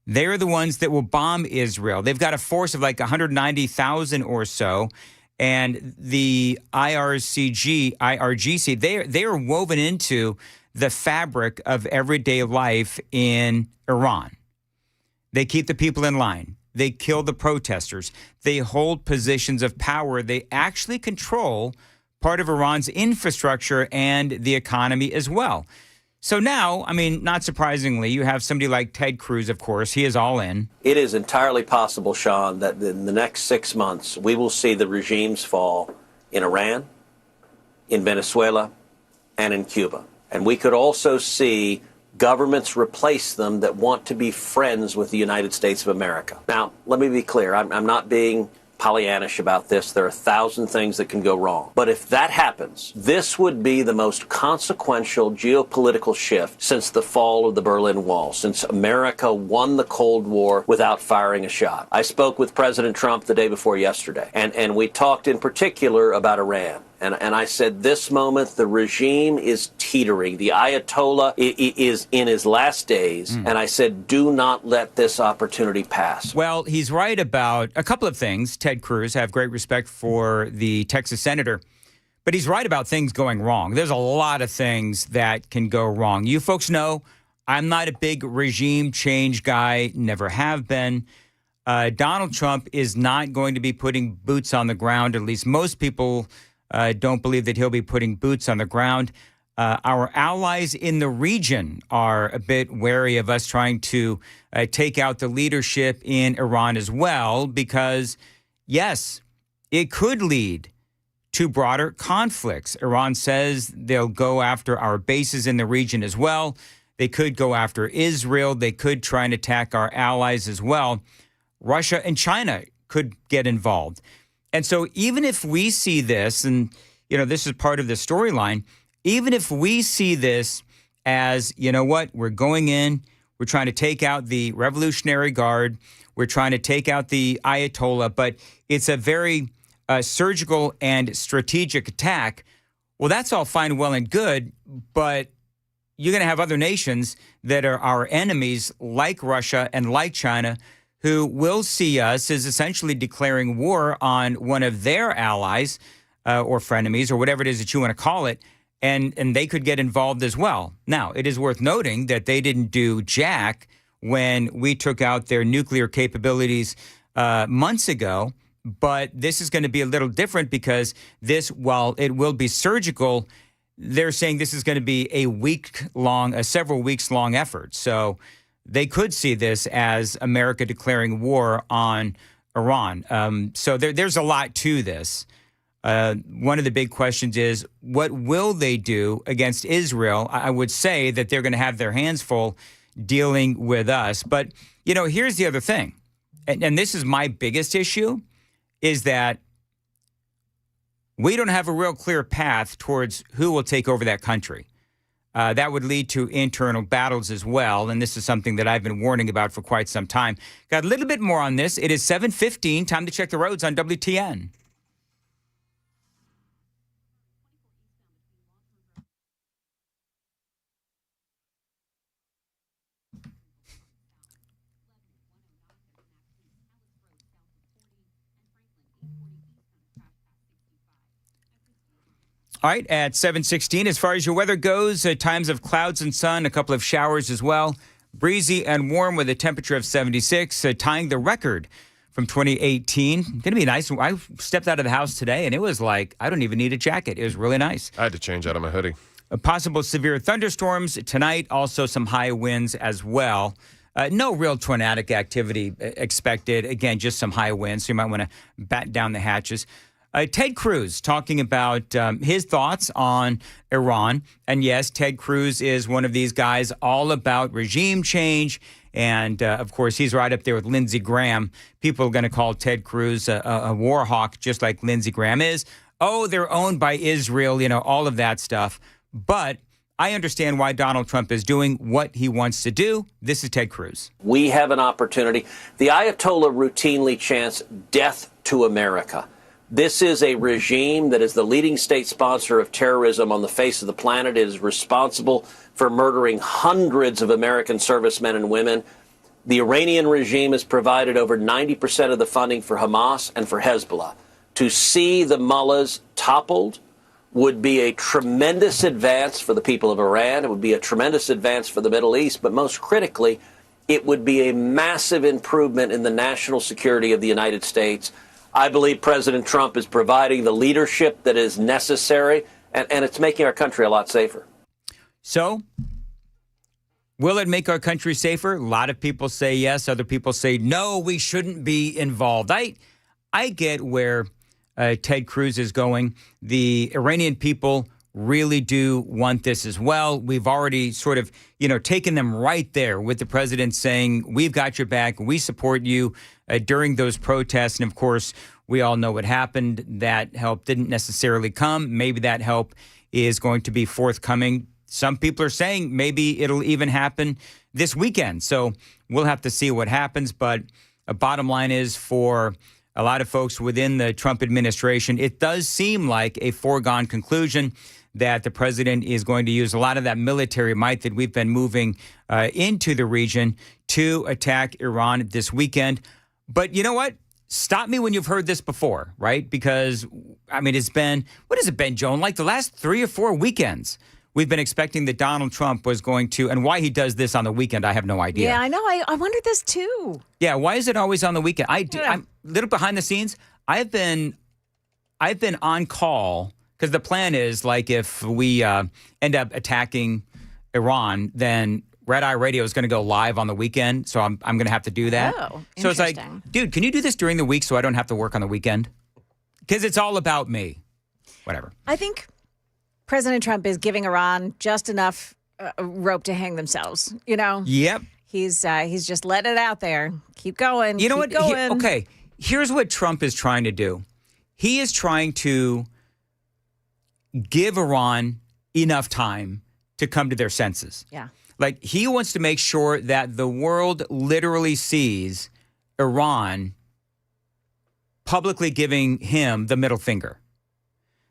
They're the ones that will bomb Israel. They've got a force of like 190,000 or so. And the IRGC, they are woven into the fabric of everyday life in Iran. They keep the people in line. They kill the protesters. They hold positions of power. They actually control part of Iran's infrastructure and the economy as well. So now, I mean, not surprisingly, you have somebody like Ted Cruz, of course. He is all in. It is entirely possible, Sean, that in the next 6 months, we will see the regimes fall in Iran, in Venezuela, and in Cuba. And we could also see governments replace them that want to be friends with the United States of America. Now, let me be clear. I'm not being Pollyannish about this. There are 1,000 things that can go wrong. But if that happens, this would be the most consequential geopolitical shift since the fall of the Berlin Wall, since America won the Cold War without firing a shot. I spoke with President Trump the day before yesterday, and we talked in particular about Iran. And I said, this moment, the regime is teetering. The Ayatollah is in his last days. And I said, do not let this opportunity pass. Well, he's right about a couple of things. Ted Cruz, I have great respect for the Texas senator, but he's right about things going wrong. There's a lot of things that can go wrong. You folks know I'm not a big regime change guy, never have been. Donald Trump is not going to be putting boots on the ground, at least most people don't believe that he'll be putting boots on the ground. Our allies in the region are a bit wary of us trying to take out the leadership in Iran as well, because, yes, it could lead to broader conflicts. Iran says they'll go after our bases in the region as well. They could go after Israel. They could try and attack our allies as well. Russia and China could get involved. And so even if we see this, and, you know, this is part of the storyline, even if we see this as, you know what, we're going in, we're trying to take out the Revolutionary Guard, we're trying to take out the Ayatollah, but it's a very surgical and strategic attack, well, that's all fine, well, and good, but you're going to have other nations that are our enemies, like Russia and like China, who will see us as essentially declaring war on one of their allies or frenemies or whatever it is that you want to call it, and they could get involved as well. Now, it is worth noting that they didn't do jack when we took out their nuclear capabilities months ago, but this is going to be a little different because this, while it will be surgical, they're saying this is going to be a several weeks long effort. So they could see this as America declaring war on Iran. So there's a lot to this. One of the big questions is, what will they do against Israel? I would say that they're going to have their hands full dealing with us. But, you know, here's the other thing, and this is my biggest issue, is that we don't have a real clear path towards who will take over that country. That would lead to internal battles as well, and this is something that I've been warning about for quite some time. Got a little bit more on this. It is 7:15. Time to check the roads on WTN. All right, at 7:16, as far as your weather goes, times of clouds and sun, a couple of showers as well. Breezy and warm with a temperature of 76, tying the record from 2018. Going to be nice. I stepped out of the house today, and it was like, I don't even need a jacket. It was really nice. I had to change out of my hoodie. Possible severe thunderstorms tonight, also some high winds as well. No real tornadic activity expected. Again, just some high winds, so you might want to batten down the hatches. Ted Cruz talking about his thoughts on Iran. And yes, Ted Cruz is one of these guys all about regime change. And, of course, he's right up there with Lindsey Graham. People are going to call Ted Cruz a war hawk, just like Lindsey Graham is. Oh, they're owned by Israel, you know, all of that stuff. But I understand why Donald Trump is doing what he wants to do. This is Ted Cruz. We have an opportunity. The Ayatollah routinely chants death to America. This is a regime that is the leading state sponsor of terrorism on the face of the planet. It is responsible for murdering hundreds of American servicemen and women. The Iranian regime has provided over 90% of the funding for Hamas and for Hezbollah. To see the mullahs toppled would be a tremendous advance for the people of Iran. It would be a tremendous advance for the Middle East. But most critically, it would be a massive improvement in the national security of the United States. I believe President Trump is providing the leadership that is necessary, and it's making our country a lot safer. So, will it make our country safer? A lot of people say yes. Other people say no, we shouldn't be involved. I get where Ted Cruz is going. The Iranian people really do want this as well. We've already sort of, taken them right there with the president saying, we've got your back. We support you during those protests. And of course, we all know what happened. That help didn't necessarily come. Maybe that help is going to be forthcoming. Some people are saying maybe it'll even happen this weekend. So we'll have to see what happens. But a bottom line is, for a lot of folks within the Trump administration, it does seem like a foregone conclusion that the president is going to use a lot of that military might that we've been moving into the region to attack Iran this weekend. But you know what? Stop me when you've heard this before, right? Because, it's been, what has it been, Joan? Like the last 3 or 4 weekends, we've been expecting that Donald Trump was going to, and why he does this on the weekend, I have no idea. Yeah, I know. I wondered this too. Yeah, why is it always on the weekend? I'm a little behind the scenes. I've been on call because the plan is, like, if we end up attacking Iran, then Red Eye Radio is going to go live on the weekend. So I'm going to have to do that. Oh, so it's like, dude, can you do this during the week so I don't have to work on the weekend? Because it's all about me. Whatever. I think President Trump is giving Iran just enough rope to hang themselves. Yep. He's just letting it out there. Keep going. You know keep what? Going. Okay. Here's what Trump is trying to do. He is trying to give Iran enough time to come to their senses. Yeah. Like, he wants to make sure that the world literally sees Iran publicly giving him the middle finger.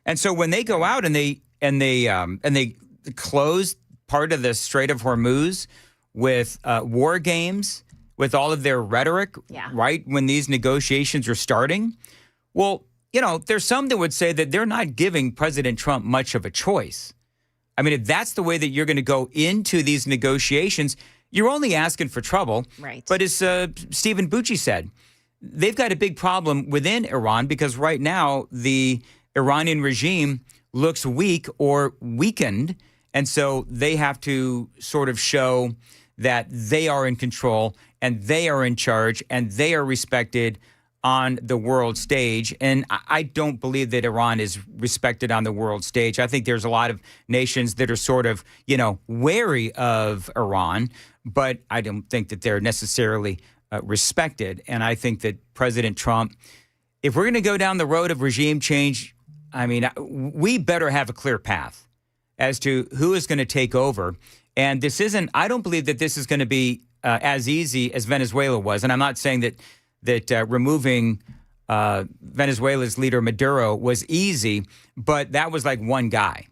And so when they go out and they close part of the Strait of Hormuz with war games, with all of their rhetoric, right when these negotiations are starting, well, there's some that would say that they're not giving President Trump much of a choice. If that's the way that you're going to go into these negotiations, you're only asking for trouble. Right. But as Stephen Bucci said, they've got a big problem within Iran because right now the Iranian regime looks weak or weakened. And so they have to sort of show that they are in control and they are in charge and they are respected on the world stage. And I don't believe that Iran is respected on the world stage. I think there's a lot of nations that are sort of, wary of Iran, but I don't think that they're necessarily respected. And I think that President Trump, if we're going to go down the road of regime change, we better have a clear path as to who is going to take over. And I don't believe that this is going to be as easy as Venezuela was. And I'm not saying that removing Venezuela's leader Maduro was easy, but that was like one guy.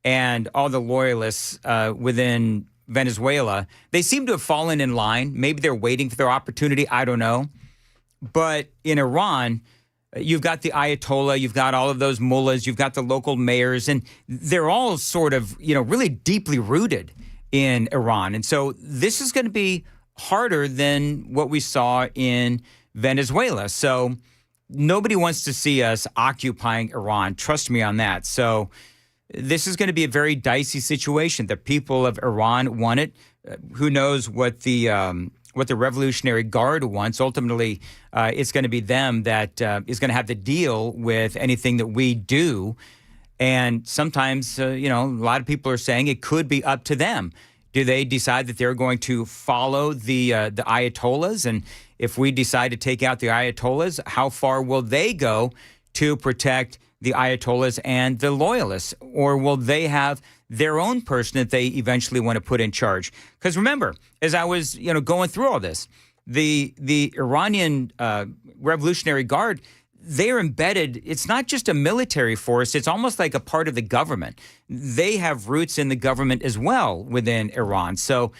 And all the loyalists within Venezuela, they seem to have fallen in line. Maybe they're waiting for their opportunity. I don't know. But in Iran, you've got the Ayatollah, you've got all of those mullahs, you've got the local mayors, and they're all sort of, really deeply rooted in Iran. And so this is going to be harder than what we saw in Venezuela. So nobody wants to see us occupying Iran. Trust me on that. So this is going to be a very dicey situation. The people of Iran want it. Who knows what the Revolutionary Guard wants? Ultimately, it's going to be them that is going to have to deal with anything that we do. And sometimes, a lot of people are saying it could be up to them. Do they decide that they're going to follow the Ayatollahs? And if we decide to take out the Ayatollahs, how far will they go to protect the Ayatollahs and the loyalists? Or will they have their own person that they eventually want to put in charge? Because remember, as I was going through all this, the Iranian Revolutionary Guard, they're embedded. It's not just a military force. It's almost like a part of the government. They have roots in the government as well within Iran. So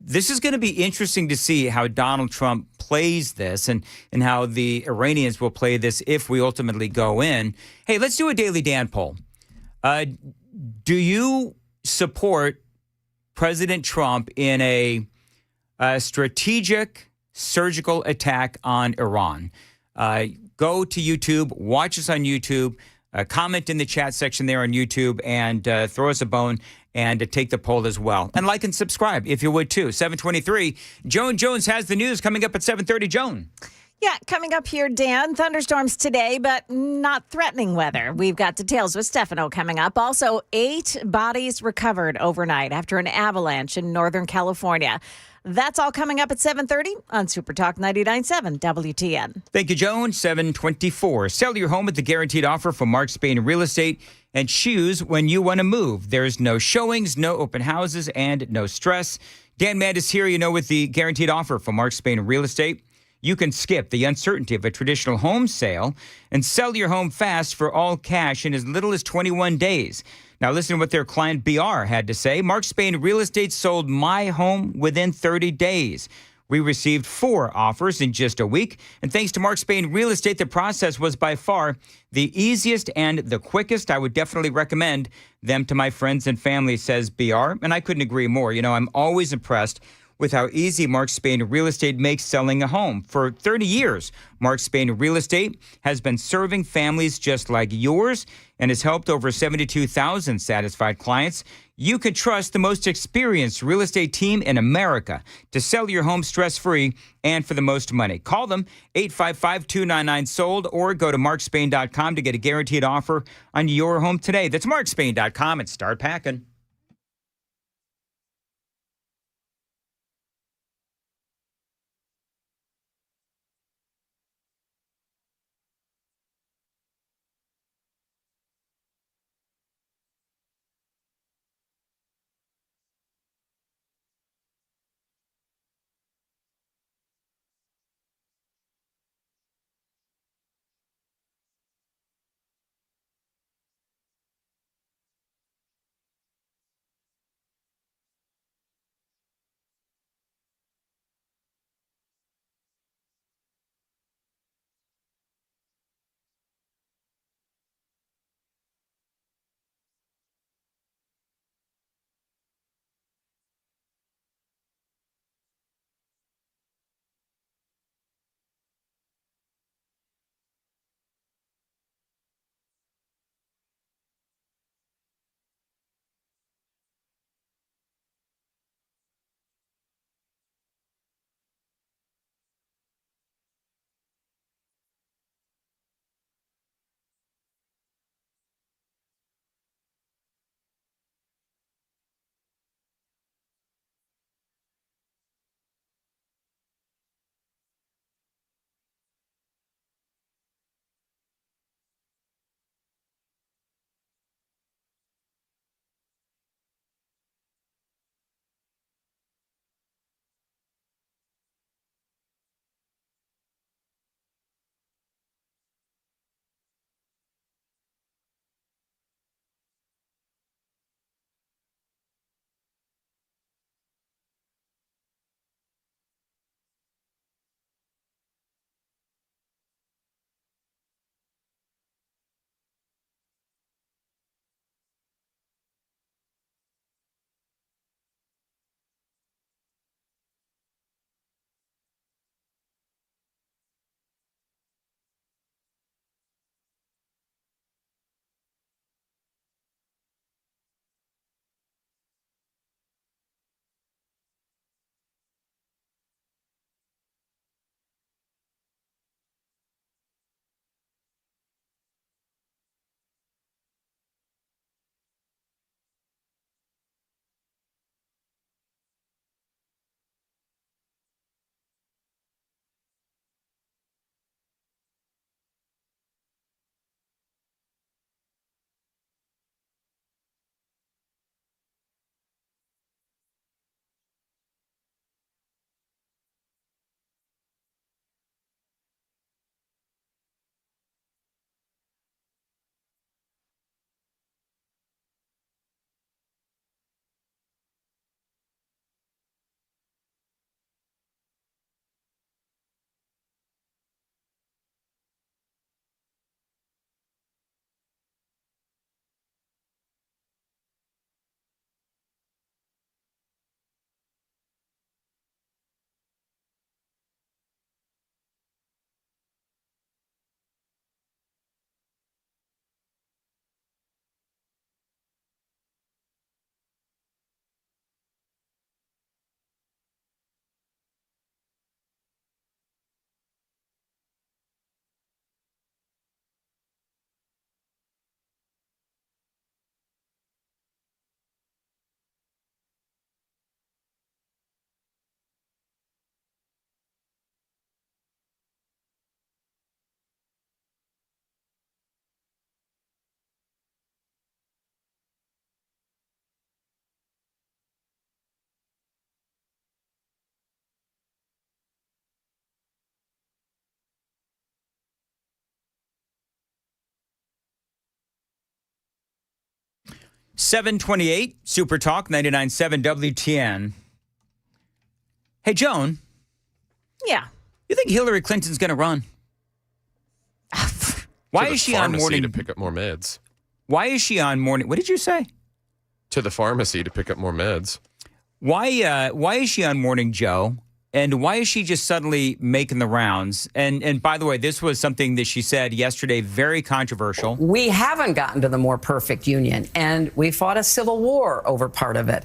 this is going to be interesting to see how Donald Trump plays this and how the Iranians will play this if we ultimately go in. Hey, let's do a Daily Dan poll. Do you support President Trump in a strategic surgical attack on Iran? Go to YouTube, watch us on YouTube, comment in the chat section there on YouTube, and throw us a bone and take the poll as well. And like and subscribe if you would too. 723, Joan Jones has the news coming up at 7:30. Joan. Yeah, coming up here, Dan, thunderstorms today, but not threatening weather. We've got details with Stefano coming up. Also, 8 bodies recovered overnight after an avalanche in Northern California. That's all coming up at 7:30 on Super Talk 99.7 WTN. Thank you, Joan. 724. Sell your home with the guaranteed offer from Mark Spain Real Estate and choose when you want to move. There's no showings, no open houses, and no stress. Dan Mandis here, with the guaranteed offer from Mark Spain Real Estate. You can skip the uncertainty of a traditional home sale and sell your home fast for all cash in as little as 21 days. Now, listen to what their client BR had to say. Mark Spain Real Estate sold my home within 30 days. We received 4 offers in just a week. And thanks to Mark Spain Real Estate, the process was by far the easiest and the quickest. I would definitely recommend them to my friends and family, says BR. And I couldn't agree more. I'm always impressed with how easy Mark Spain Real Estate makes selling a home. For 30 years, Mark Spain Real Estate has been serving families just like yours and has helped over 72,000 satisfied clients. You can trust the most experienced real estate team in America to sell your home stress-free and for the most money. Call them 855-299-SOLD or go to markspain.com to get a guaranteed offer on your home today. That's markspain.com and start packing. 728 Super Talk 99.7 WTN. Hey, Joan. Yeah. You think Hillary Clinton's going to run? Why is she on morning to pick up more meds? Why is she on morning? What did you say? To the pharmacy to pick up more meds. Why is she on Morning Joe? And why is she just suddenly making the rounds? And by the way, this was something that she said yesterday, very controversial. We haven't gotten to the more perfect union, and we fought a civil war over part of it.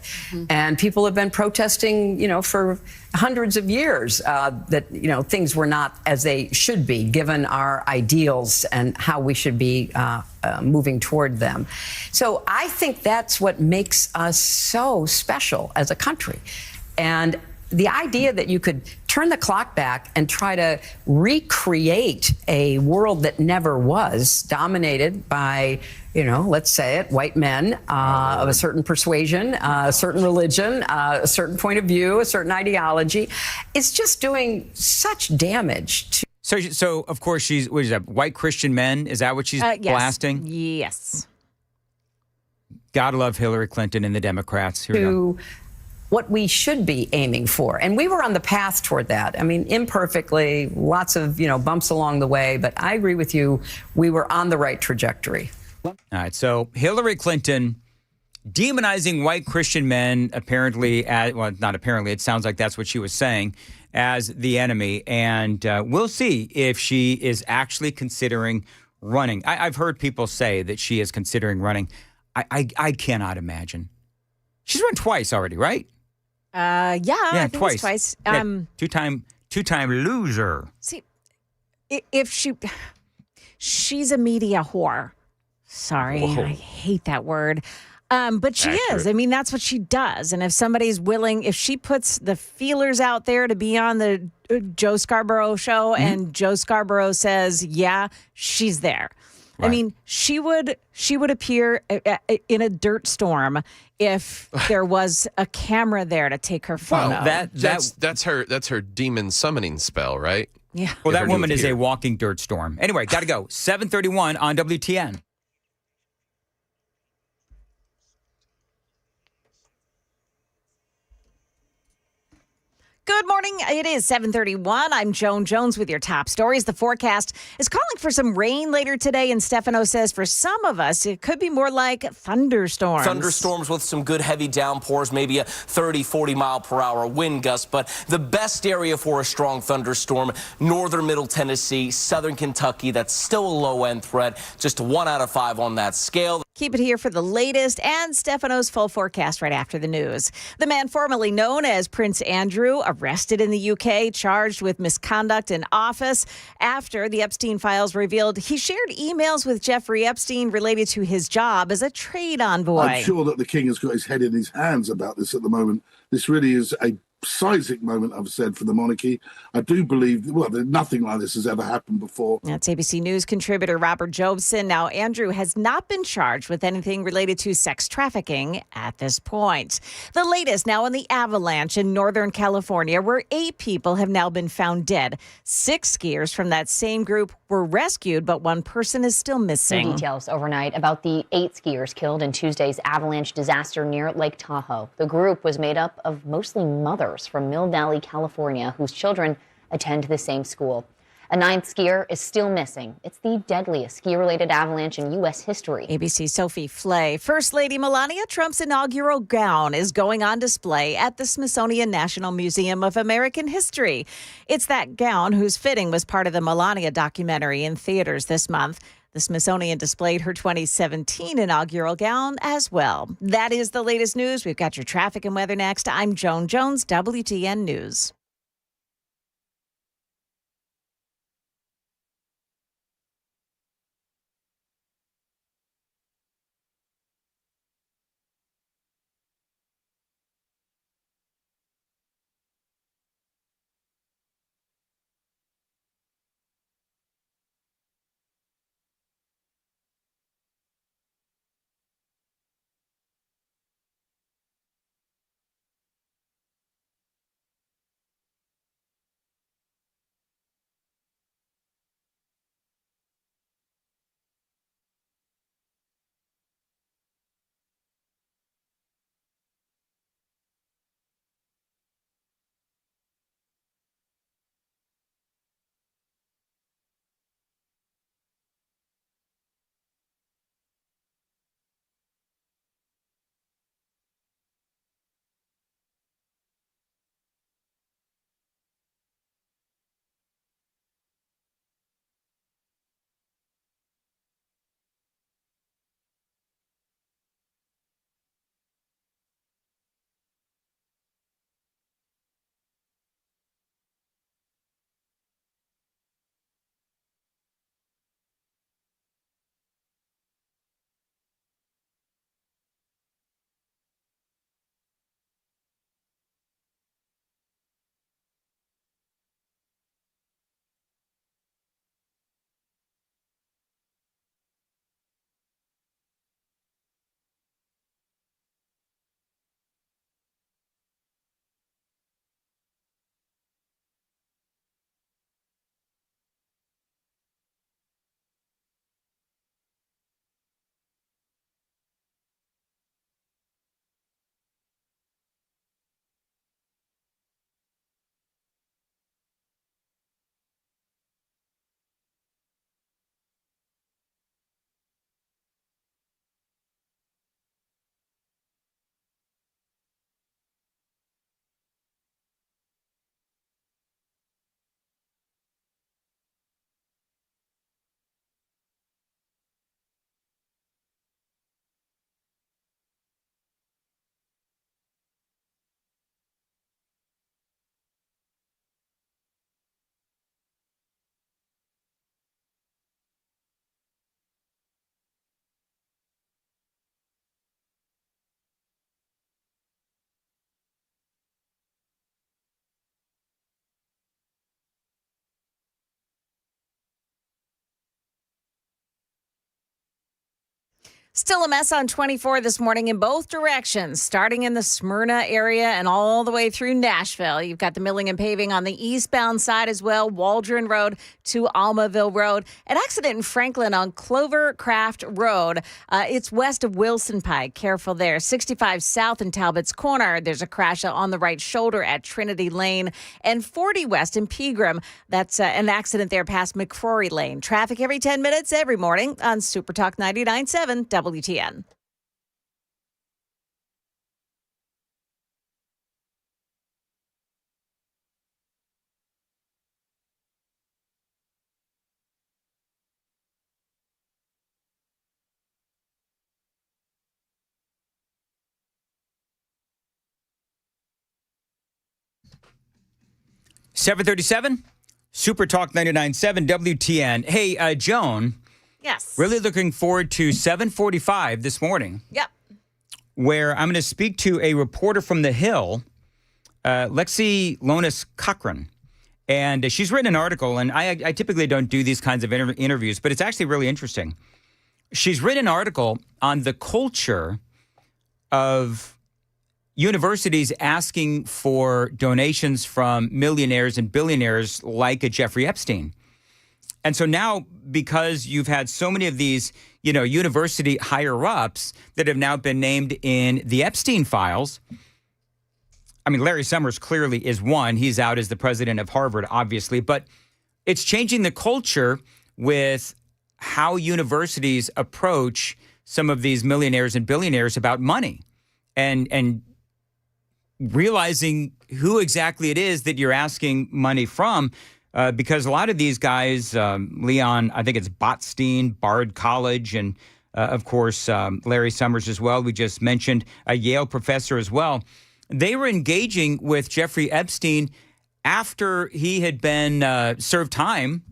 And people have been protesting, for hundreds of years that, things were not as they should be, given our ideals and how we should be moving toward them. So I think that's what makes us so special as a country. And the idea that you could turn the clock back and try to recreate a world that never was, dominated by, let's say it, white men of a certain persuasion, a certain religion, a certain point of view, a certain ideology, is just doing such damage to. So of course, what is that, white Christian men? Is that what she's Yes. blasting? Yes. Gotta love Hillary Clinton and the Democrats. Here we go. What we should be aiming for. And we were on the path toward that. I mean, imperfectly, lots of, bumps along the way, but I agree with you. We were on the right trajectory. All right. So Hillary Clinton demonizing white Christian men, apparently, not apparently, it sounds like that's what she was saying, as the enemy. And we'll see if she is actually considering running. I've heard people say that she is considering running. I cannot imagine. She's run twice already, right? I think twice. It's twice. Two-time loser. See, if she's a media whore. Sorry, Whoa. I hate that word. But she is. I mean, that's what she does. And if somebody's willing, if she puts the feelers out there to be on the Joe Scarborough show, and Joe Scarborough says, yeah, she's there. Right. I mean, she would appear in a dirt storm if there was a camera there to take her photo. Well, that's her demon summoning spell, right? Yeah. Well, that woman is a walking dirt storm. Anyway, got to go. 7:31 on WTN. Good morning. It is 7:31. I'm Joan Jones with your top stories. The forecast is calling for some rain later today, and Stefano says for some of us, it could be more like thunderstorms. Thunderstorms with some good heavy downpours, maybe a 30, 40 mile per hour wind gust. But the best area for a strong thunderstorm, northern middle Tennessee, southern Kentucky. That's still a low end threat. Just a 1 out of 5 on that scale. Keep it here for the latest and Stefano's full forecast right after the news. The man formerly known as Prince Andrew, arrested in the UK, charged with misconduct in office after the Epstein files revealed he shared emails with Jeffrey Epstein related to his job as a trade envoy. I'm sure that the king has got his head in his hands about this at the moment. This really is a seismic moment, I've said, for the monarchy. I do believe, nothing like this has ever happened before. That's ABC News contributor Robert Jobson. Now, Andrew has not been charged with anything related to sex trafficking at this point. The latest now on the avalanche in Northern California, where 8 people have now been found dead. 6 skiers from that same group were rescued, but 1 person is still missing. New details overnight about the 8 skiers killed in Tuesday's avalanche disaster near Lake Tahoe. The group was made up of mostly mothers from Mill Valley, California, whose children attend the same school. A 9th skier is still missing. It's the deadliest ski-related avalanche in U.S. history. ABC's Sophie Flay. First Lady Melania Trump's inaugural gown is going on display at the Smithsonian National Museum of American History. It's that gown whose fitting was part of the Melania documentary in theaters this month. The Smithsonian displayed her 2017 inaugural gown as well. That is the latest news. We've got your traffic and weather next. I'm Joan Jones, WTN News. Still a mess on 24 this morning in both directions, starting in the Smyrna area and all the way through Nashville. You've got the milling and paving on the eastbound side as well, Waldron Road to Almaville Road. An accident in Franklin on Clovercraft Road. It's west of Wilson Pike. Careful there. 65 south in Talbot's Corner. There's a crash on the right shoulder at Trinity Lane. And 40 west in Pegram. That's an accident there past McCrory Lane. Traffic every 10 minutes every morning on Super Talk 99.7 WTN. $7:37, Super Talk 99.7 WTN. Hey, Joan. Yes. Really looking forward to 7:45 this morning. Yep. Where I'm going to speak to a reporter from The Hill, Lexi Lonis Cochran. And she's written an article, and I typically don't do these kinds of interviews, but it's actually really interesting. She's written an article on the culture of universities asking for donations from millionaires and billionaires like a Jeffrey Epstein. And so now, because you've had so many of these, university higher-ups that have now been named in the Epstein files, I mean, Larry Summers clearly is one. He's out as the president of Harvard, obviously. But it's changing the culture with how universities approach some of these millionaires and billionaires about money and realizing who exactly it is that you're asking money from. Because a lot of these guys, Leon, I think it's Botstein, Bard College, and of course, Larry Summers as well. We just mentioned a Yale professor as well. They were engaging with Jeffrey Epstein after he had been served time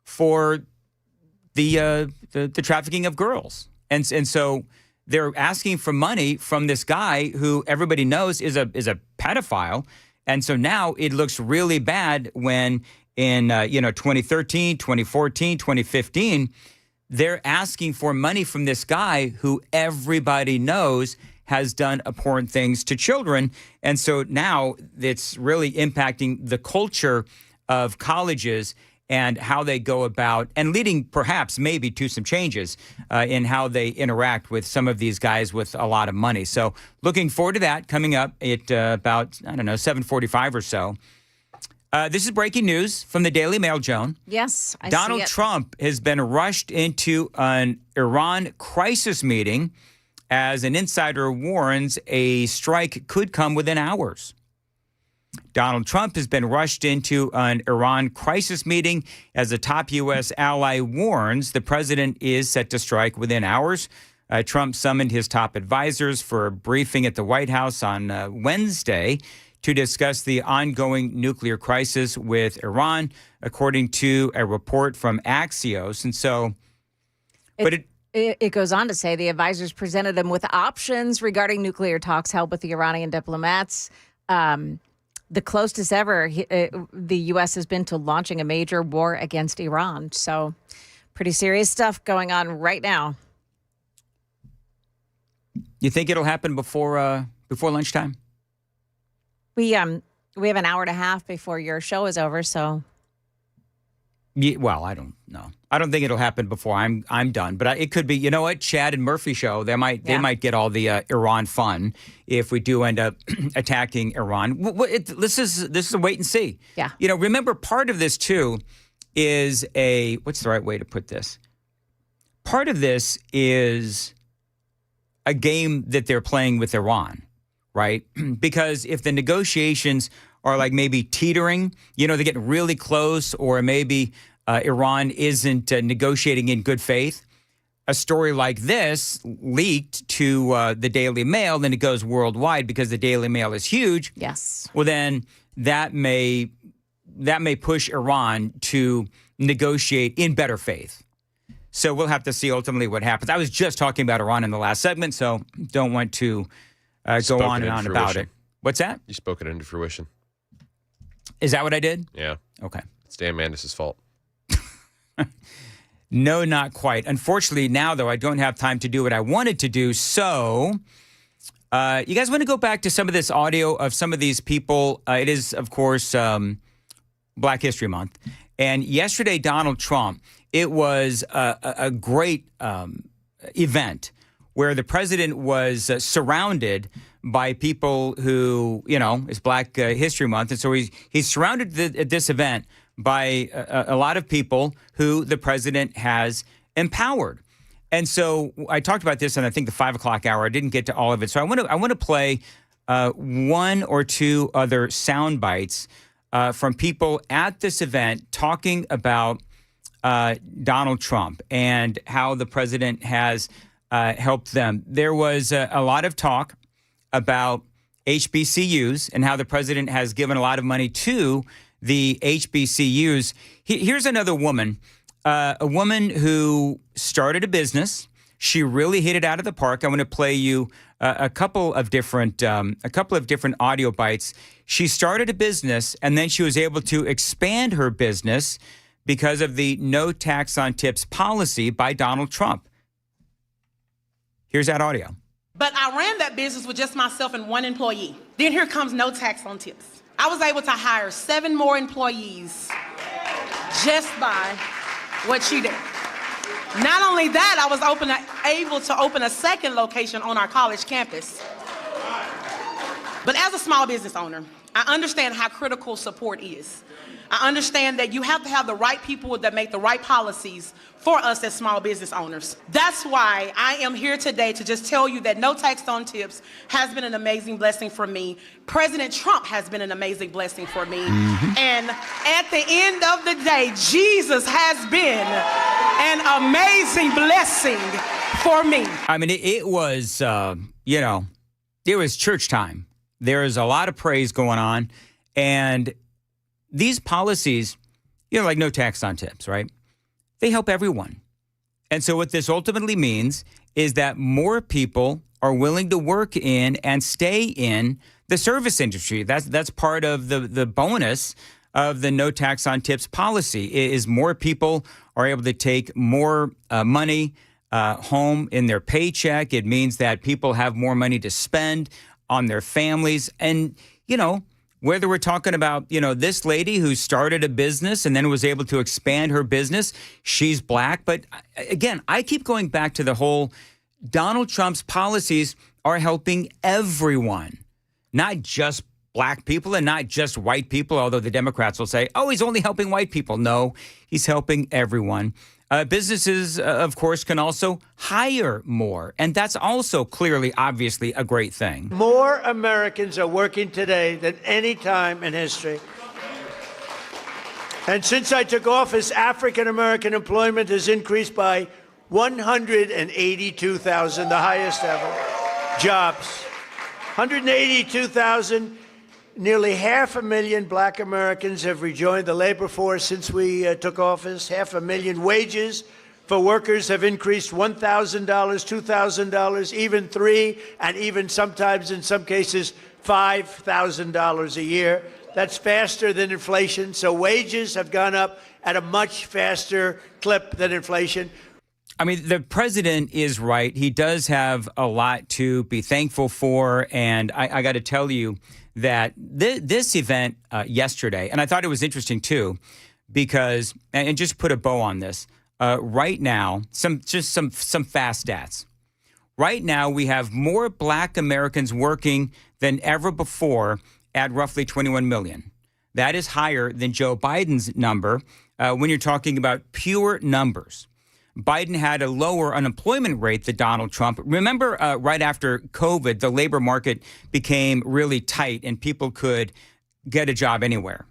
for the trafficking of girls. And so they're asking for money from this guy who everybody knows is a pedophile. And so now it looks really bad when in 2013, 2014, 2015, they're asking for money from this guy who everybody knows has done abhorrent things to children. And so now it's really impacting the culture of colleges and how they go about and leading perhaps maybe to some changes in how they interact with some of these guys with a lot of money. So looking forward to that coming up at about, 7:45 or so. This is breaking news from the Daily Mail, Joan. Yes, I Donald see it. Trump has been rushed into an Iran crisis meeting as an insider warns a strike could come within hours. Donald Trump has been rushed into an Iran crisis meeting as a top U.S. ally warns the president is set to strike within hours. Trump summoned his top advisors for a briefing at the White House on Wednesday to discuss the ongoing nuclear crisis with Iran, according to a report from Axios. And so, It goes on to say the advisors presented him with options regarding nuclear talks held with the Iranian diplomats. The closest ever the U.S. has been to launching a major war against Iran. So pretty serious stuff going on right now. You think it'll happen before lunchtime? We have an hour and a half before your show is over, so. Yeah, well, I don't know. I don't think it'll happen before I'm done. But it could be. You know what? Chad and Murphy show. They might get all the Iran fun if we do end up attacking Iran. This is a wait and see. Yeah. Remember, part of this too is what's the right way to put this? Part of this is a game that they're playing with Iran, right? Because if the negotiations are like maybe teetering, they're getting really close, or maybe Iran isn't negotiating in good faith. A story like this leaked to the Daily Mail, then it goes worldwide because the Daily Mail is huge. Yes. Well, then that may push Iran to negotiate in better faith. So we'll have to see ultimately what happens. I was just talking about Iran in the last segment, so don't want to go on and on about it. What's that? You spoke it into fruition. Is that what I did? Yeah. Okay. It's Dan Mandis' fault. No, not quite. Unfortunately, now, though, I don't have time to do what I wanted to do. So you guys want to go back to some of this audio of some of these people? It is, of course, Black History Month. And yesterday, Donald Trump, it was a great event where the president was surrounded by people who, it's Black History Month. And so he's surrounded at this event by a lot of people who the president has empowered. And so I talked about this in, I think, the 5 o'clock hour. I didn't get to all of it. So I want to play one or two other sound bites from people at this event talking about Donald Trump and how the president has helped them. There was a lot of talk about HBCUs and how the president has given a lot of money to the HBCUs. Here's another woman, a woman who started a business. She really hit it out of the park. I want to play you a couple of different audio bites. She started a business, and then she was able to expand her business because of the no tax on tips policy by Donald Trump. Here's that audio. But I ran that business with just myself and one employee. Then here comes no tax on tips. I was able to hire 7 more employees just by what she did. Not only that, I was able to open a second location on our college campus. But as a small business owner, I understand how critical support is. I understand that you have to have the right people that make the right policies for us as small business owners. That's why I am here today to just tell you that no tax on tips has been an amazing blessing for me. President Trump has been an amazing blessing for me. And at the end of the day, Jesus has been an amazing blessing for me. I mean, it was, it was church time. There is a lot of praise going on. And these policies, like no tax on tips, right? They help everyone. And so what this ultimately means is that more people are willing to work in and stay in the service industry. That's part of the bonus of the no tax on tips policy is more people are able to take more money home in their paycheck. It means that people have more money to spend on their families. And, whether we're talking about, this lady who started a business and then was able to expand her business, she's Black. But again, I keep going back to the whole Donald Trump's policies are helping everyone, not just Black people and not just white people, although the Democrats will say, oh, he's only helping white people. No, he's helping everyone. Businesses, of course, can also hire more. And that's also clearly, obviously, a great thing. More Americans are working today than any time in history. And since I took office, African American employment has increased by 182,000, the highest ever. Jobs. 182,000. Nearly 500,000 Black Americans have rejoined the labor force since we took office. 500,000 wages for workers have increased $1,000, $2,000, even $3,000, and even sometimes, in some cases, $5,000 a year. That's faster than inflation. So wages have gone up at a much faster clip than inflation. I mean, the president is right. He does have a lot to be thankful for. And I got to tell you that this event yesterday, and I thought it was interesting, too, because, and just put a bow on this, right now, some fast stats. Right now, we have more Black Americans working than ever before at roughly 21 million. That is higher than Joe Biden's number when you're talking about pure numbers. Biden had a lower unemployment rate than Donald Trump. Remember, right after COVID, the labor market became really tight and people could get a job anywhere.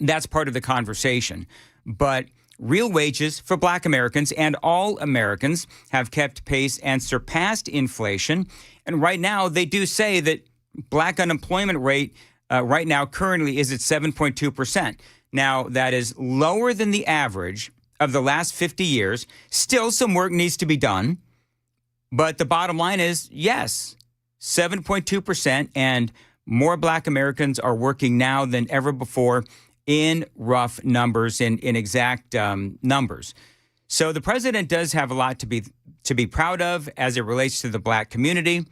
That's part of the conversation. But real wages for Black Americans and all Americans have kept pace and surpassed inflation. And right now, they do say that Black unemployment rate right now currently is at 7.2%. Now, that is lower than the average of the last 50 years. Still, some work needs to be done. But the bottom line is, yes, 7.2%, and more Black Americans are working now than ever before in rough numbers, in exact numbers. So the president does have a lot to be proud of as it relates to the black community.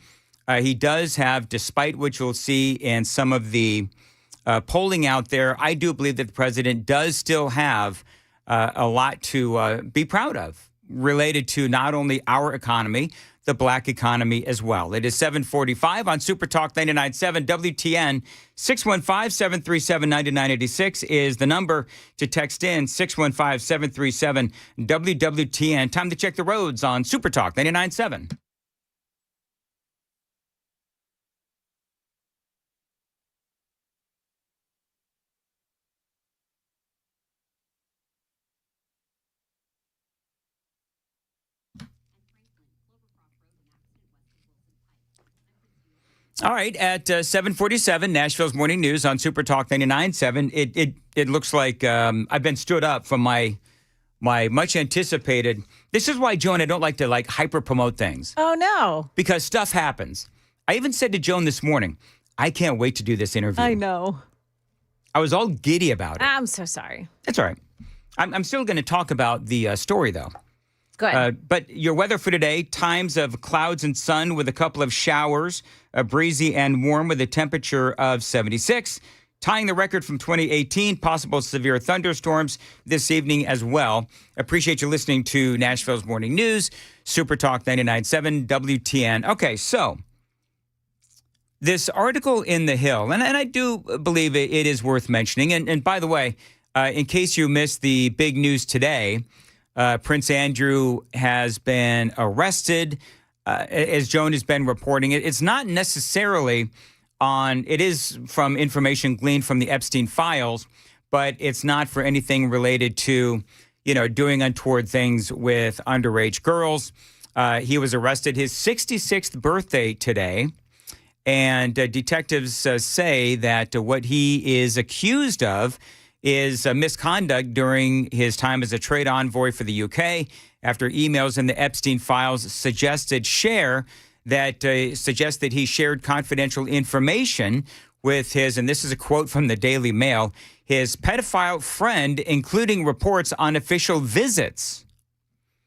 He does have, despite what you'll see in some of the polling out there, I do believe that the president does still have a lot to be proud of related to not only our economy, the black economy as well. It is 7:45 on Super Talk 99.7 WTN. 615-737-9986 is the number to text in. 615-737-WWTN. Time to check the roads on Super Talk 99.7. All right, at 7:47, Nashville's Morning News on Super Talk 99.7. It looks like I've been stood up from my much anticipated. This is why, Joan, I don't like to hyper promote things. Oh no! Because stuff happens. I even said to Joan this morning, I can't wait to do this interview. I know. I was all giddy about it. I'm so sorry. That's all right. I'm still going to talk about the story though. Go ahead. But your weather for today, times of clouds and sun with a couple of showers, breezy and warm with a temperature of 76. Tying the record from 2018, possible severe thunderstorms this evening as well. Appreciate you listening to Nashville's Morning News, Super Talk 99.7 WTN. Okay, so this article in The Hill, and I do believe it is worth mentioning. And by the way, in case you missed the big news today, Prince Andrew has been arrested, as Joan has been reporting. It's not necessarily it is from information gleaned from the Epstein files, but it's not for anything related to, doing untoward things with underage girls. He was arrested his 66th birthday today, and detectives say that what he is accused of is misconduct during his time as a trade envoy for the UK after emails in the Epstein files suggest that he shared confidential information with his, and this is a quote from the Daily Mail, his pedophile friend, including reports on official visits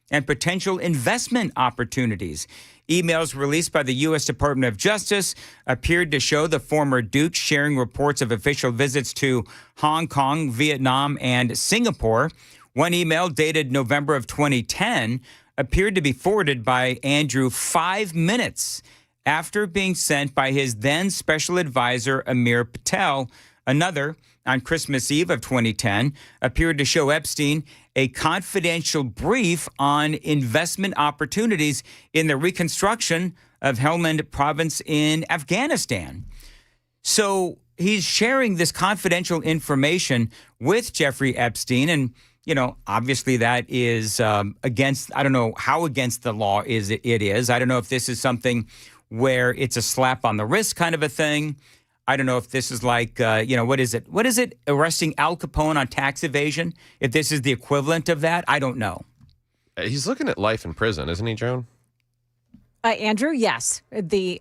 and potential investment opportunities. Emails released by the U.S. Department of Justice appeared to show the former Duke sharing reports of official visits to Hong Kong, Vietnam, and Singapore. One email dated November of 2010 appeared to be forwarded by Andrew 5 minutes after being sent by his then special advisor, Amir Patel. Another, on Christmas Eve of 2010, appeared to show Epstein a confidential brief on investment opportunities in the reconstruction of Helmand province in Afghanistan. So he's sharing this confidential information with Jeffrey Epstein. And, obviously that is against, I don't know how against the law it is. I don't know if this is something where it's a slap on the wrist kind of a thing. I don't know if this is like, what is it? What is it? Arresting Al Capone on tax evasion? If this is the equivalent of that, I don't know. He's looking at life in prison, isn't he, Joan? Andrew, yes. It's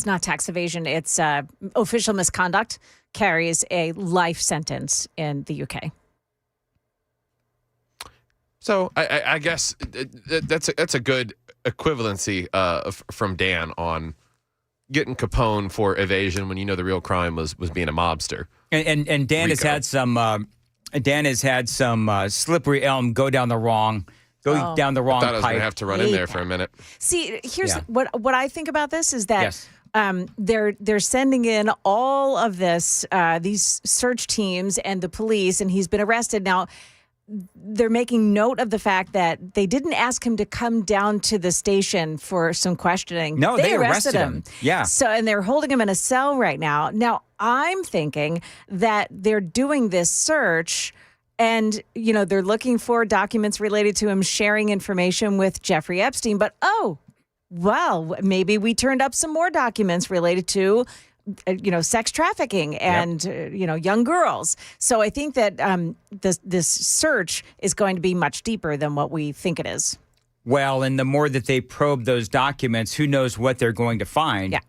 not tax evasion. It's official misconduct carries a life sentence in the UK. So I guess that's a good equivalency from Dan on getting Capone for evasion when the real crime was being a mobster. And Dan has had some slippery elm go down the wrong pipe. I thought I was going to have to run in there for a minute. See, here's what I think about this is that Yes. They're sending in all of this, these search teams and the police, and he's been arrested. Now, they're making note of the fact that they didn't ask him to come down to the station for some questioning. No, they arrested him. Yeah. So, and they're holding him in a cell right now. Now, I'm thinking that they're doing this search and, they're looking for documents related to him sharing information with Jeffrey Epstein. But, well, maybe we turned up some more documents related to sex trafficking and, young girls. So I think that this search is going to be much deeper than what we think it is. Well, and the more that they probe those documents, who knows what they're going to find. Yeah.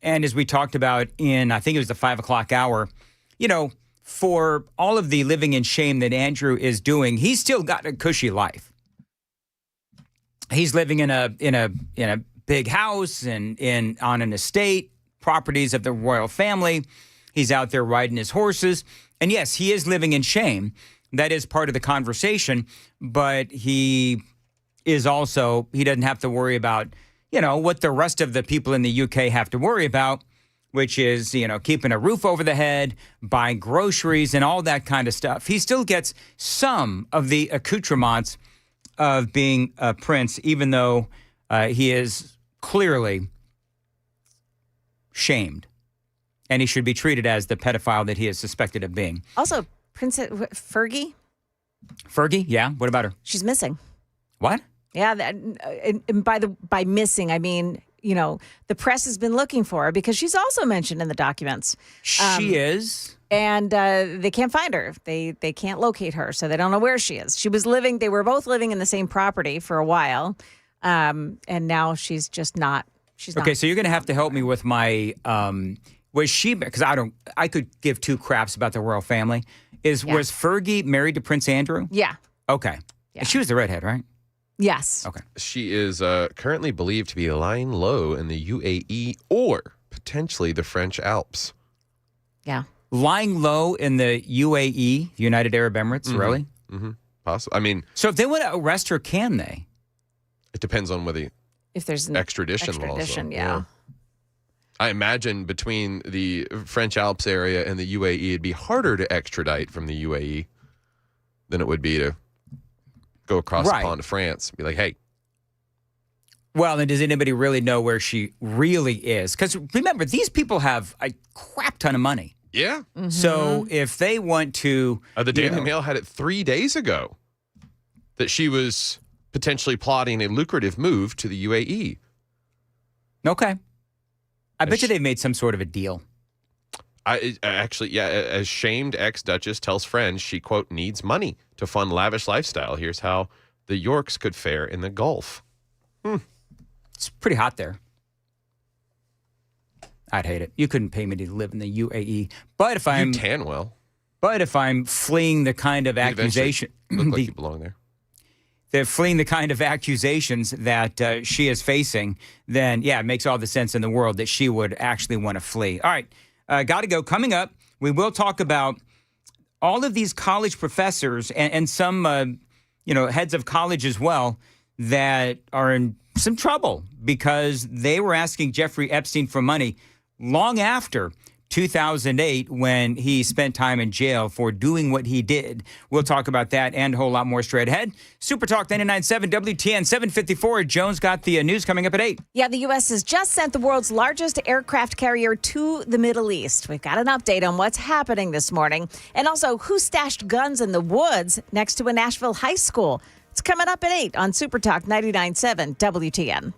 And as we talked about in, I think it was the 5 o'clock hour, for all of the living in shame that Andrew is doing, he's still got a cushy life. He's living in a big house and on an estate, properties of the royal family. He's out there riding his horses. And yes, he is living in shame. That is part of the conversation. But he is also, he doesn't have to worry about, what the rest of the people in the UK have to worry about, which is, keeping a roof over the head, buying groceries and all that kind of stuff. He still gets some of the accoutrements of being a prince, even though he is clearly shamed. And he should be treated as the pedophile that he is suspected of being. Also, Princess Fergie? Fergie? Yeah. What about her? She's missing. What? Yeah. And by missing, I mean, the press has been looking for her because she's also mentioned in the documents. She is. And they can't find her. They can't locate her, so they don't know where she is. They were both living in the same property for a while. And now she's just not. Okay, so you're going to have to help me with my, was she, because I could give two craps about the royal family. Was Fergie married to Prince Andrew? Yeah. Okay. Yeah. And she was the redhead, right? Yes. Okay. She is currently believed to be lying low in the UAE or potentially the French Alps. Yeah. Lying low in the UAE, United Arab Emirates, really? Mm-hmm. Possible. I mean, so if they want to arrest her, can they? It depends on whether if there's an extradition laws. Yeah. I imagine between the French Alps area and the UAE, it'd be harder to extradite from the UAE than it would be to go across the pond to France. Be like, hey. Well, then does anybody really know where she really is? Because remember, these people have a crap ton of money. Yeah. Mm-hmm. So if they want to... the Daily Mail had it 3 days ago that she was potentially plotting a lucrative move to the UAE. Okay. I bet you they've made some sort of a deal. As shamed ex-Duchess tells friends she, quote, needs money to fund lavish lifestyle. Here's how the Yorks could fare in the Gulf. It's pretty hot there. I'd hate it. You couldn't pay me to live in the UAE. But if I'm... You tan well. But if I'm fleeing the kind of accusation... Look like you belong there. They're fleeing the kind of accusations that she is facing, then, yeah, it makes all the sense in the world that she would actually want to flee. All right, got to go. Coming up, we will talk about all of these college professors and some, heads of college as well that are in some trouble because they were asking Jeffrey Epstein for money long after 2008 when he spent time in jail for doing what he did. We'll talk about that and a whole lot more straight ahead. Super Talk 99.7 WTN 754. Jones got the news coming up at 8. Yeah, the U.S. has just sent the world's largest aircraft carrier to the Middle East. We've got an update on what's happening this morning. And also, who stashed guns in the woods next to a Nashville high school? It's coming up at 8 on Super Talk 99.7 WTN.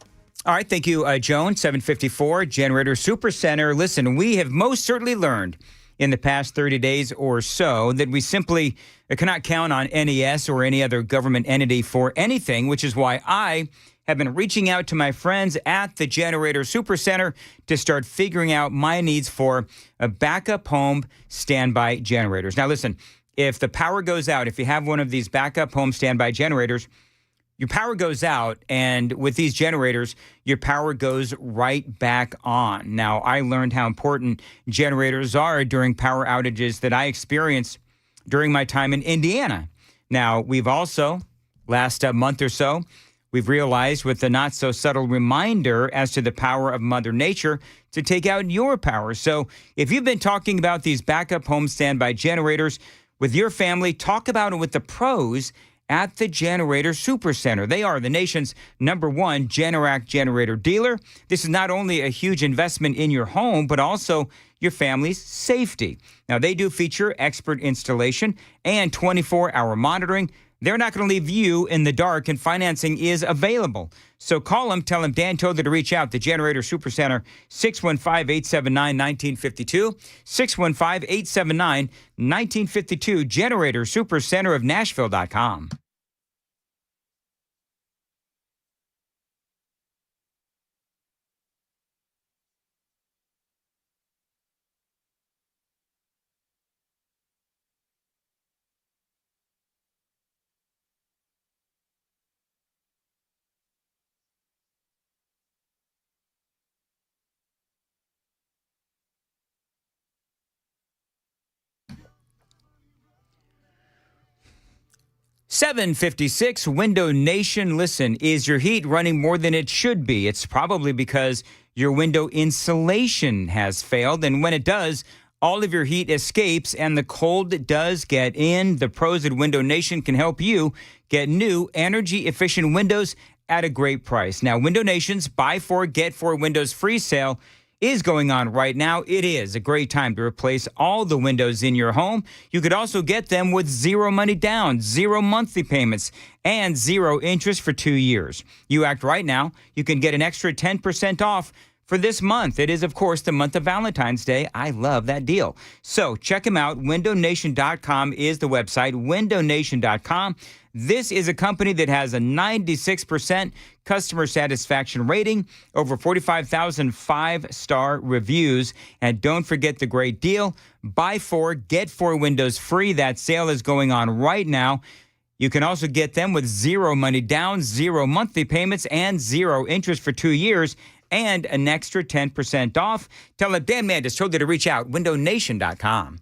All right, thank you, Joan. 754, Generator Super Center. Listen, we have most certainly learned in the past 30 days or so that we simply cannot count on NES or any other government entity for anything, which is why I have been reaching out to my friends at the Generator Super Center to start figuring out my needs for a backup home standby generators. Now, listen, if the power goes out, if you have one of these backup home standby generators, your power goes out, and with these generators, your power goes right back on. Now, I learned how important generators are during power outages that I experienced during my time in Indiana. Now, we've also, last month or so, we've realized with the not-so-subtle reminder as to the power of Mother Nature to take out your power. So if you've been talking about these backup home standby generators with your family, talk about it with the pros at the Generator Super Center. They are the nation's #1 Generac generator dealer. This is not only a huge investment in your home, but also your family's safety. Now, they do feature expert installation and 24-hour monitoring. They're not going to leave you in the dark, and financing is available. So call them, tell them Dan told you to reach out. The Generator Super Center, 615-879-1952, 615-879-1952, Generator Super Center of Nashville.com. 7:56, Window Nation. Listen, is your heat running more than it should be? It's probably because your window insulation has failed. And when it does, all of your heat escapes and the cold does get in. The pros at Window Nation can help you get new energy-efficient windows at a great price. Now, Window Nation's Buy 4, Get 4 Windows free sale is going on right now. It is a great time to replace all the windows in your home. You could also get them with zero money down, zero monthly payments, and zero interest for 2 years. You act right now, you can get an extra 10% off for this month. It is, of course, the month of Valentine's Day. I love that deal. So check them out. WindowNation.com is the website, WindowNation.com. This is a company that has a 96% customer satisfaction rating, over 45,000 five-star reviews. And don't forget the great deal. Buy 4, get 4 windows free. That sale is going on right now. You can also get them with zero money down, zero monthly payments, and zero interest for 2 years, and an extra 10% off. Tell them Dan Man just told you to reach out, WindowNation.com.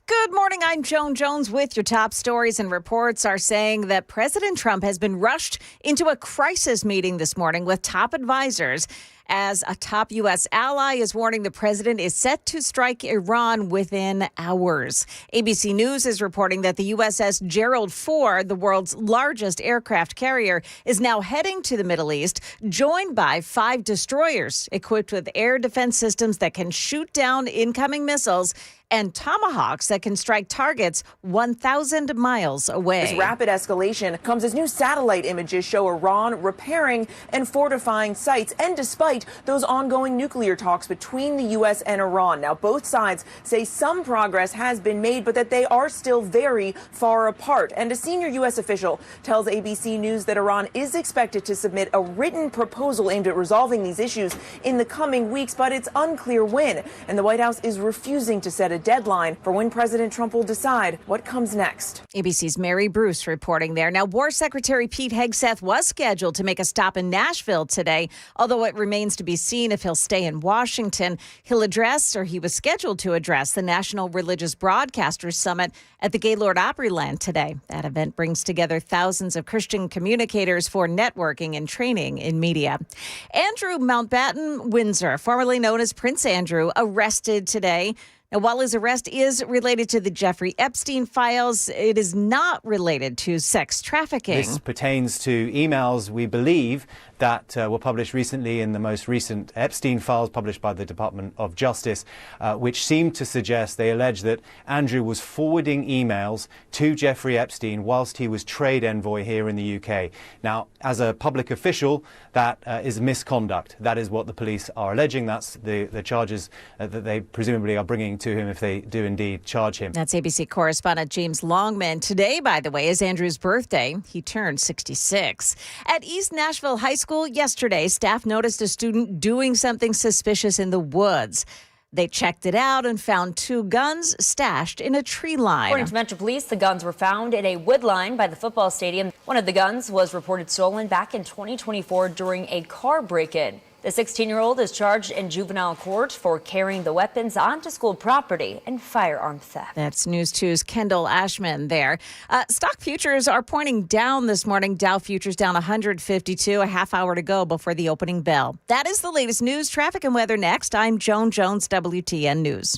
Good morning. I'm Joan Jones with your top stories, and reports are saying that President Trump has been rushed into a crisis meeting this morning with top advisors as a top U.S. ally is warning the president is set to strike Iran within hours. ABC News is reporting that the USS Gerald Ford, the world's largest aircraft carrier, is now heading to the Middle East, joined by 5 destroyers equipped with air defense systems that can shoot down incoming missiles and tomahawks that can strike targets 1,000 miles away. This rapid escalation comes as new satellite images show Iran repairing and fortifying sites, and despite those ongoing nuclear talks between the U.S. and Iran. Now, both sides say some progress has been made, but that they are still very far apart. And a senior U.S. official tells ABC News that Iran is expected to submit a written proposal aimed at resolving these issues in the coming weeks, but it's unclear when. And the White House is refusing to set a deadline for when President Trump will decide what comes next. ABC's Mary Bruce reporting there. Now, War Secretary Pete Hegseth was scheduled to make a stop in Nashville today, although it remains to be seen if he'll stay in Washington. He was scheduled to address the National Religious Broadcasters Summit at the Gaylord Opryland today. That event brings together thousands of Christian communicators for networking and training in media. Andrew Mountbatten Windsor, formerly known as Prince Andrew, arrested today. Now, while his arrest is related to the Jeffrey Epstein files, it is not related to sex trafficking. This pertains to emails, we believe, that were published recently in the most recent Epstein files published by the Department of Justice, which seem to suggest, they allege that Andrew was forwarding emails to Jeffrey Epstein whilst he was trade envoy here in the UK. Now, as a public official, that is misconduct. That is what the police are alleging. That's the charges that they presumably are bringing to him if they do indeed charge him. That's ABC correspondent James Longman. Today, by the way, is Andrew's birthday. He turned 66. At East Nashville High School yesterday, staff noticed a student doing something suspicious in the woods. They checked it out and found 2 guns stashed in a tree line. According to Metro Police, the guns were found in a wood line by the football stadium. One of the guns was reported stolen back in 2024 during a car break-in. The 16-year-old is charged in juvenile court for carrying the weapons onto school property and firearm theft. That's News 2's Kendall Ashman there. Stock futures are pointing down this morning. Dow futures down 152, a half hour to go before the opening bell. That is the latest news, traffic, and weather next. I'm Joan Jones, WTN News.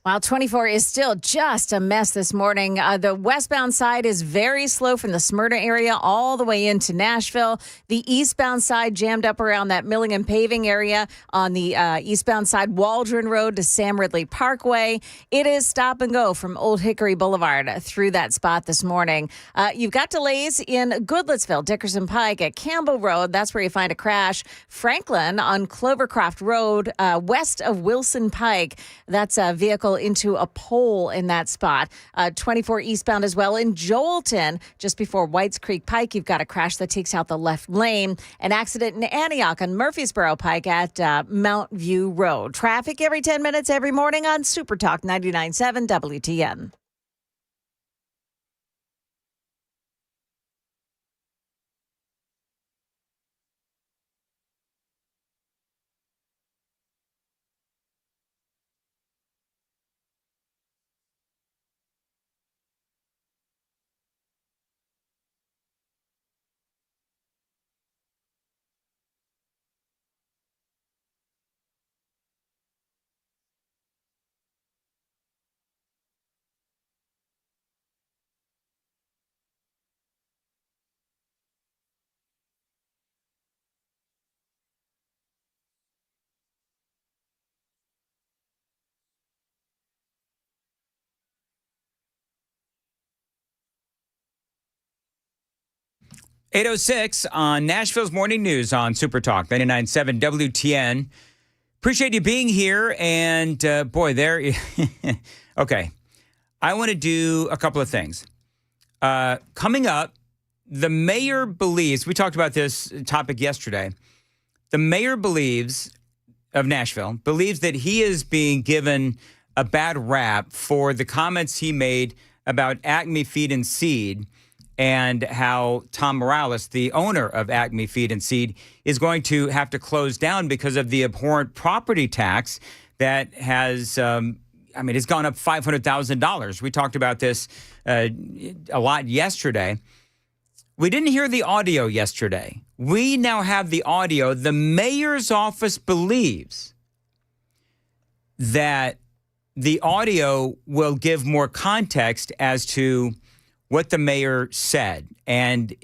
While 24 is still just a mess this morning, the westbound side is very slow from the Smyrna area all the way into Nashville. The eastbound side jammed up around that milling and paving area on the eastbound side, Waldron Road to Sam Ridley Parkway. It is stop and go from Old Hickory Boulevard through that spot this morning. You've got delays in Goodlettsville, Dickerson Pike at Campbell Road. That's where you find a crash. Franklin on Clovercroft Road, west of Wilson Pike. That's a vehicle vehicle into a pole in that spot. 24 eastbound as well in Joelton, just before Whites Creek Pike. You've got a crash that takes out the left lane. An accident in Antioch on Murfreesboro Pike at Mount View Road. Traffic every 10 minutes every morning on Super Talk 99.7 WTN. .806 on Nashville's Morning News on Super Talk 99.7 WTN. Appreciate you being here. And boy, there. Okay. I want to do a couple of things. Coming up, the mayor believes, we talked about this topic yesterday. The mayor of Nashville believes that he is being given a bad rap for the comments he made about Acme Feed and Seed, and how Tom Morales, the owner of Acme Feed and Seed, is going to have to close down because of the abhorrent property tax that has, it's gone up $500,000. We talked about this a lot yesterday. We didn't hear the audio yesterday. We now have the audio. The mayor's office believes that the audio will give more context as to what the mayor said, and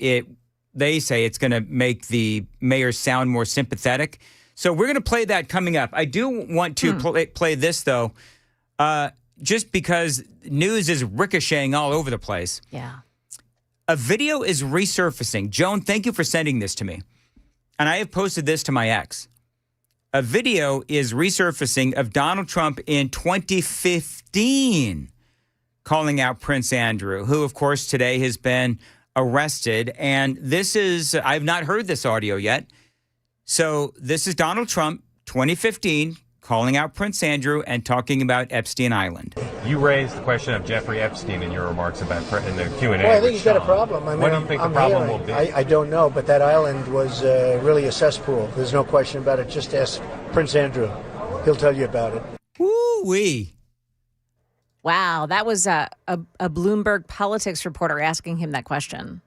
they say it's going to make the mayor sound more sympathetic. So we're going to play that coming up. I do want to play this, though, just because news is ricocheting all over the place. Yeah. A video is resurfacing. Joan, thank you for sending this to me. And I have posted this to my ex. A video is resurfacing of Donald Trump in 2015 calling out Prince Andrew, who, of course, today has been arrested. And this is, I've not heard this audio yet. So this is Donald Trump, 2015, calling out Prince Andrew and talking about Epstein Island. You raised the question of Jeffrey Epstein in your remarks about in the Q&A. Well, I think he's got a problem. What do you think the problem will be? I don't know, but that island was really a cesspool. There's no question about it. Just ask Prince Andrew. He'll tell you about it. Woo-wee. Wow, that was a Bloomberg politics reporter asking him that question.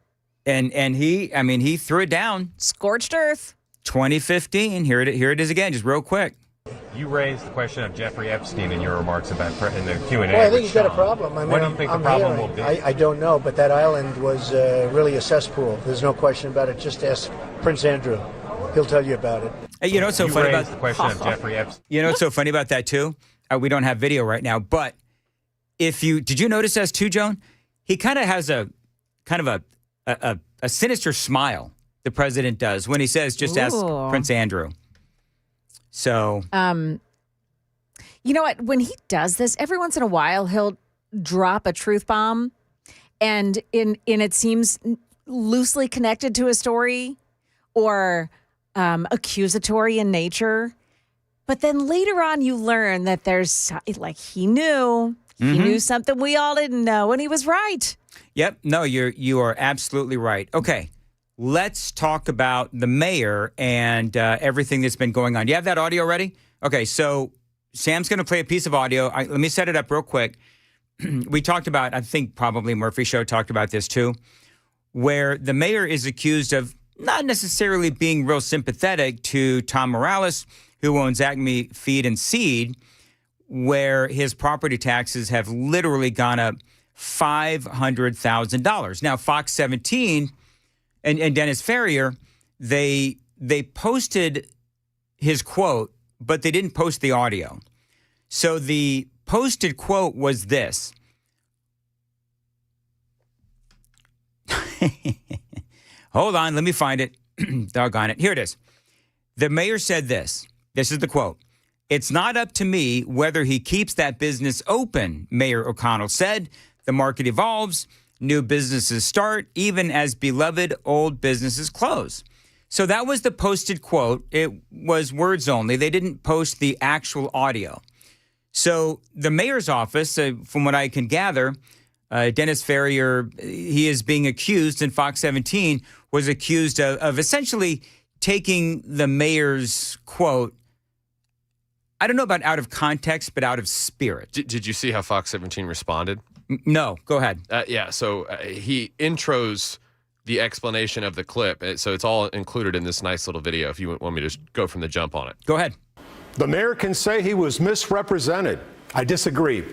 And he threw it down. Scorched earth. 2015. Here it is again, just real quick. You raised the question of Jeffrey Epstein in your remarks about in the Q&A. Well, I think he's got a problem. What do you think the problem will be? I don't know, but that island was really a cesspool. There's no question about it. Just ask Prince Andrew. He'll tell you about it. Hey, you know what's so funny about the question of Jeffrey Epstein? You know what's so funny about that too? We don't have video right now, but did you notice as too, Joan? He kind of has a sinister smile. The president does when he says, "Just ask Prince Andrew." So, you know what? When he does this, every once in a while, he'll drop a truth bomb, and it seems loosely connected to a story or accusatory in nature. But then later on, you learn that there's he knew something we all didn't know, and he was right. Yep. No, you are absolutely right. Okay. Let's talk about the mayor and everything that's been going on. Do you have that audio ready? Okay, so Sam's going to play a piece of audio. Let me set it up real quick. We talked about, I think probably Murphy Show talked about this too, where the mayor is accused of not necessarily being real sympathetic to Tom Morales, who owns Acme Feed and Seed, where his property taxes have literally gone up $500,000. Now, Fox 17... And Dennis Ferrier, they posted his quote, but they didn't post the audio. So the posted quote was this. Hold on, let me find it. Doggone it. Here it is. The mayor said this. This is the quote. It's not up to me whether he keeps that business open, Mayor O'Connell said. The market evolves, new businesses start, even as beloved old businesses close. So that was the posted quote. It was words only. They didn't post the actual audio. So the mayor's office, from what I can gather, Dennis Ferrier, he is being accused, and Fox 17 was accused of essentially taking the mayor's quote, I don't know about out of context, but out of spirit. Did you see how Fox 17 responded? No, go ahead. So he intros the explanation of the clip. So it's all included in this nice little video if you want me to just go from the jump on it. Go ahead. The mayor can say he was misrepresented. I disagree.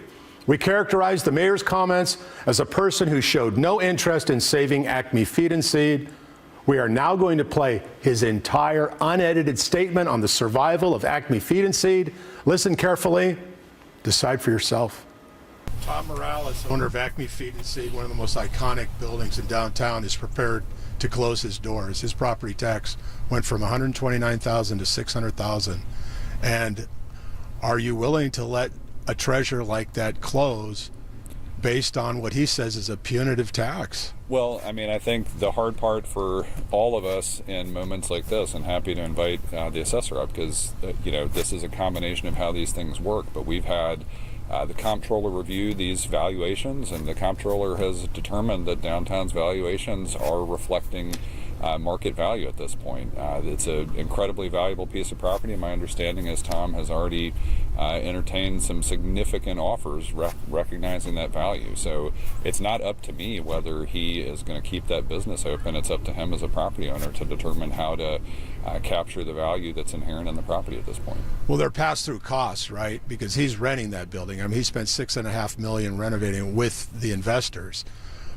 We characterize the mayor's comments as a person who showed no interest in saving Acme Feed and Seed. We are now going to play his entire unedited statement on the survival of Acme Feed and Seed. Listen carefully. Decide for yourself. Tom Morales, owner of Acme Feed and Seed, one of the most iconic buildings in downtown, is prepared to close his doors. His property tax went from $129,000 to $600,000. And are you willing to let a treasure like that close based on what he says is a punitive tax? Well, I mean, I think the hard part for all of us in moments like this, and happy to invite the assessor up because, this is a combination of how these things work, but we've had the comptroller review these valuations, and the comptroller has determined that downtown's valuations are reflecting market value at this point. It's an incredibly valuable piece of property. My understanding is Tom has already entertained some significant offers recognizing that value. So it's not up to me whether he is going to keep that business open. It's up to him as a property owner to determine how to capture the value that's inherent in the property at this point. Well, they're pass-through costs, right? Because he's renting that building. I mean, he spent $6.5 million renovating with the investors.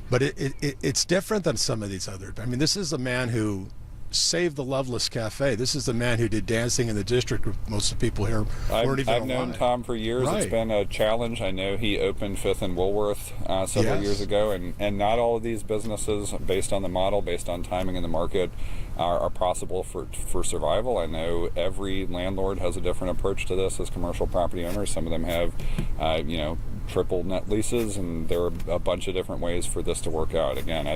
But it's different than some of these other. I mean, this is a man who saved the Loveless Cafe. This is the man who did dancing in the district. Most of the people here weren't even I've known Tom for years. Right. It's been a challenge. I know he opened Fifth and Woolworth several years ago, and not all of these businesses, based on the model, based on timing in the market, are possible for survival. I know every landlord has a different approach to this as commercial property owners. Some of them have, triple net leases, and there are a bunch of different ways for this to work out. Again,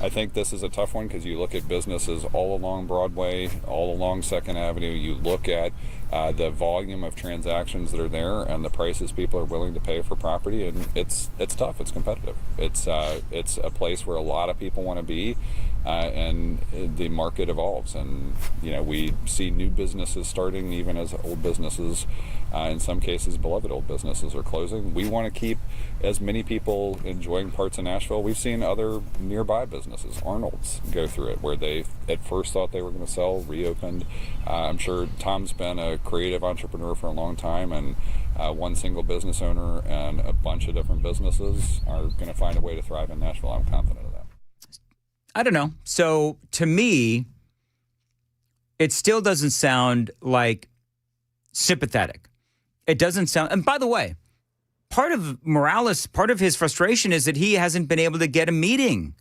I think this is a tough one because you look at businesses all along Broadway, all along 2nd Avenue, you look at the volume of transactions that are there and the prices people are willing to pay for property, and it's tough, it's competitive. It's a place where a lot of people want to be, and the market evolves, and we see new businesses starting even as old businesses, in some cases beloved old businesses, are closing. We want to keep as many people enjoying parts of Nashville. We've seen other nearby businesses, Arnold's, go through it, where they at first thought they were going to sell, reopened. I'm sure Tom's been a creative entrepreneur for a long time, and one single business owner and a bunch of different businesses are going to find a way to thrive in Nashville. I'm confident of that. I don't know. So to me, it still doesn't sound like sympathetic. It doesn't sound, and by the way, part of Morales, part of his frustration is that he hasn't been able to get a meeting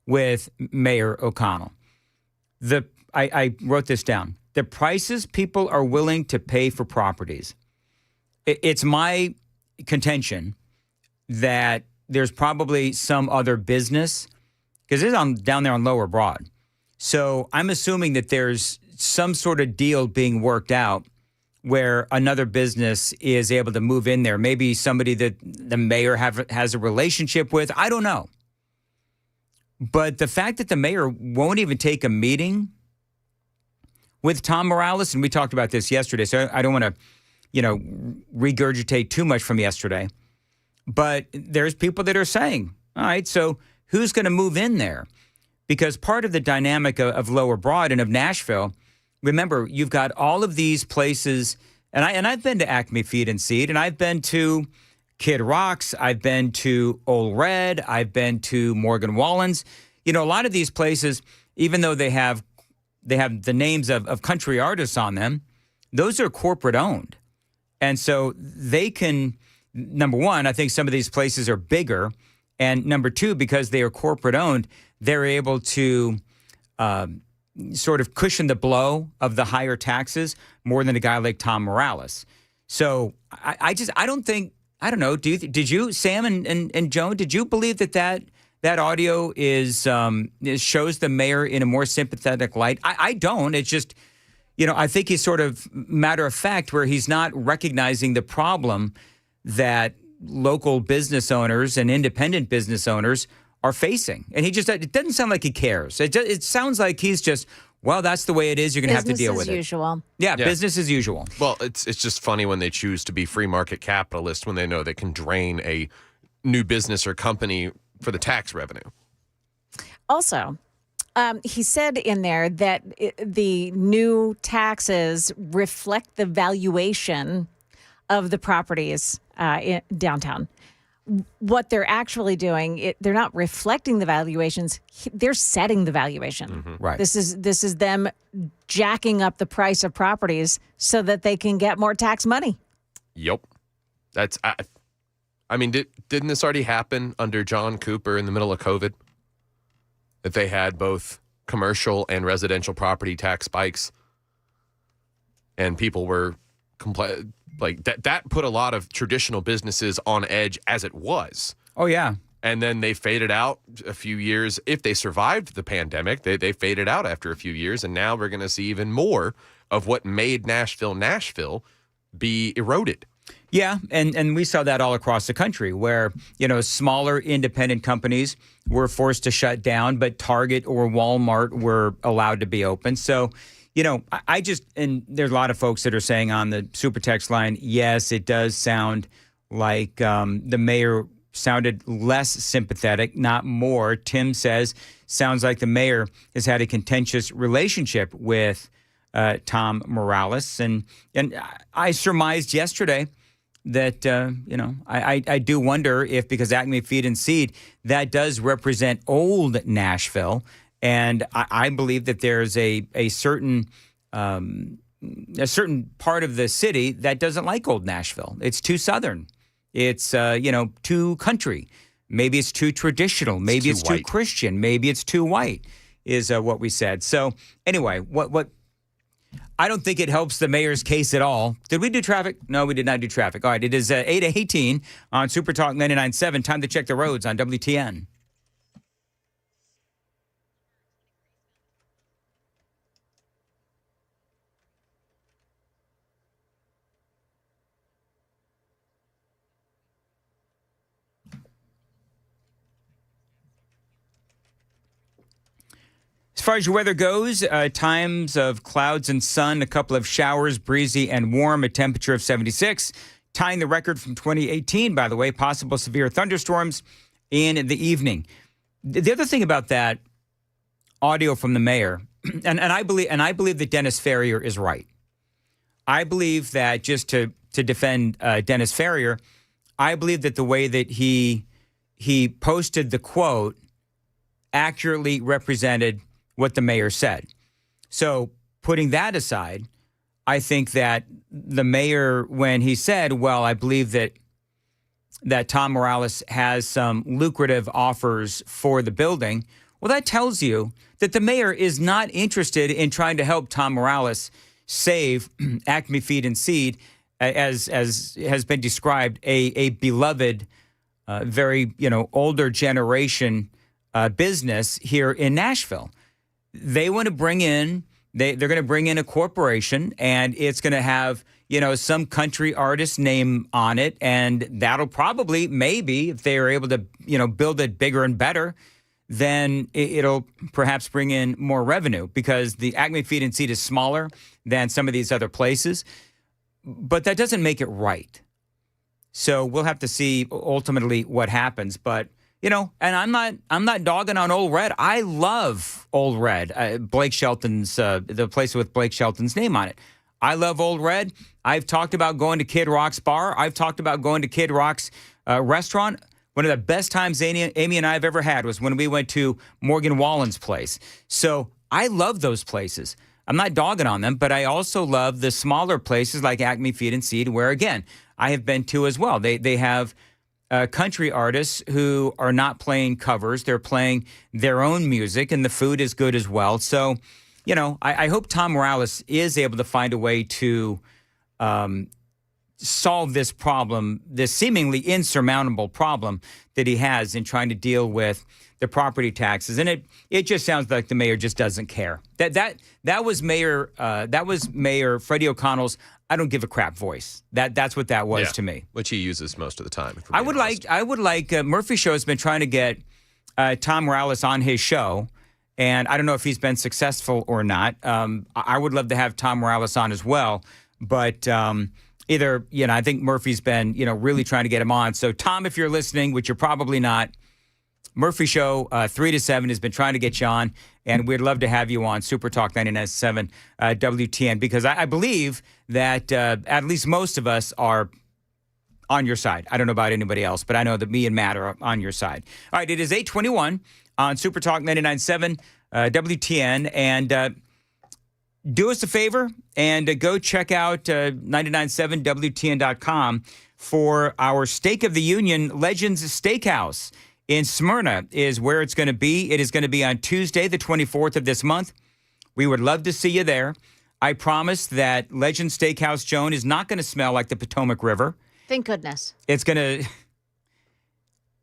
with Mayor O'Connell. I wrote this down. The prices people are willing to pay for properties. It's my contention that there's probably some other business, because it's down there on Lower Broad. So I'm assuming that there's some sort of deal being worked out where another business is able to move in there. Maybe somebody that the mayor has a relationship with. I don't know. But the fact that the mayor won't even take a meeting with Tom Morales, and we talked about this yesterday, so I don't want to, regurgitate too much from yesterday. But there's people that are saying, all right, so who's going to move in there? Because part of the dynamic of Lower Broad and of Nashville, remember, you've got all of these places, and I've been to Acme Feed and Seed, and I've been to Kid Rock's, I've been to Old Red, I've been to Morgan Wallen's. A lot of these places, even though they have the names of country artists on them, those are corporate owned. And so they can, number one, I think some of these places are bigger, and number two, because they are corporate owned, they're able to sort of cushion the blow of the higher taxes more than a guy like Tom Morales. So I don't know. Did you, Sam and Joan, did you believe that audio shows the mayor in a more sympathetic light? I don't. It's just, I think he's sort of matter of fact where he's not recognizing the problem that local business owners and independent business owners are facing. And it doesn't sound like he cares. It sounds like he's just, well, that's the way it is. You're going to have to deal with it. Business as usual. Yeah, business as usual. Well, it's just funny when they choose to be free market capitalists when they know they can drain a new business or company for the tax revenue. Also, he said in there that the new taxes reflect the valuation of the properties in downtown. What they're actually doing, they're not reflecting the valuations. They're setting the valuation. Mm-hmm. Right. This is them jacking up the price of properties so that they can get more tax money. Yep. That's. I mean, didn't this already happen under John Cooper in the middle of COVID? That they had both commercial and residential property tax spikes, and people were like that put a lot of traditional businesses on edge as it was. Oh, yeah. And then they faded out a few years. If they survived the pandemic, they faded out after a few years. And now we're going to see even more of what made Nashville be eroded. Yeah, and we saw that all across the country where, smaller independent companies were forced to shut down, but Target or Walmart were allowed to be open. So, and there's a lot of folks that are saying on the super text line, yes, it does sound like the mayor sounded less sympathetic, not more. Tim says, sounds like the mayor has had a contentious relationship with Tom Morales. And I surmised yesterday that, I do wonder if, because Acme Feed and Seed, that does represent old Nashville. And I believe that there's a certain part of the city that doesn't like old Nashville. It's too Southern. It's, too country. Maybe it's too traditional. Maybe it's too Christian. Maybe it's too white is what we said. So anyway, what I don't think it helps the mayor's case at all. Did we do traffic? No, we did not do traffic. All right, it is 8:18 on Super Talk 99.7. Time to check the roads on WTN. As far as your weather goes, times of clouds and sun, a couple of showers, breezy and warm, a temperature of 76, tying the record from 2018, by the way, possible severe thunderstorms in the evening. The other thing about that audio from the mayor, and I believe that Dennis Ferrier is right. I believe that, just to defend Dennis Ferrier, I believe that the way that he posted the quote accurately represented what the mayor said. So putting that aside, I think that the mayor, when he said, well, I believe that Tom Morales has some lucrative offers for the building, well, that tells you that the mayor is not interested in trying to help Tom Morales save Acme Feed and Seed, as has been described, a beloved, very older generation business here in Nashville. They want to bring in, they're going to bring in a corporation, and it's going to have, some country artist name on it. And that'll probably, maybe, if they are able to, build it bigger and better, then it'll perhaps bring in more revenue, because the Acme Feed and Seed is smaller than some of these other places. But that doesn't make it right. So we'll have to see ultimately what happens. But and I'm not dogging on Old Red. I love Old Red. Blake Shelton's, the place with Blake Shelton's name on it. I love Old Red. I've talked about going to Kid Rock's bar. I've talked about going to Kid Rock's restaurant. One of the best times Amy and I have ever had was when we went to Morgan Wallen's place. So I love those places. I'm not dogging on them, but I also love the smaller places like Acme Feed and Seed, where, again, I have been to as well. They have country artists who are not playing covers. They're playing their own music, and the food is good as well. So I hope Tom Morales is able to find a way to solve this problem, this seemingly insurmountable problem that he has in trying to deal with the property taxes. And it just sounds like the mayor just doesn't care. That was Mayor Freddie O'Connell's "I don't give a crap" voice. That's what that was to me. Which he uses most of the time. I would like Murphy Show has been trying to get Tom Morales on his show, and I don't know if he's been successful or not. I would love to have Tom Morales on as well, but either, I think Murphy's been, really trying to get him on. So Tom, if you're listening, which you're probably not, Murphy Show 3 to 7 has been trying to get you on, and we'd love to have you on Super Talk 99.7 WTN, because I believe that at least most of us are on your side. I don't know about anybody else, but I know that me and Matt are on your side. All right, it is 8:21 on Super Talk 99.7 WTN, and do us a favor and go check out 997WTN.com for our Steak of the Union Legends Steakhouse in Smyrna is where it's going to be. It is going to be on Tuesday, the 24th of this month. We would love to see you there. I promise that Legend Steakhouse, Joan, is not going to smell like the Potomac River. Thank goodness.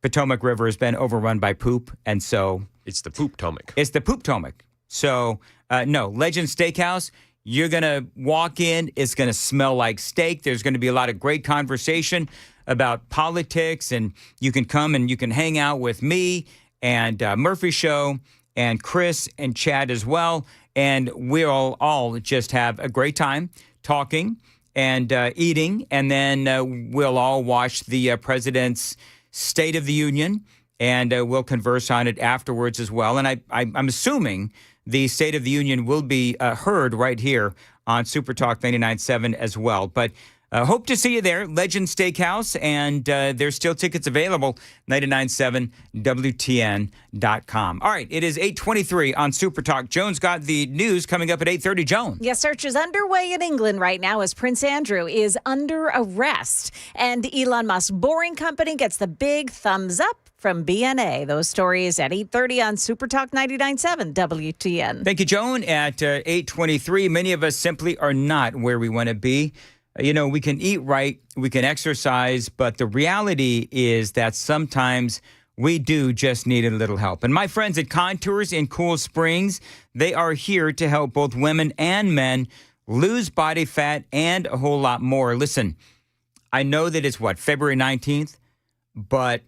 Potomac River has been overrun by poop, and so... It's the Poop-tomac. It's the Poop-tomac. So, no, Legend Steakhouse, you're going to walk in, it's going to smell like steak. There's going to be a lot of great conversation about politics, and you can come and you can hang out with me and Murphy Show and Chris and Chad as well, and we'll all just have a great time talking and eating, and then we'll all watch the president's State of the Union, and we'll converse on it afterwards as well. And I'm assuming the State of the Union will be heard right here on Super Talk 99.7 as well. But hope to see you there, Legend Steakhouse, and there's still tickets available, 997WTN.com. All right, it is 8:23 on Super Talk. Joan's got the news coming up at 8:30. Joan. Yes, search is underway in England right now as Prince Andrew is under arrest. And Elon Musk's Boring Company gets the big thumbs up from BNA. Those stories at 8:30 on Super Talk 99.7 WTN. Thank you, Joan. At 8:23, many of us simply are not where we want to be. We can eat right, we can exercise, but the reality is that sometimes we do just need a little help. And my friends at Contours in Cool Springs, they are here to help both women and men lose body fat and a whole lot more. Listen, I know that it's February 19th, but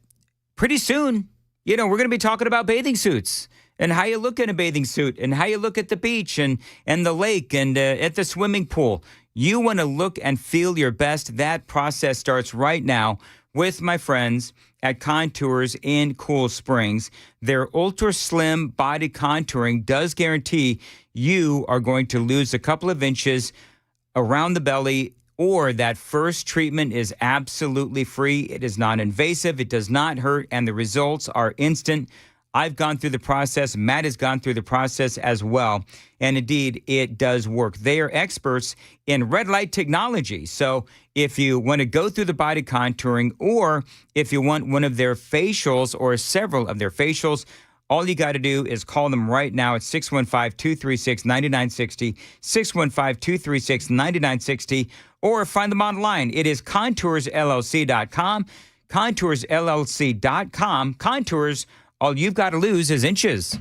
pretty soon, we're going to be talking about bathing suits and how you look in a bathing suit and how you look at the beach and the lake and at the swimming pool. You want to look and feel your best. That process starts right now with my friends at Contours in Cool Springs. Their ultra slim body contouring does guarantee you are going to lose a couple of inches around the belly, or that first treatment is absolutely free. It is non-invasive. It does not hurt, and the results are instant. I've gone through the process. Matt has gone through the process as well. And indeed, it does work. They are experts in red light technology. So if you want to go through the body contouring, or if you want one of their facials or several of their facials, all you got to do is call them right now at 615-236-9960, 615-236-9960, or find them online. It is ContoursLLC.com, ContoursLLC.com. Contours, all you've got to lose is inches.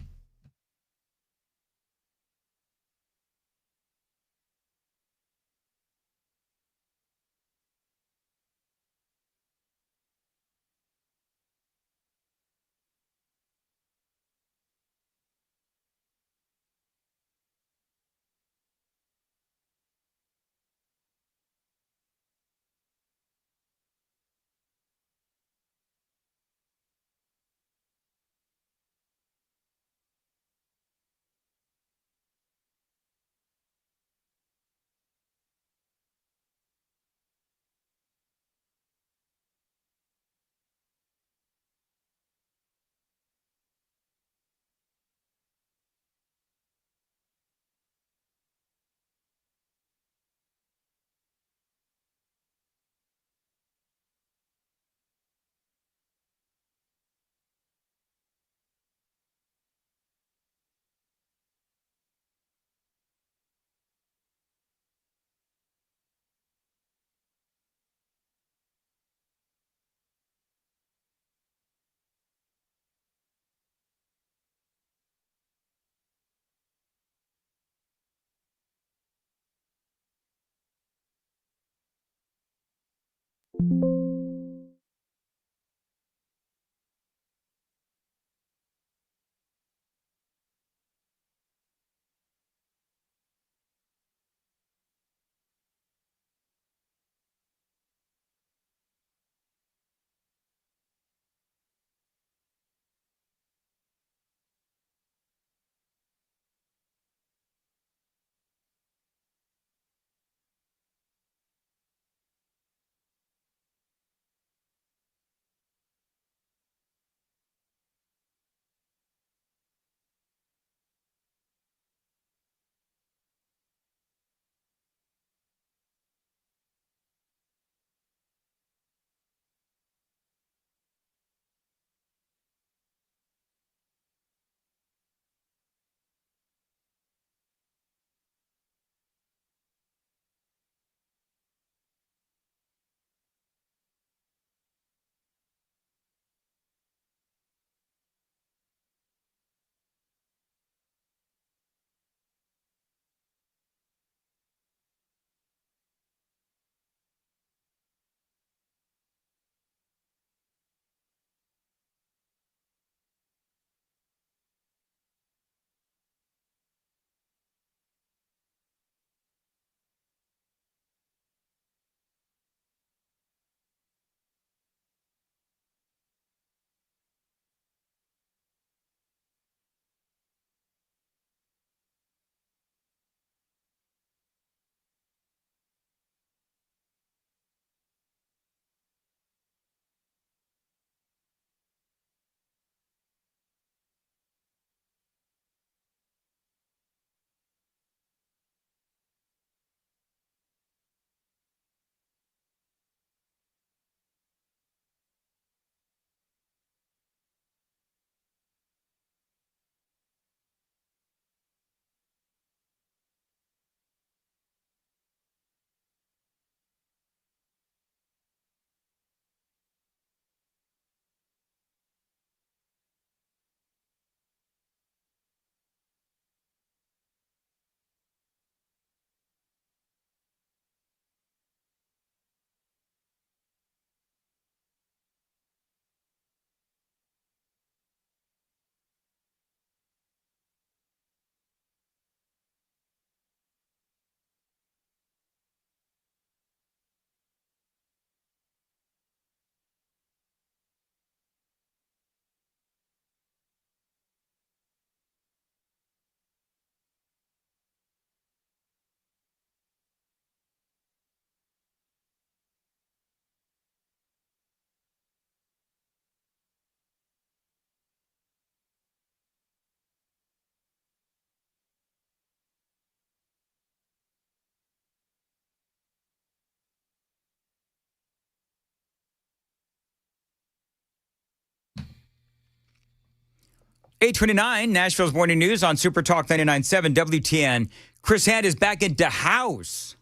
8:29, Nashville's Morning News on Super Talk 99.7 WTN. Chris Hand is back into house.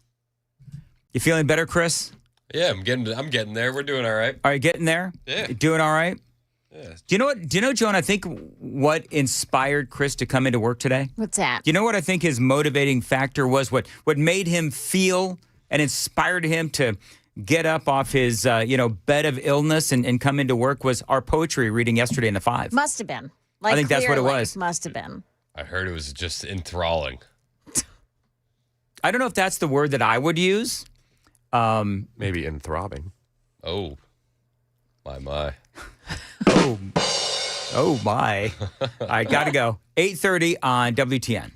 You feeling better, Chris? Yeah, I'm getting there. We're doing all right. Are you getting there? Yeah. You doing all right? Yeah. Do you know, Joan, I think what inspired Chris to come into work today? What's that? Do you know what I think his motivating factor was? What made him feel and inspired him to get up off his bed of illness and come into work was our poetry reading yesterday in the 5. Must have been. I think that's what it clearly, was. Must have been. I heard it was just enthralling. I don't know if that's the word that I would use. Maybe enthrobbing. Oh, my. Oh, my. I got to go. 8:30 on WTN.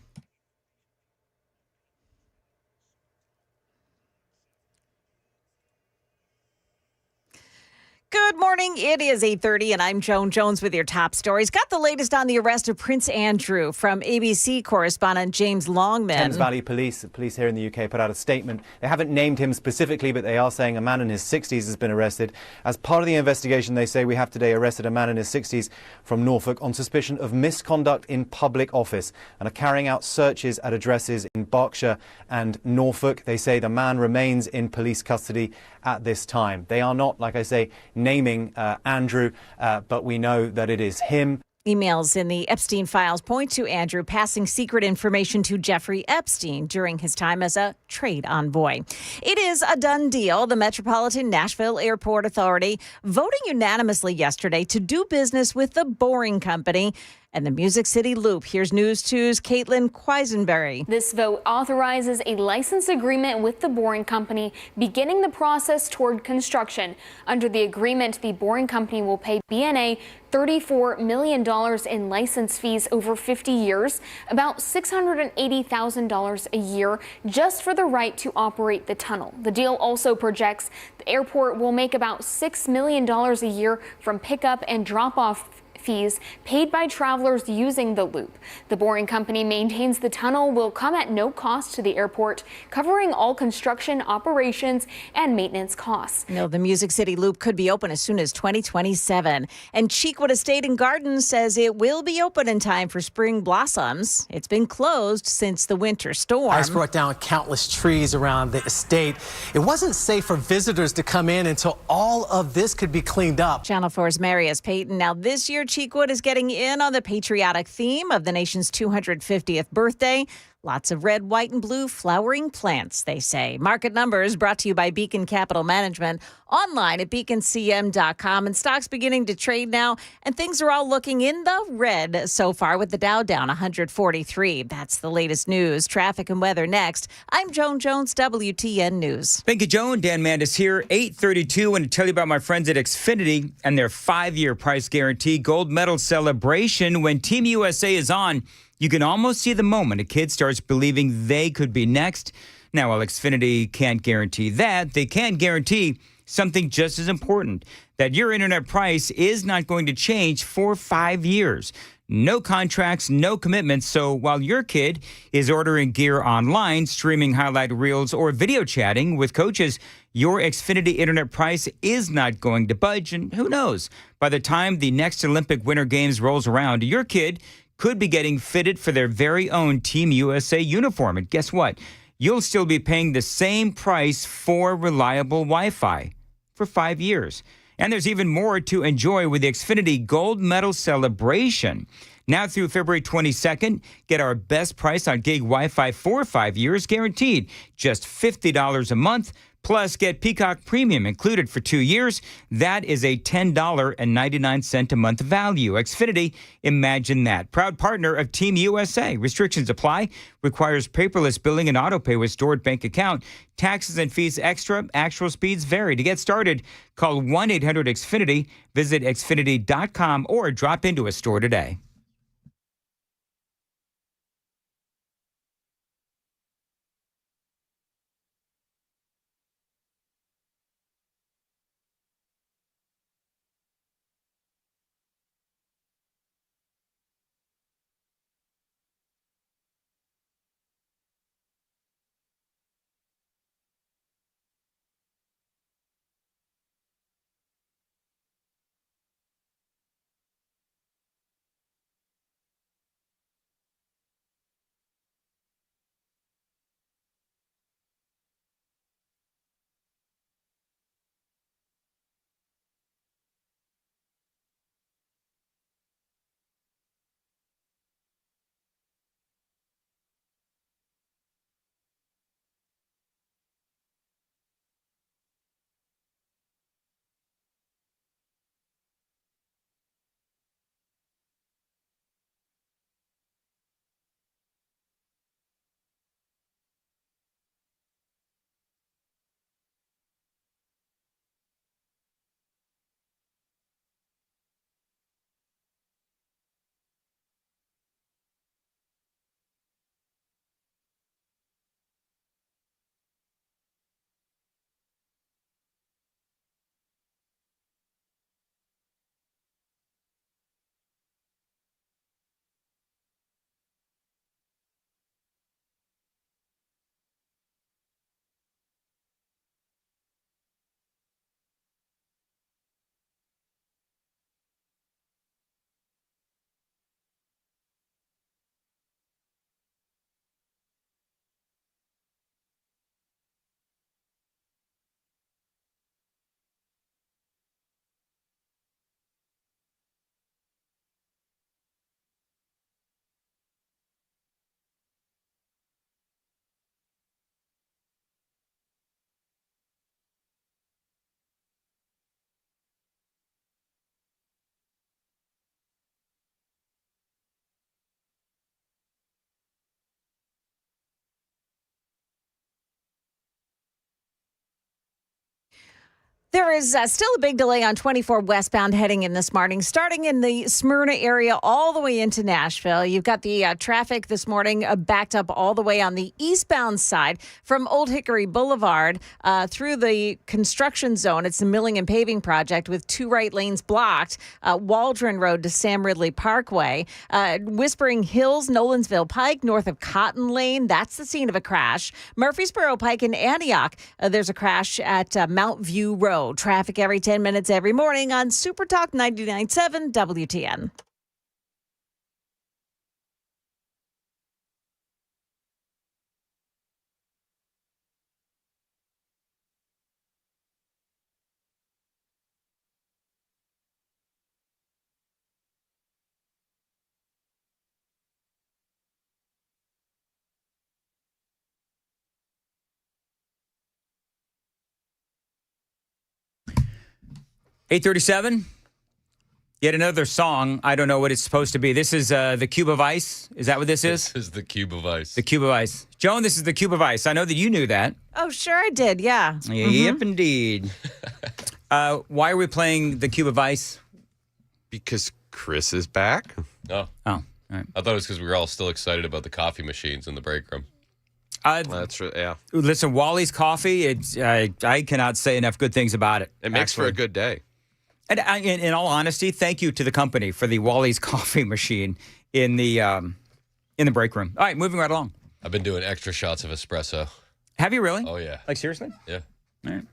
Good morning. It is 8:30, and I'm Joan Jones with your top stories. Got the latest on the arrest of Prince Andrew from ABC correspondent James Longman. Thames Valley Police here in the UK put out a statement. They haven't named him specifically, but they are saying a man in his 60s has been arrested. As part of the investigation, they say we have today arrested a man in his 60s from Norfolk on suspicion of misconduct in public office and are carrying out searches at addresses in Berkshire and Norfolk. They say the man remains in police custody at this time. They are not, like I say, naming Andrew, but we know that it is him. Emails in the Epstein files point to Andrew passing secret information to Jeffrey Epstein during his time as a trade envoy. It is a done deal. The Metropolitan Nashville Airport Authority voting unanimously yesterday to do business with the Boring Company and the Music City Loop. Here's News 2's Caitlin Quisenberry. This vote authorizes a license agreement with the Boring Company, beginning the process toward construction. Under the agreement, the Boring Company will pay BNA $34 million in license fees over 50 years, about $680,000 a year, just for the right to operate the tunnel. The deal also projects the airport will make about $6 million a year from pickup and drop-off fees paid by travelers using the loop. The Boring Company maintains the tunnel will come at no cost to the airport, covering all construction, operations, and maintenance costs. The Music City Loop could be open as soon as 2027. And Cheekwood Estate and Gardens says it will be open in time for spring blossoms. It's been closed since the winter storm. Ice brought down countless trees around the estate. It wasn't safe for visitors to come in until all of this could be cleaned up. Channel 4's Marius Payton. Now this year, Cheekwood is getting in on the patriotic theme of the nation's 250th birthday. Lots of red, white, and blue flowering plants, they say. Market Numbers brought to you by Beacon Capital Management. Online at beaconcm.com. And stocks beginning to trade now. And things are all looking in the red so far with the Dow down 143. That's the latest news. Traffic and weather next. I'm Joan Jones, WTN News. Thank you, Joan. Dan Mandis here, 8:32. And to tell you about my friends at Xfinity and their 5-year price guarantee gold medal celebration. When Team USA is on, you can almost see the moment a kid starts believing they could be next. Now, while Xfinity can't guarantee that, they can guarantee something just as important, that your internet price is not going to change for 5 years. No contracts, no commitments. So while your kid is ordering gear online, streaming highlight reels, or video chatting with coaches, your Xfinity internet price is not going to budge. And who knows, by the time the next Olympic Winter Games rolls around, your kid could be getting fitted for their very own Team USA uniform. And guess what? You'll still be paying the same price for reliable Wi-Fi for 5 years. And there's even more to enjoy with the Xfinity Gold Medal Celebration. Now through February 22nd, get our best price on gig Wi-Fi for 5 years, guaranteed. Just $50 a month. Plus, get Peacock Premium included for 2 years. That is a $10.99 a month value. Xfinity, imagine that. Proud partner of Team USA. Restrictions apply. Requires paperless billing and autopay with stored bank account. Taxes and fees extra. Actual speeds vary. To get started, call 1-800-XFINITY. Visit Xfinity.com or drop into a store today. There is still a big delay on 24 westbound heading in this morning, starting in the Smyrna area all the way into Nashville. You've got the traffic this morning backed up all the way on the eastbound side from Old Hickory Boulevard through the construction zone. It's the milling and paving project with 2 right lanes blocked. Waldron Road to Sam Ridley Parkway. Whispering Hills, Nolensville Pike, north of Cotton Lane. That's the scene of a crash. Murfreesboro Pike in Antioch. There's a crash at Mount View Road. Traffic every 10 minutes every morning on Super Talk 99.7 WTN. $8:37. Yet another song. I don't know what it's supposed to be. This is the Cube of Ice. Is that what this is? This is the Cube of Ice. The Cube of Ice. Joan, this is the Cube of Ice. I know that you knew that. Oh, sure I did. Yeah. Yep, indeed. Why are we playing the Cube of Ice? Because Chris is back. Oh. All right. I thought it was because we were all still excited about the coffee machines in the break room. That's right. Yeah. Listen, Wally's Coffee. It's I cannot say enough good things about it. It makes for a good day. And in all honesty, thank you to the company for the Wally's Coffee machine in the break room. All right, moving right along. I've been doing extra shots of espresso. Have you really? Oh yeah. Like seriously? Yeah. All right.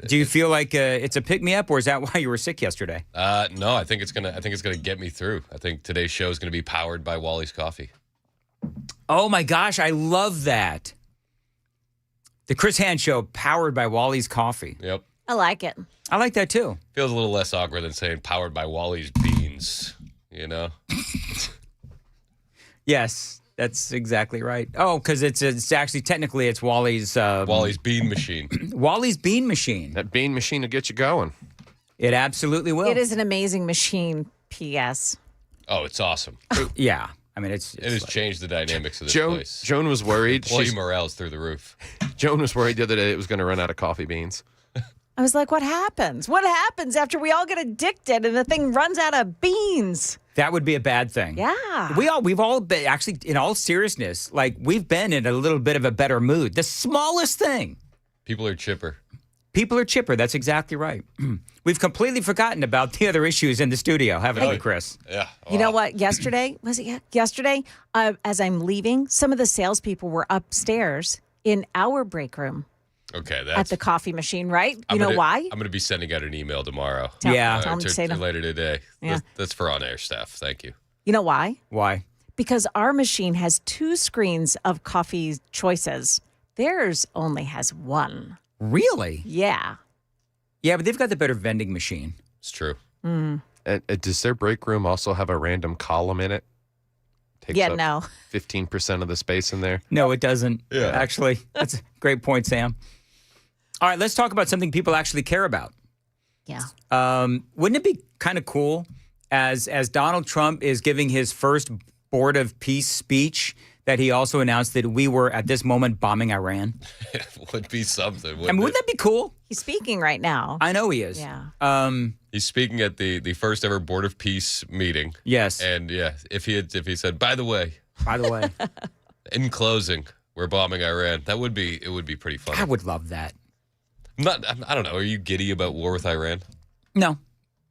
Do you feel like it's a pick me up, or is that why you were sick yesterday? No, I think it's gonna get me through. I think today's show is gonna be powered by Wally's Coffee. Oh my gosh, I love that. The Chris Hand Show, powered by Wally's Coffee. Yep. I like it. I like that too. Feels a little less awkward than saying powered by Wally's Beans. You know. Yes, that's exactly right. Oh, because it's actually technically it's Wally's Wally's Bean Machine. Wally's Bean Machine. That bean machine will get you going. It absolutely will. It is an amazing machine, P.S. Oh, it's awesome. Yeah. I mean, it has changed the dynamics of this place. Joan was worried. Employee morale's through the roof. Joan was worried the other day it was going to run out of coffee beans. I was like, what happens? What happens after we all get addicted and the thing runs out of beans? That would be a bad thing. Yeah. We've all been, actually, in all seriousness, like we've been in a little bit of a better mood. The smallest thing. People are chipper. People are chipper. That's exactly right. We've completely forgotten about the other issues in the studio, haven't we, Chris? Yeah. You know what? Yesterday, yesterday, as I'm leaving, some of the salespeople were upstairs in our break room. Okay, at the coffee machine, right? You know why? I'm going to be sending out an email tomorrow. Tell them to say that. Later today. Yeah. That's for on-air staff. Thank you. You know why? Why? Because our machine has 2 screens of coffee choices. Theirs only has 1. Really? Yeah. Yeah, but they've got the better vending machine. It's true. Mm. Does their break room also have a random column in it? Takes Yeah, up no. 15% of the space in there. No, it doesn't. Yeah. Actually, that's a great point, Sam. All right, let's talk about something people actually care about. Yeah. Wouldn't it be kind of cool as Donald Trump is giving his first Board of Peace speech that he also announced that we were at this moment bombing Iran? It would be something. Wouldn't that be cool? He's speaking right now. I know he is. Yeah. He's speaking at the first ever Board of Peace meeting. Yes. And yeah, if he said, by the way, in closing, we're bombing Iran, it would be pretty funny. I would love that. I don't know. Are you giddy about war with Iran? No.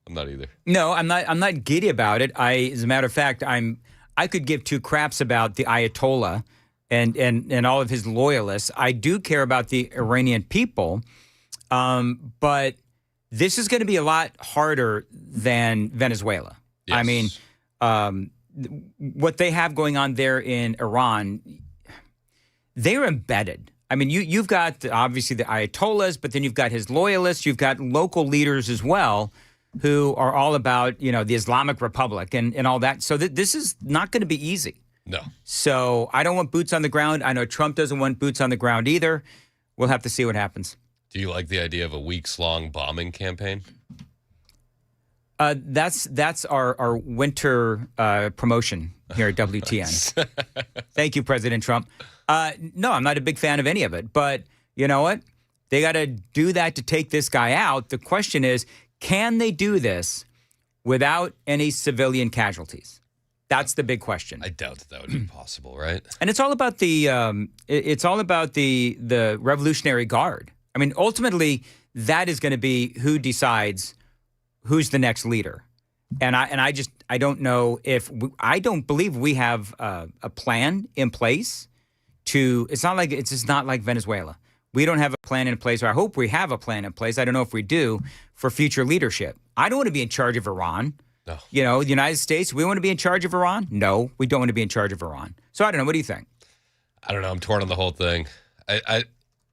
I'm not either. No, I'm not giddy about it. As a matter of fact, I could give 2 craps about the Ayatollah and all of his loyalists. I do care about the Iranian people, but this is going to be a lot harder than Venezuela. Yes. I mean, what they have going on there in Iran, they're embedded. I mean, you've got obviously the Ayatollahs, but then you've got his loyalists. You've got local leaders as well who are all about, the Islamic Republic and all that. So this is not going to be easy. No. So I don't want boots on the ground. I know Trump doesn't want boots on the ground either. We'll have to see what happens. Do you like the idea of a weeks-long bombing campaign? That's our winter promotion here at WTN. Thank you, President Trump. No, I'm not a big fan of any of it. But you know what? They got to do that to take this guy out. The question is, can they do this without any civilian casualties? That's the big question. I doubt that would be possible, right? And it's all about the the Revolutionary Guard. I mean, ultimately, that is going to be who decides who's the next leader. And I don't know if I don't believe we have a plan in place to. It's just not like Venezuela. We don't have a plan in place, or I hope we have a plan in place. I don't know if we do for future leadership. I don't want to be in charge of Iran. No. You know, the United States, we want to be in charge of Iran? No, we don't want to be in charge of Iran. So I don't know. What do you think? I don't know. I'm torn on the whole thing.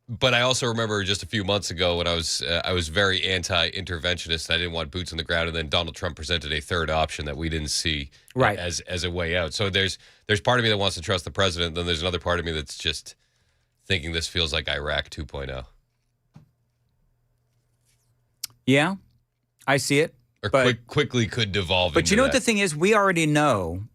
But I also remember just a few months ago when I was very anti-interventionist. I didn't want boots on the ground, and then Donald Trump presented a third option that we didn't see as a way out. So there's part of me that wants to trust the president. Then there's another part of me that's just thinking this feels like Iraq 2.0. Yeah, I see it. Or quickly could devolve. But you know what the thing is? We already know,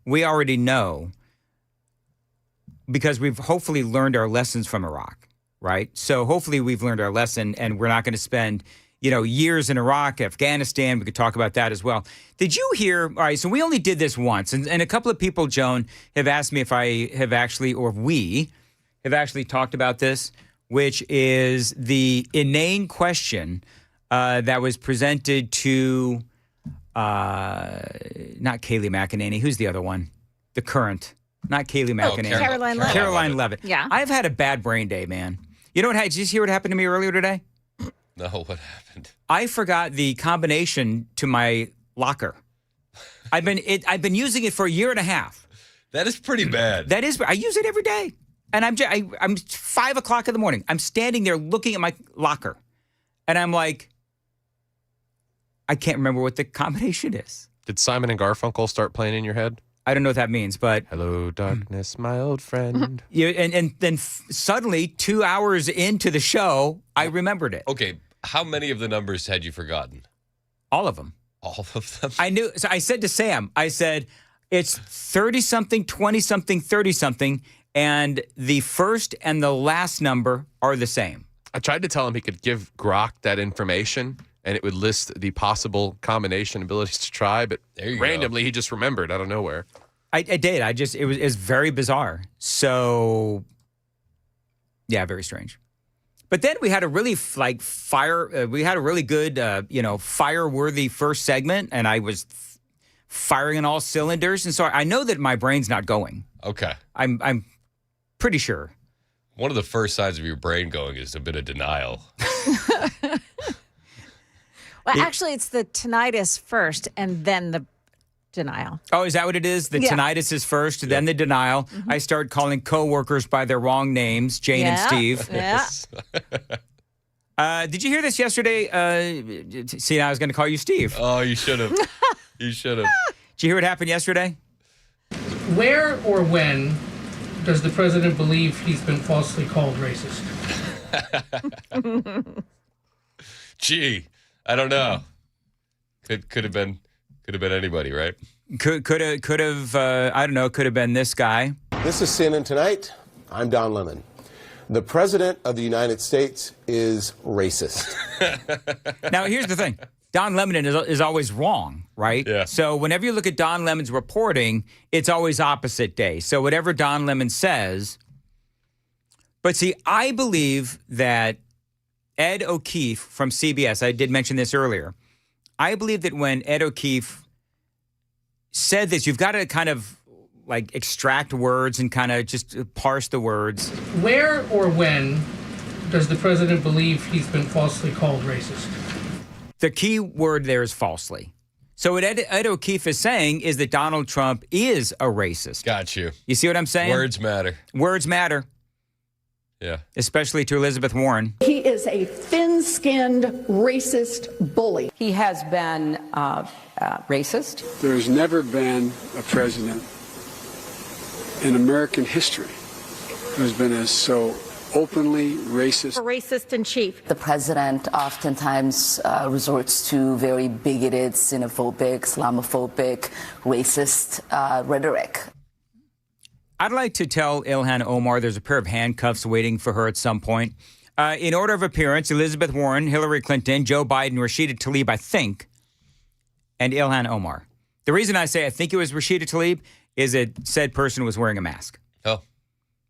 because we've hopefully learned our lessons from Iraq, right? So hopefully we've learned our lesson, and we're not going to spend, years in Iraq, Afghanistan. We could talk about that as well. Did you hear? All right, so we only did this once, and a couple of people, Joan, have asked me if I have actually, or we have actually talked about this, which is the inane question that was presented to. Not Kayleigh McEnany. Who's the other one? The current. Not Kayleigh McEnany. Caroline Leavitt. Caroline Leavitt. Yeah. I've had a bad brain day, man. You know what? Did you hear what happened to me earlier today? No, what happened? I forgot the combination to my locker. I've been using it for a year and a half. That is pretty bad. That is. I use it every day, and I'm 5 o'clock in the morning. I'm standing there looking at my locker, and I'm like, I can't remember what the combination is. Did Simon and Garfunkel start playing in your head? I don't know what that means, but... Hello, darkness, my old friend. And then suddenly, 2 hours into the show, I remembered it. Okay, how many of the numbers had you forgotten? All of them. All of them? I knew. So I said to Sam, it's 30-something, 20-something, 30-something, and the first and the last number are the same. I tried to tell him he could give Grok that information, and it would list the possible combination abilities to try, but randomly he just remembered out of nowhere. I did. It was very bizarre. So, yeah, very strange. But then we had a really we had a really good, fire-worthy first segment, and I was firing on all cylinders, and so I know that my brain's not going. Okay. I'm pretty sure. One of the first signs of your brain going is a bit of denial. Well, actually, it's the tinnitus first and then the denial. Oh, is that what it is? The tinnitus is first, then the denial. Mm-hmm. I start calling coworkers by their wrong names, Jane and Steve. Yeah. Did you hear this yesterday? See, I was going to call you Steve. Oh, you should have. You should have. Did you hear what happened yesterday? Where or when does the president believe he's been falsely called racist? Gee, I don't know. Could have been anybody, right? Could have I don't know, could have been this guy. This is CNN Tonight. I'm Don Lemon. The President of the United States is racist. Now, here's the thing. Don Lemon is always wrong, right? Yeah. So whenever you look at Don Lemon's reporting, it's always opposite day. So whatever Don Lemon says. But see, I believe that Ed O'Keefe from CBS, I did mention this earlier. I believe that when Ed O'Keefe said this, you've got to kind of like extract words and kind of just parse the words. Where or when does the president believe he's been falsely called racist? The key word there is falsely. So what Ed O'Keefe is saying is that Donald Trump is a racist. Got you. You see what I'm saying? Words matter. Words matter. Yeah. Especially to Elizabeth Warren. He is a thin-skinned racist bully. He has been racist. There's never been a president in American history who's been as so openly racist. A racist in chief. The president oftentimes resorts to very bigoted, xenophobic, Islamophobic, racist rhetoric. I'd like to tell Ilhan Omar there's a pair of handcuffs waiting for her at some point. In order of appearance, Elizabeth Warren, Hillary Clinton, Joe Biden, Rashida Tlaib, I think, and Ilhan Omar. The reason I say I think it was Rashida Tlaib is that said person was wearing a mask. Oh.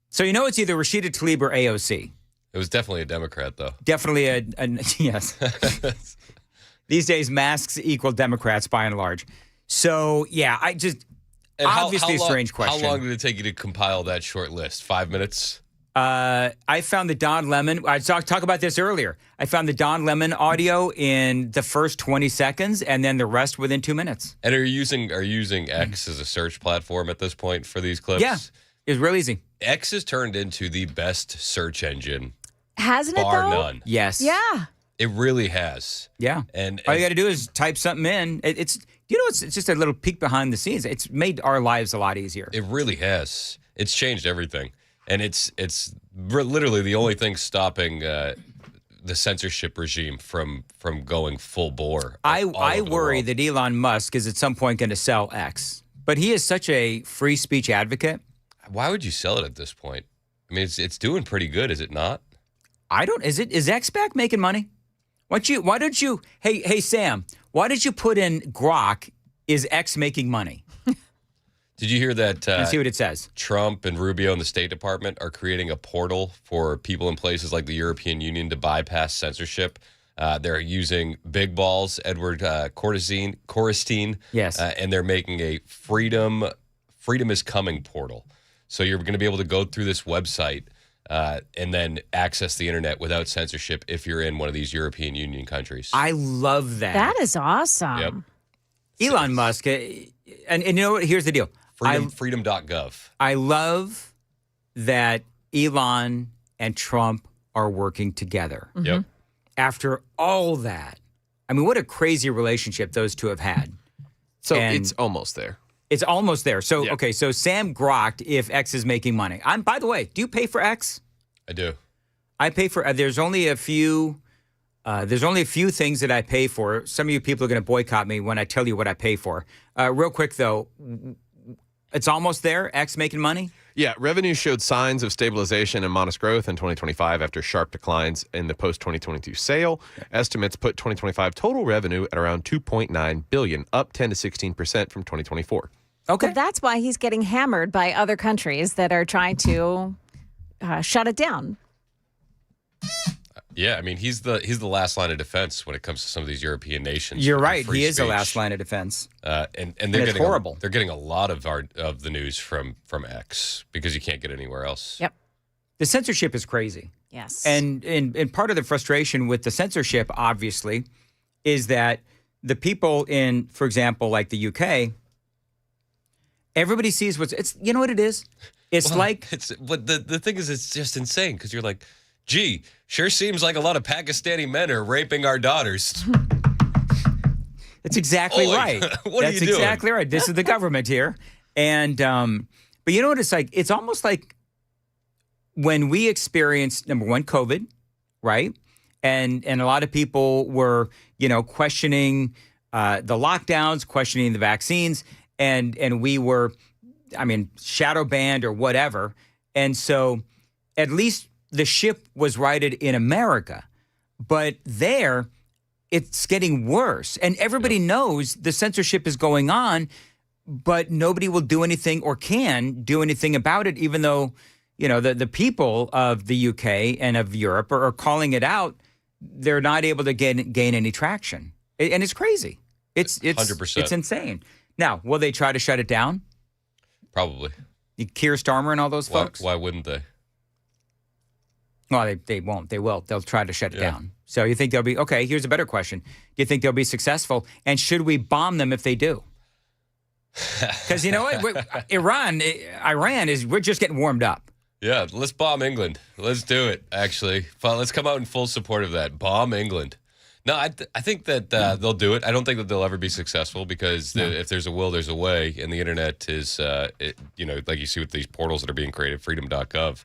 So you know it's either Rashida Tlaib or AOC. It was definitely a Democrat, though. Definitely a yes. These days, masks equal Democrats by and large. So, yeah, And obviously a strange question. How long did it take you to compile that short list? 5 minutes? I found the Don Lemon. I talked about this earlier. I found the Don Lemon audio in the first 20 seconds, and then the rest within 2 minutes. And are you using X as a search platform at this point for these clips? Yeah, it's real easy. X has turned into the best search engine, Hasn't it, bar though? none. Yes. Yeah. It really has. Yeah. And all you got to do is type something in. It's just a little peek behind the scenes. It's made our lives a lot easier. It really has. It's changed everything. And it's literally the only thing stopping the censorship regime from going full bore. I worry that Elon Musk is at some point going to sell X. But he is such a free speech advocate. Why would you sell it at this point? I mean, it's doing pretty good, is it not? Is X back making money? Why don't you hey Sam, why did you put in Grok, is X making money? Did you hear that? Let's see what it says. Trump and Rubio in the State Department are creating a portal for people in places like the European Union to bypass censorship. They're using big balls, Edward Corstein. Yes. And they're making a freedom is coming portal. So you're going to be able to go through this website and then access the internet without censorship if you're in one of these European Union countries. I love that. That is awesome. Yep. Elon Musk, and you know what? Here's the deal. Freedom.gov. I love that Elon and Trump are working together. Mm-hmm. Yep. After all that, I mean, what a crazy relationship those two have had. So And it's almost there. It's almost there. So, Yeah. okay, so Sam grokked if X is making money. By the way, do you pay for X? I do. I pay for, there's only a few things that I pay for. Some of you people are going to boycott me when I tell you what I pay for. Real quick, though, it's almost there, X making money? Yeah, revenue showed signs of stabilization and modest growth in 2025 after sharp declines in the post-2022 sale. Estimates put 2025 total revenue at around $2.9 billion, up 10 to 16% from 2024. Okay. But that's why he's getting hammered by other countries that are trying to shut it down. Yeah, I mean, he's the last line of defense when it comes to some of these European nations. You're with right. free He is the speech. last line of defense. And And they're it's getting horrible. They're getting a lot of the news from X because you can't get anywhere else. Yep. The censorship is crazy. Yes. And part of the frustration with the censorship, obviously, is that the people in, for example, like the UK, everybody sees you know what it is? It's but the thing is, it's just insane because you're like, gee, sure seems like a lot of Pakistani men are raping our daughters. That's exactly Oi, right. what are you doing? That's exactly right. This is the government here. And, but you know what it's like? It's almost like when we experienced, number one, COVID, right? And a lot of people were, questioning the lockdowns, questioning the vaccines, and we were, shadow banned or whatever. And so at least the ship was righted in America. But there, it's getting worse. And everybody knows the censorship is going on, but nobody will do anything or can do anything about it, even though, the people of the UK and of Europe are calling it out. They're not able to gain any traction. And it's crazy. It's 100%. It's insane. Now, will they try to shut it down? Probably. Keir Starmer and all those folks? Why wouldn't they? Well, they won't. They will. They'll try to shut it down. So you think they'll be, okay, here's a better question. Do you think they'll be successful? And should we bomb them if they do? Because you know what? Iran we're just getting warmed up. Yeah, let's bomb England. Let's do it, actually. Let's come out in full support of that. Bomb England. No, I think that they'll do it. I don't think that they'll ever be successful because if there's a will, there's a way. And the internet is, like you see with these portals that are being created, freedom.gov,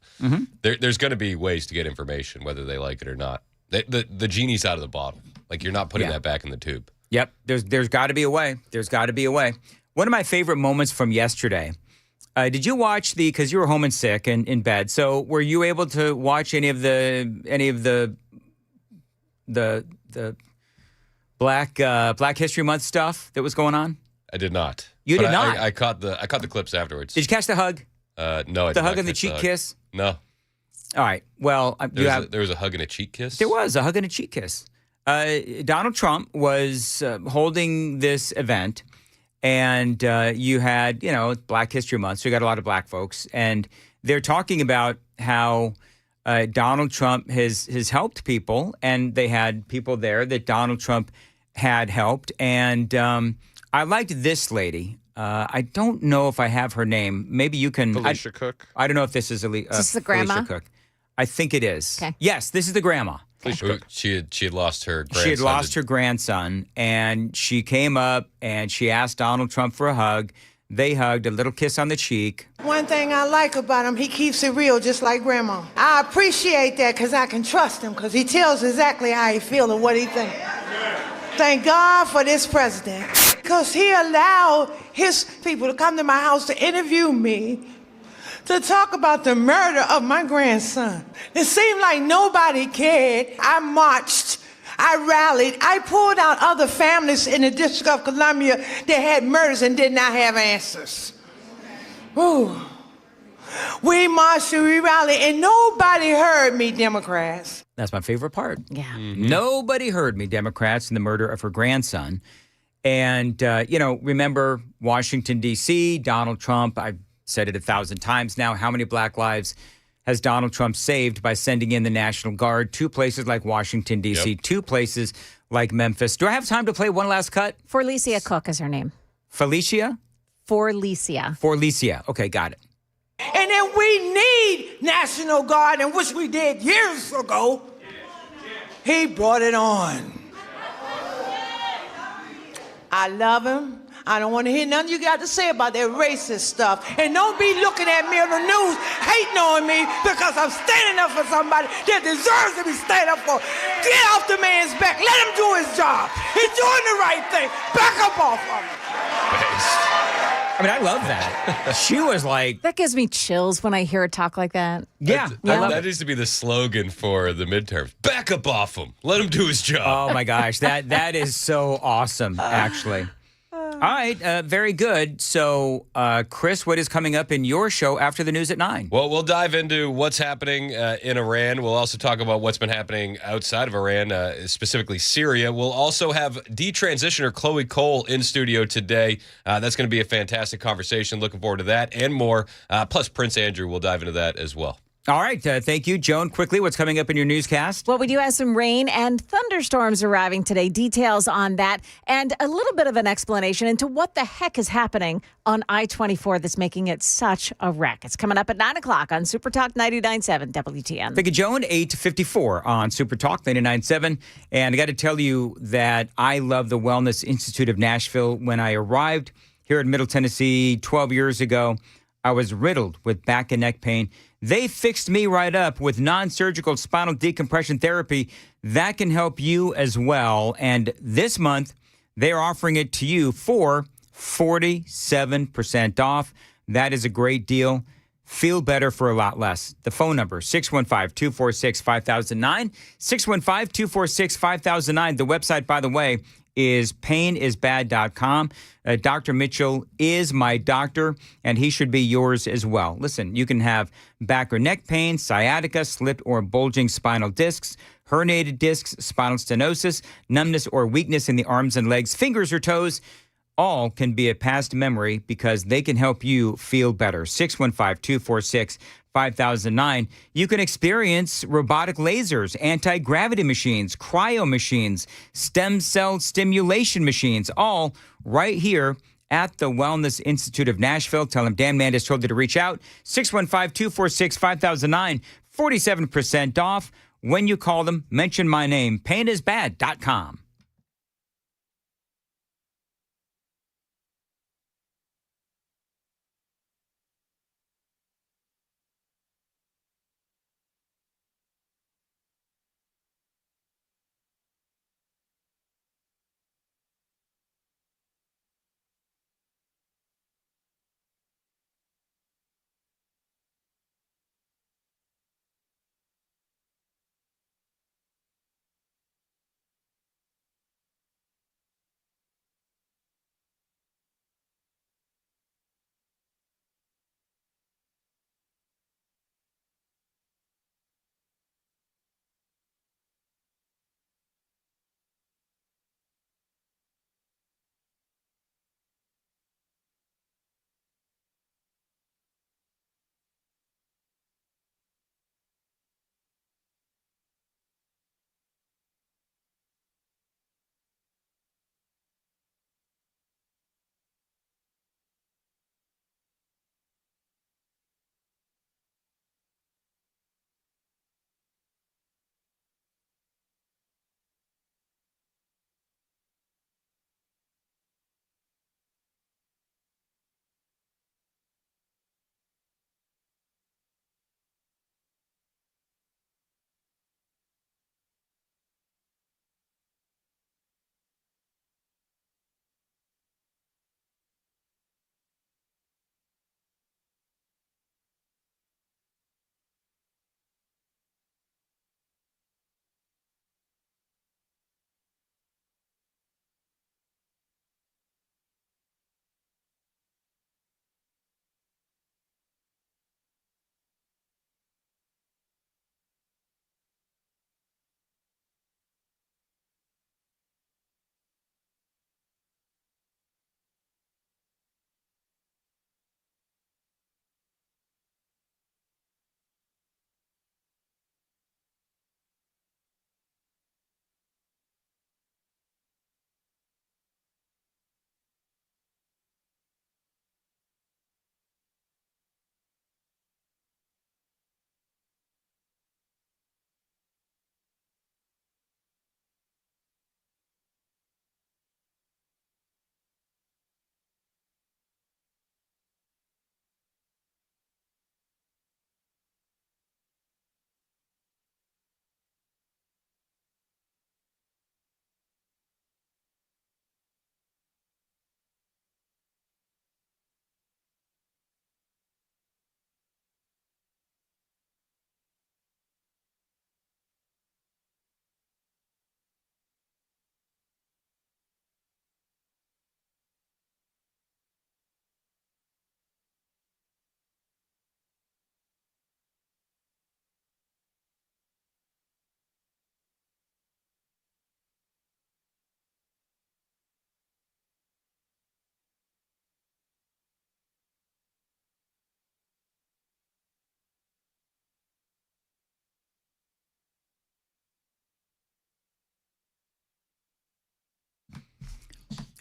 there's going to be ways to get information, whether they like it or not. The genie's out of the bottle. Like, you're not putting that back in the tube. Yep. There's got to be a way. There's got to be a way. One of my favorite moments from yesterday Did you watch because you were home and sick and in bed? So were you able to watch any of the Black History Month stuff that was going on? I did not. You But did not? I caught the clips afterwards. Did you catch the hug? No, I did The not hug and the catch cheek hug. kiss? No. All right. Well, There was a hug and a cheek kiss? There was a hug and a cheek kiss. Donald Trump was holding this event, and you had, Black History Month, so you got a lot of black folks, and they're talking about how Donald Trump has helped people, and they had people there that Donald Trump had helped, and I liked this lady. I don't know if I have her name. Maybe you can. Felicia Cook. I don't know if this is Is this the grandma? Felicia Cook. I think it is. Okay. Yes, this is the grandma. She had lost her grandson. She had lost her grandson, and she came up and she asked Donald Trump for a hug. They hugged, a little kiss on the cheek. One thing I like about him, he keeps it real, just like Grandma. I appreciate that because I can trust him because he tells exactly how he feels and what he thinks. Thank God for this president because he allowed his people to come to my house to interview me to talk about the murder of my grandson. It seemed like nobody cared. I marched. I rallied. I pulled out other families in the District of Columbia that had murders and did not have answers. Ooh. We marched and we rallied, and nobody heard me, Democrats. That's my favorite part. Yeah. Mm-hmm. Nobody heard me, Democrats, in the murder of her grandson. And, remember Washington, D.C., Donald Trump. I've said it 1,000 times now. How many black lives has Donald Trump saved by sending in the National Guard to places like Washington, D.C., to places like Memphis? Do I have time to play one last cut? Felicia Cook is her name. Felicia? Felicia. Okay, got it. And then we need National Guard, and which we did years ago. He brought it on. I love him. I don't want to hear nothing you got to say about that racist stuff. And don't be looking at me on the news, hating on me because I'm standing up for somebody that deserves to be standing up for. Get off the man's back. Let him do his job. He's doing the right thing. Back up off of him. I mean, I love that. She was like... That gives me chills when I hear her talk like that. Yeah. That needs to be the slogan for the midterms. Back up off him. Let him do his job. Oh, my gosh. That is so awesome, actually. All right. Very good. So, Chris, what is coming up in your show after the news at 9? Well, we'll dive into what's happening in Iran. We'll also talk about what's been happening outside of Iran, specifically Syria. We'll also have detransitioner Chloe Cole in studio today. That's going to be a fantastic conversation. Looking forward to that and more. Plus, Prince Andrew, we'll dive into that as well. All right. Thank you. Joan, quickly, what's coming up in your newscast? Well, we do have some rain and thunderstorms arriving today. Details on that and a little bit of an explanation into what the heck is happening on I-24 that's making it such a wreck. It's coming up at 9 o'clock on Super Talk 99.7 WTN. Thank you, Joan. 8:54 on Super Talk 99.7. And I got to tell you that I love the Wellness Institute of Nashville. When I arrived here in Middle Tennessee 12 years ago, I was riddled with back and neck pain. They fixed me right up with non-surgical spinal decompression therapy. That can help you as well. And this month, they're offering it to you for 47% off. That is a great deal. Feel better for a lot less. The phone number, 615-246-5009, 615-246-5009. The website, by the way, is painisbad.com. Dr. Mitchell is my doctor, and he should be yours as well. Listen, you can have back or neck pain, sciatica, slipped or bulging spinal discs, herniated discs, spinal stenosis, numbness or weakness in the arms and legs, fingers or toes. All can be a past memory because they can help you feel better. 615-246-5009. You can experience robotic lasers, anti-gravity machines, cryo machines, stem cell stimulation machines, all right here at the Wellness Institute of Nashville. Tell them Dan Mandis told you to reach out. 615-246-5009. 47% off. When you call them, mention my name, painisbad.com.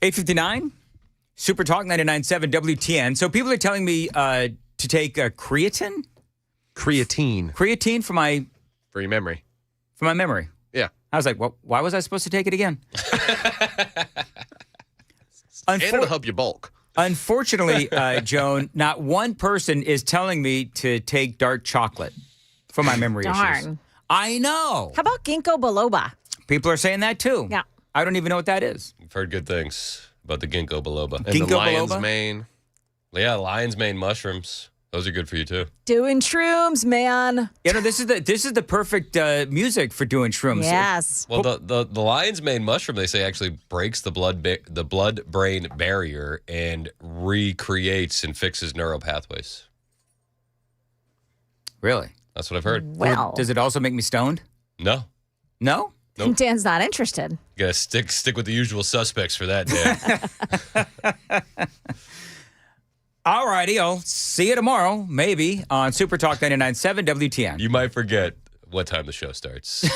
8:59, Super Talk 99.7 WTN. So people are telling me to take creatine? Creatine for my... For your memory. For my memory. Yeah. I was like, well, why was I supposed to take it again? And it'll help you bulk. Unfortunately, Joan, not one person is telling me to take dark chocolate for my memory issues. Darn. I know. How about ginkgo biloba? People are saying that too. Yeah. I don't even know what that is. I've heard good things about the ginkgo biloba. And the Ginkgo lion's biloba? mane. Yeah, lion's mane mushrooms. Those are good for you too. Doing shrooms, man. You know, this is the perfect music for doing shrooms. Yes. Well, the lion's mane mushroom, they say, actually breaks the blood-brain barrier and recreates and fixes neural pathways. Really? That's what I've heard. Well. Does it also make me stoned? No. No? Nope. Dan's not interested. You gotta stick with the usual suspects for that, Dan. All righty, I'll see you tomorrow, maybe, on Super Talk 99.7 WTN. You might forget what time the show starts.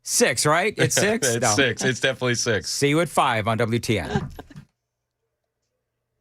6, right? It's 6? It's 6. It's definitely 6. See you at 5 on WTN.